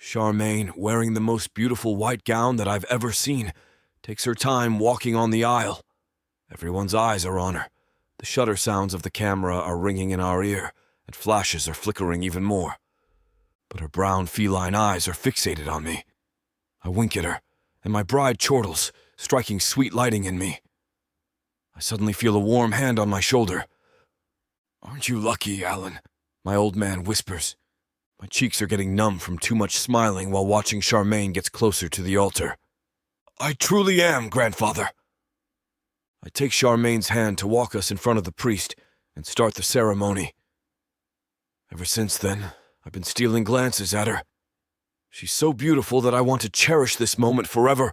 Charmaine, wearing the most beautiful white gown that I've ever seen, takes her time walking on the aisle. Everyone's eyes are on her. The shutter sounds of the camera are ringing in our ear, and flashes are flickering even more. But her brown feline eyes are fixated on me. I wink at her, and my bride chortles, striking sweet lighting in me. I suddenly feel a warm hand on my shoulder. "Aren't you lucky, Allan?" my old man whispers. My cheeks are getting numb from too much smiling while watching Charmaine gets closer to the altar. "I truly am, grandfather." I take Charmaine's hand to walk us in front of the priest and start the ceremony. Ever since then, I've been stealing glances at her. She's so beautiful that I want to cherish this moment forever.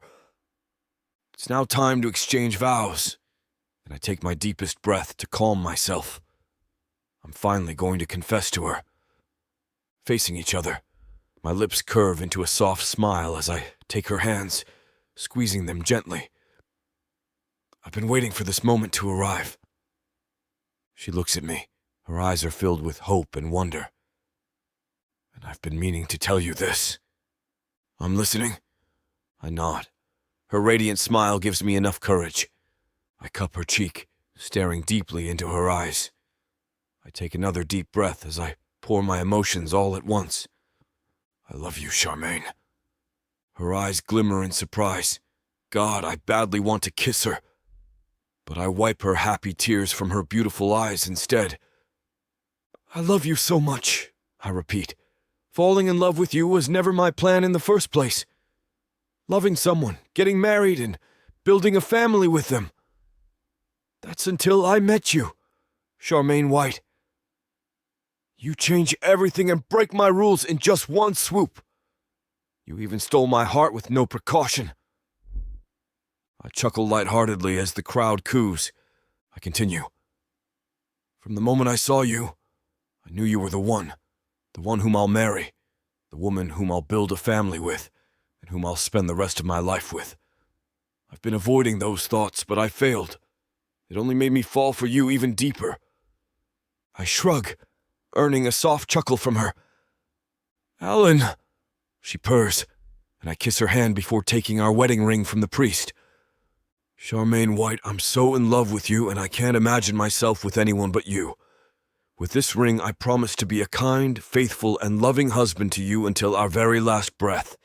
It's now time to exchange vows, and I take my deepest breath to calm myself. I'm finally going to confess to her. Facing each other, my lips curve into a soft smile as I take her hands, squeezing them gently. I've been waiting for this moment to arrive. She looks at me. Her eyes are filled with hope and wonder. "And I've been meaning to tell you this." "I'm listening." I nod. Her radiant smile gives me enough courage. I cup her cheek, staring deeply into her eyes. I take another deep breath as I pour my emotions all at once. "I love you, Charmaine." Her eyes glimmer in surprise. God, I badly want to kiss her. But I wipe her happy tears from her beautiful eyes instead. "I love you so much," I repeat. "Falling in love with you was never my plan in the first place. Loving someone, getting married, and building a family with them. That's until I met you, Charmaine White. You change everything and break my rules in just one swoop. You even stole my heart with no precaution." I chuckle lightheartedly as the crowd coos. I continue. "From the moment I saw you, I knew you were the one whom I'll marry, the woman whom I'll build a family with, and whom I'll spend the rest of my life with. I've been avoiding those thoughts, but I failed. It only made me fall for you even deeper." I shrug, earning a soft chuckle from her. "Allan," she purrs, and I kiss her hand before taking our wedding ring from the priest. "Charmaine White, I'm so in love with you, and I can't imagine myself with anyone but you. With this ring, I promise to be a kind, faithful, and loving husband to you until our very last breath.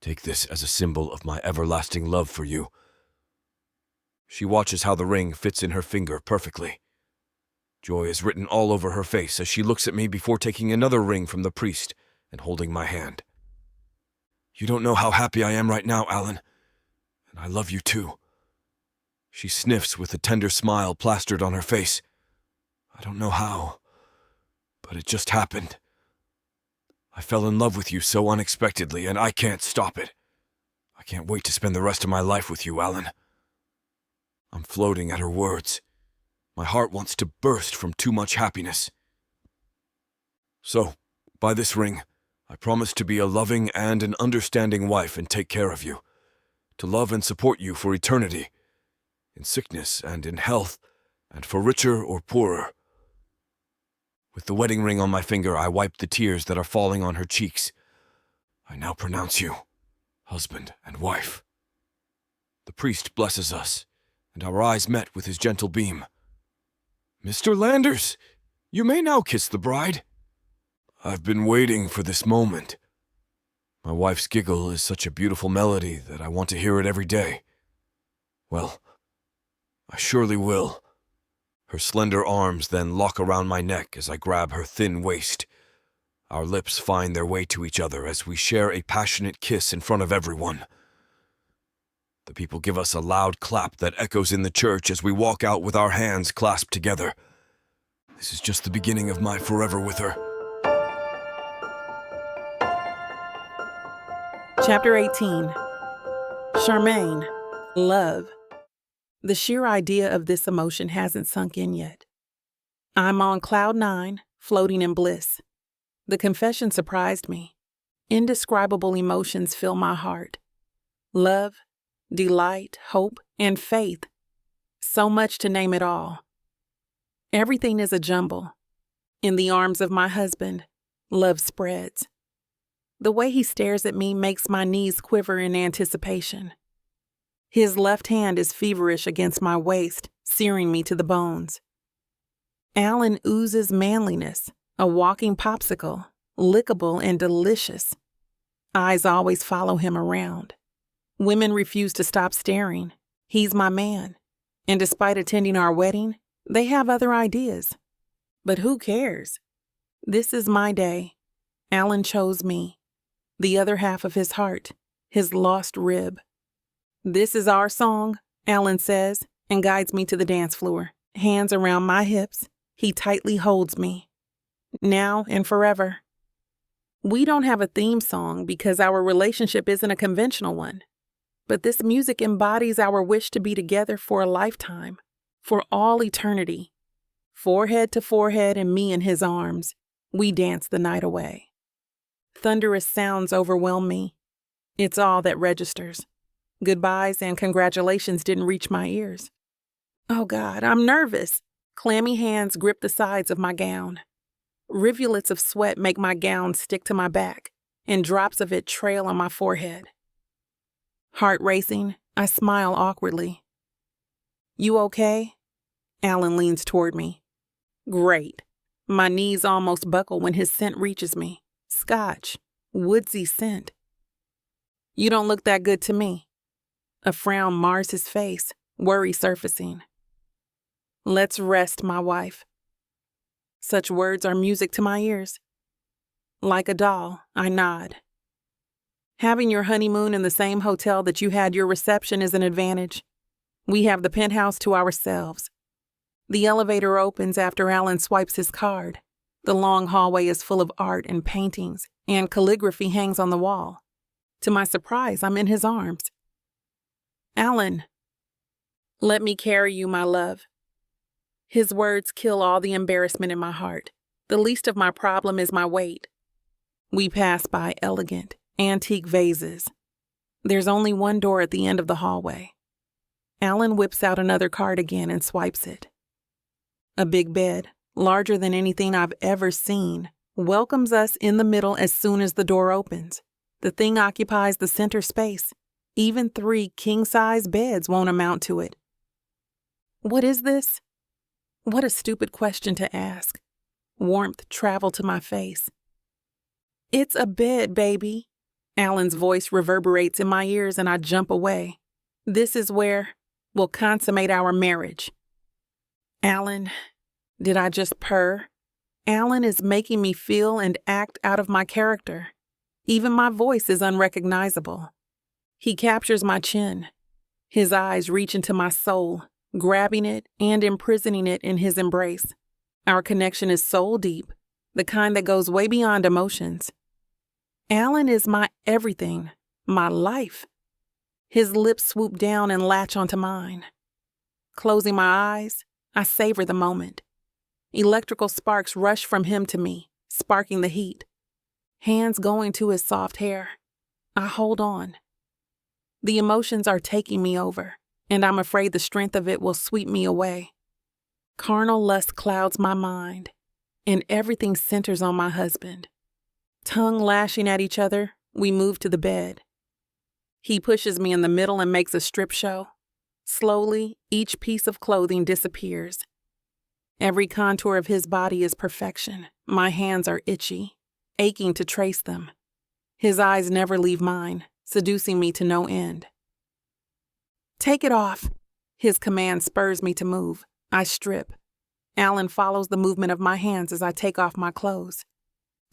Take this as a symbol of my everlasting love for you." She watches how the ring fits in her finger perfectly. Joy is written all over her face as she looks at me before taking another ring from the priest and holding my hand. "You don't know how happy I am right now, Allan. And I love you too." She sniffs with a tender smile plastered on her face. "I don't know how, but it just happened. I fell in love with you so unexpectedly, and I can't stop it. I can't wait to spend the rest of my life with you, Allan." I'm floating at her words. My heart wants to burst from too much happiness. "So, by this ring, I promise to be a loving and an understanding wife and take care of you, to love and support you for eternity, in sickness and in health, and for richer or poorer." With the wedding ring on my finger, I wipe the tears that are falling on her cheeks. "I now pronounce you husband and wife." The priest blesses us, and our eyes met with his gentle beam. "Mr. Landers, you may now kiss the bride." "I've been waiting for this moment." My wife's giggle is such a beautiful melody that I want to hear it every day. "Well, I surely will." Her slender arms then lock around my neck as I grab her thin waist. Our lips find their way to each other as we share a passionate kiss in front of everyone. The people give us a loud clap that echoes in the church as we walk out with our hands clasped together. This is just the beginning of my forever with her. Chapter 18. Charmaine, love. The sheer idea of this emotion hasn't sunk in yet. I'm on cloud 9, floating in bliss. The confession surprised me. Indescribable emotions fill my heart. Love, delight, hope, and faith. So much to name it all. Everything is a jumble. In the arms of my husband, love spreads. The way he stares at me makes my knees quiver in anticipation. His left hand is feverish against my waist, searing me to the bones. Allan oozes manliness, a walking popsicle, lickable and delicious. Eyes always follow him around. Women refuse to stop staring. He's my man. And despite attending our wedding, they have other ideas. But who cares? This is my day. Allan chose me. The other half of his heart, his lost rib. This is our song, Allan says, and guides me to the dance floor. Hands around my hips, he tightly holds me. Now and forever. We don't have a theme song because our relationship isn't a conventional one. But this music embodies our wish to be together for a lifetime, for all eternity. Forehead to forehead and me in his arms, we dance the night away. Thunderous sounds overwhelm me. It's all that registers. Goodbyes and congratulations didn't reach my ears. Oh God, I'm nervous. Clammy hands grip the sides of my gown. Rivulets of sweat make my gown stick to my back, and drops of it trail on my forehead. Heart racing, I smile awkwardly. You okay? Allan leans toward me. Great. My knees almost buckle when his scent reaches me. Scotch, woodsy scent. You don't look that good to me. A frown mars his face, worry surfacing. Let's rest, my wife. Such words are music to my ears. Like a doll, I nod. Having your honeymoon in the same hotel that you had your reception is an advantage. We have the penthouse to ourselves. The elevator opens after Allan swipes his card. The long hallway is full of art and paintings, and calligraphy hangs on the wall. To my surprise, I'm in his arms. Allan, let me carry you, my love. His words kill all the embarrassment in my heart. The least of my problem is my weight. We pass by elegant, antique vases. There's only one door at the end of the hallway. Allan whips out another card again and swipes it. A big bed, larger than anything I've ever seen, welcomes us in the middle as soon as the door opens. The thing occupies the center space. Even 3 king-size beds won't amount to it. What is this? What a stupid question to ask. Warmth traveled to my face. It's a bed, baby. Allan's voice reverberates in my ears and I jump away. This is where we'll consummate our marriage. Allan, did I just purr? Allan is making me feel and act out of my character. Even my voice is unrecognizable. He captures my chin. His eyes reach into my soul, grabbing it and imprisoning it in his embrace. Our connection is soul deep, the kind that goes way beyond emotions. Allan is my everything, my life. His lips swoop down and latch onto mine. Closing my eyes, I savor the moment. Electrical sparks rush from him to me, sparking the heat. Hands going to his soft hair. I hold on. The emotions are taking me over, and I'm afraid the strength of it will sweep me away. Carnal lust clouds my mind, and everything centers on my husband. Tongue lashing at each other, we move to the bed. He pushes me in the middle and makes a strip show. Slowly, each piece of clothing disappears. Every contour of his body is perfection. My hands are itchy, aching to trace them. His eyes never leave mine, seducing me to no end. Take it off. His command spurs me to move. I strip. Allan follows the movement of my hands as I take off my clothes.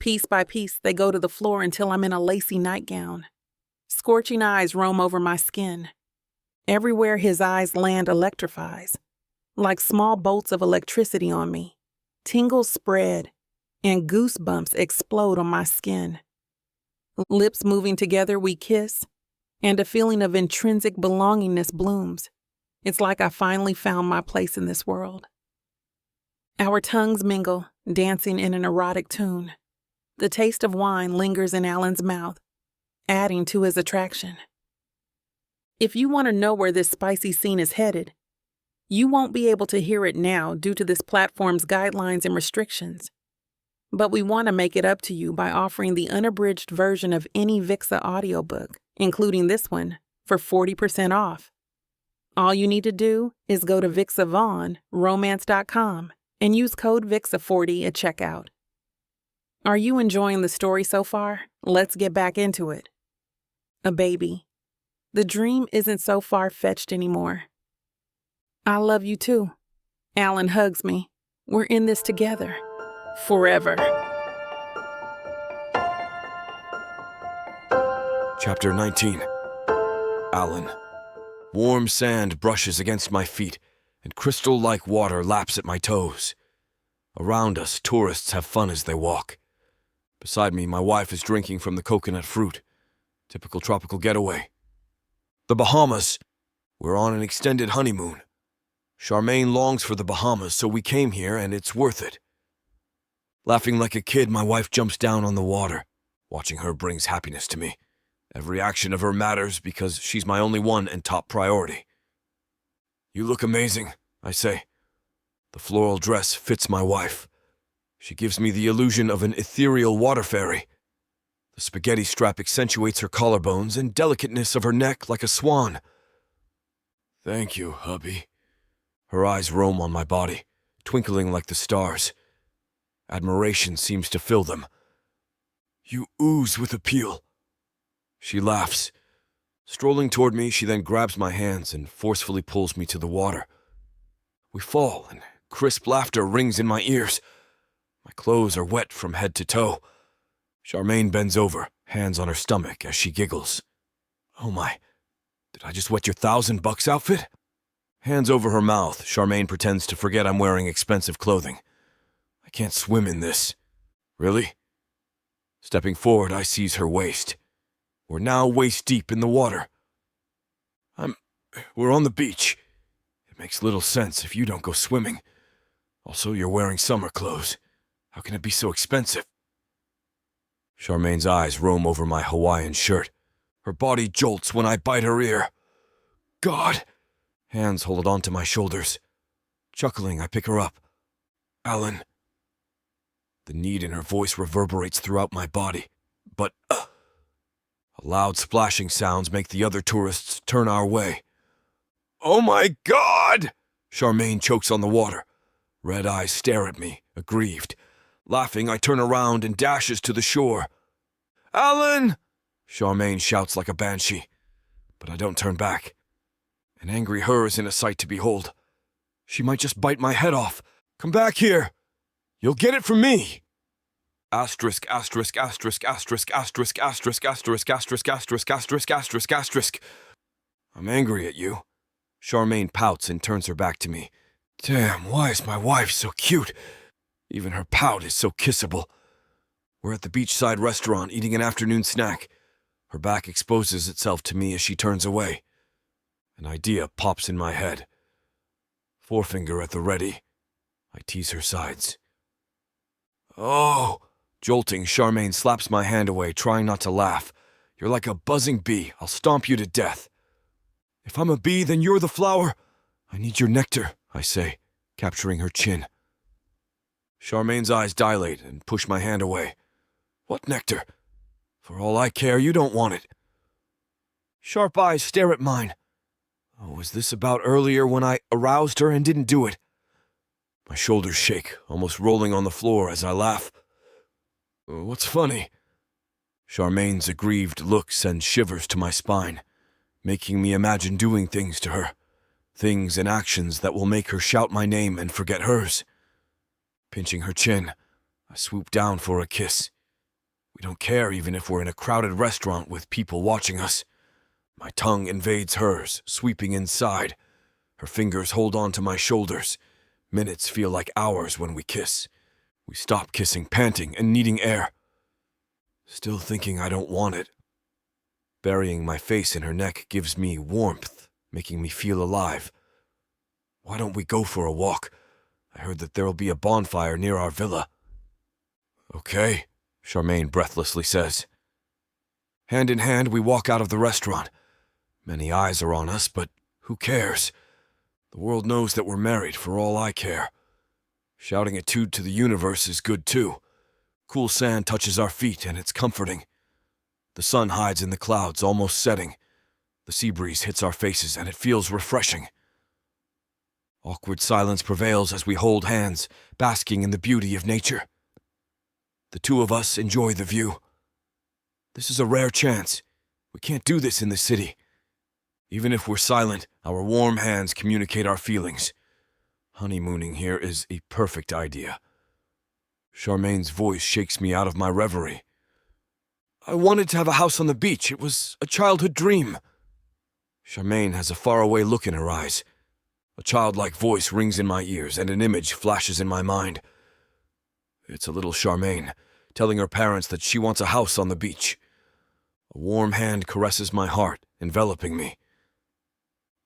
Piece by piece, they go to the floor until I'm in a lacy nightgown. Scorching eyes roam over my skin. Everywhere his eyes land electrifies, like small bolts of electricity on me. Tingles spread, and goosebumps explode on my skin. Lips moving together, we kiss, and a feeling of intrinsic belongingness blooms. It's like I finally found my place in this world. Our tongues mingle, dancing in an erotic tune. The taste of wine lingers in Allan's mouth, adding to his attraction. If you want to know where this spicy scene is headed, you won't be able to hear it now due to this platform's guidelines and restrictions. But we want to make it up to you by offering the unabridged version of any VIXA audiobook, including this one, for 40% off. All you need to do is go to VIXAVonRomance.com and use code VIXA40 at checkout. Are you enjoying the story so far? Let's get back into it. A baby. The dream isn't so far-fetched anymore. I love you too. Allan hugs me. We're in this together. Forever. Chapter 19. Allan. Warm sand brushes against my feet, and crystal-like water laps at my toes. Around us, tourists have fun as they walk. Beside me, my wife is drinking from the coconut fruit. Typical tropical getaway. The Bahamas. We're on an extended honeymoon. Charmaine longs for the Bahamas, so we came here, and it's worth it. Laughing like a kid, my wife jumps down on the water. Watching her brings happiness to me. Every action of her matters because she's my only one and top priority. You look amazing, I say. The floral dress fits my wife. She gives me the illusion of an ethereal water fairy. The spaghetti strap accentuates her collarbones and delicateness of her neck like a swan. Thank you, hubby. Her eyes roam on my body, twinkling like the stars. Admiration seems to fill them. You ooze with appeal. She laughs. Strolling toward me, she then grabs my hands and forcefully pulls me to the water. We fall, and crisp laughter rings in my ears. My clothes are wet from head to toe. Charmaine bends over, hands on her stomach as she giggles. Oh my, did I just wet your $1,000 outfit? Hands over her mouth, Charmaine pretends to forget I'm wearing expensive clothing. I can't swim in this. Really? Stepping forward, I seize her waist. We're now waist deep in the water. We're on the beach. It makes little sense if you don't go swimming. Also, you're wearing summer clothes. How can it be so expensive? Charmaine's eyes roam over my Hawaiian shirt. Her body jolts when I bite her ear. God! Hands hold onto my shoulders. Chuckling, I pick her up. Allan. The need in her voice reverberates throughout my body. But, loud splashing sounds make the other tourists turn our way. Oh my God! Charmaine chokes on the water. Red eyes stare at me, aggrieved. Laughing, I turn around and dashes to the shore. Allan! Charmaine shouts like a banshee. But I don't turn back. An angry her is in a sight to behold. She might just bite my head off. Come back here. You'll get it from me. Asterisk, asterisk, asterisk, asterisk, asterisk, asterisk, asterisk, asterisk, asterisk, asterisk, asterisk, asterisk. I'm angry at you. Charmaine pouts and turns her back to me. Damn, why is my wife so cute? Even her pout is so kissable. We're at the beachside restaurant eating an afternoon snack. Her back exposes itself to me as she turns away. An idea pops in my head. Forefinger at the ready. I tease her sides. Oh! Jolting, Charmaine slaps my hand away, trying not to laugh. You're like a buzzing bee. I'll stomp you to death. If I'm a bee, then you're the flower. I need your nectar, I say, capturing her chin. Charmaine's eyes dilate and push my hand away. What nectar? For all I care, you don't want it. Sharp eyes stare at mine. Oh, was this about earlier when I aroused her and didn't do it? My shoulders shake, almost rolling on the floor as I laugh. What's funny? Charmaine's aggrieved look sends shivers to my spine, making me imagine doing things to her. Things and actions that will make her shout my name and forget hers. Pinching her chin, I swoop down for a kiss. We don't care even if we're in a crowded restaurant with people watching us. My tongue invades hers, sweeping inside. Her fingers hold on to my shoulders. Minutes feel like hours when we kiss. We stop kissing, panting and needing air. Still thinking I don't want it. Burying my face in her neck gives me warmth, making me feel alive. Why don't we go for a walk? I heard that there'll be a bonfire near our villa. Okay, Charmaine breathlessly says. Hand in hand, we walk out of the restaurant. Many eyes are on us, but who cares? The world knows that we're married, for all I care. Shouting it to the universe is good too. Cool sand touches our feet, and it's comforting. The sun hides in the clouds, almost setting. The sea breeze hits our faces, and it feels refreshing. Awkward silence prevails as we hold hands, basking in the beauty of nature. The two of us enjoy the view. This is a rare chance. We can't do this in the city. Even if we're silent, our warm hands communicate our feelings. Honeymooning here is a perfect idea. Charmaine's voice shakes me out of my reverie. I wanted to have a house on the beach. It was a childhood dream. Charmaine has a faraway look in her eyes. A childlike voice rings in my ears, and an image flashes in my mind. It's a little Charmaine, telling her parents that she wants a house on the beach. A warm hand caresses my heart, enveloping me.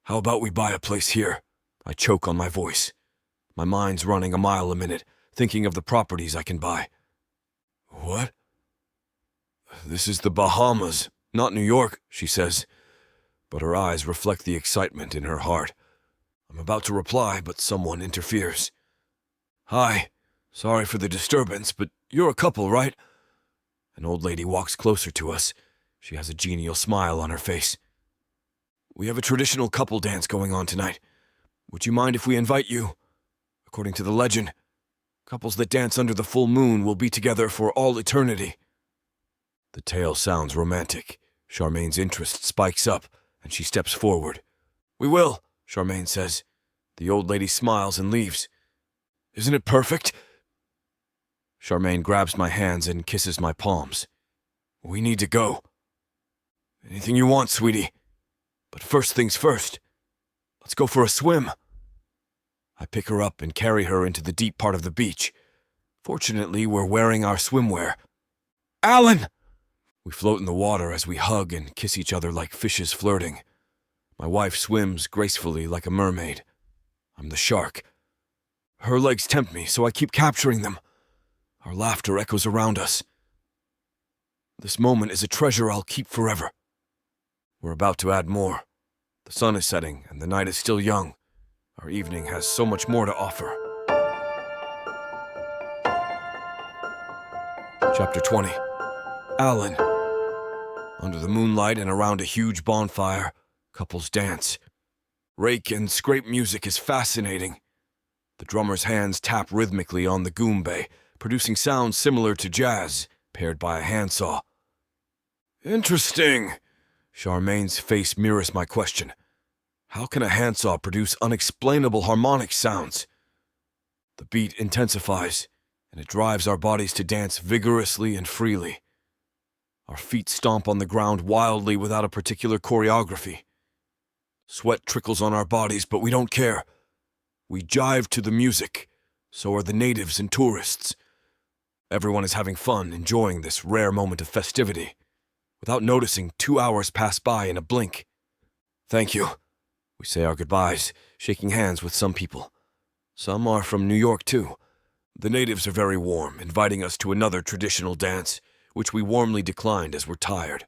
How about we buy a place here? I choke on my voice. My mind's running a mile a minute, thinking of the properties I can buy. What? This is the Bahamas, not New York, she says, but her eyes reflect the excitement in her heart. I'm about to reply, but someone interferes. Hi, sorry for the disturbance, but you're a couple, right? An old lady walks closer to us. She has a genial smile on her face. We have a traditional couple dance going on tonight. Would you mind if we invite you? According to the legend, couples that dance under the full moon will be together for all eternity. The tale sounds romantic. Charmaine's interest spikes up, and she steps forward. We will, Charmaine says. The old lady smiles and leaves. Isn't it perfect? Charmaine grabs my hands and kisses my palms. We need to go. Anything you want, sweetie. But first things first. Let's go for a swim. I pick her up and carry her into the deep part of the beach. Fortunately, we're wearing our swimwear. Allan! We float in the water as we hug and kiss each other like fishes flirting. My wife swims gracefully like a mermaid. I'm the shark. Her legs tempt me, so I keep capturing them. Our laughter echoes around us. This moment is a treasure I'll keep forever. We're about to add more. The sun is setting, and the night is still young. Our evening has so much more to offer. Chapter 20. Allan. Under the moonlight and around a huge bonfire, couples dance. Rake and scrape music is fascinating. The drummer's hands tap rhythmically on the goombay, producing sounds similar to jazz, paired by a handsaw. Interesting. Charmaine's face mirrors my question. How can a handsaw produce unexplainable harmonic sounds? The beat intensifies, and it drives our bodies to dance vigorously and freely. Our feet stomp on the ground wildly without a particular choreography. Sweat trickles on our bodies, but we don't care. We jive to the music. So are the natives and tourists. Everyone is having fun, enjoying this rare moment of festivity. Without noticing, 2 hours pass by in a blink. Thank you. We say our goodbyes, shaking hands with some people. Some are from New York, too. The natives are very warm, inviting us to another traditional dance, which we warmly declined as we're tired.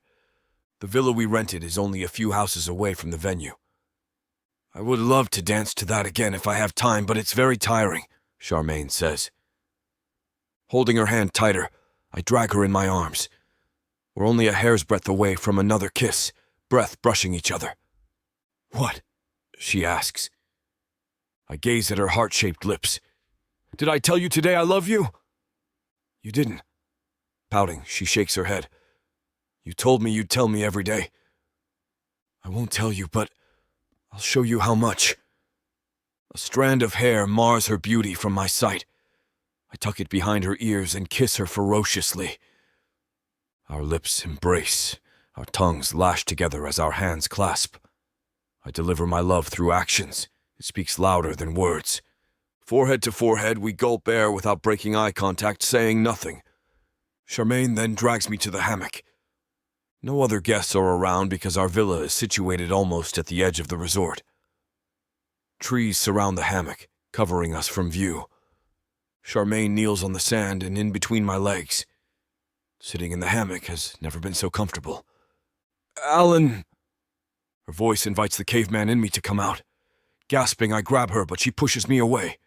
The villa we rented is only a few houses away from the venue. I would love to dance to that again if I have time, but it's very tiring, Charmaine says. Holding her hand tighter, I drag her in my arms. We're only a hair's breadth away from another kiss, breath brushing each other. What? She asks. I gaze at her heart-shaped lips. Did I tell you today I love you? You didn't. Pouting, she shakes her head. You told me you'd tell me every day. I won't tell you, but I'll show you how much. A strand of hair mars her beauty from my sight. I tuck it behind her ears and kiss her ferociously. Our lips embrace, our tongues lash together as our hands clasp. I deliver my love through actions. It speaks louder than words. Forehead to forehead, we gulp air without breaking eye contact, saying nothing. Charmaine then drags me to the hammock. No other guests are around because our villa is situated almost at the edge of the resort. Trees surround the hammock, covering us from view. Charmaine kneels on the sand and in between my legs. Sitting in the hammock has never been so comfortable. "Allan!" Her voice invites the caveman in me to come out. Gasping, I grab her, but she pushes me away.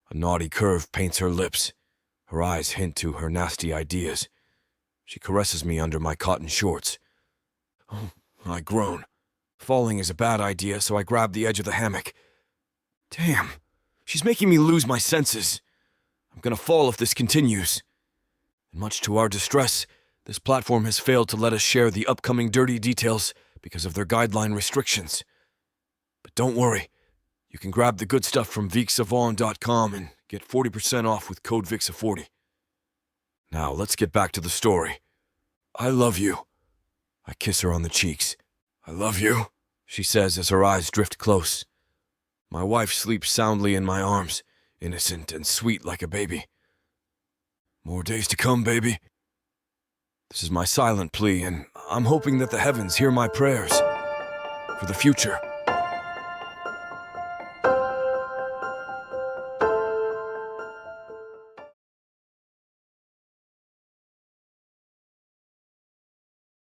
A naughty curve paints her lips. Her eyes hint to her nasty ideas. She caresses me under my cotton shorts. Oh, I groan. Falling is a bad idea, so I grab the edge of the hammock. Damn, she's making me lose my senses. I'm gonna fall if this continues. And much to our distress, this platform has failed to let us share the upcoming dirty details because of their guideline restrictions. But don't worry, you can grab the good stuff from BWWM and get 40% off with code VIXA40. Now, let's get back to the story. I love you. I kiss her on the cheeks. I love you, she says as her eyes drift close. My wife sleeps soundly in my arms, innocent and sweet like a baby. More days to come, baby. This is my silent plea, and I'm hoping that the heavens hear my prayers for the future.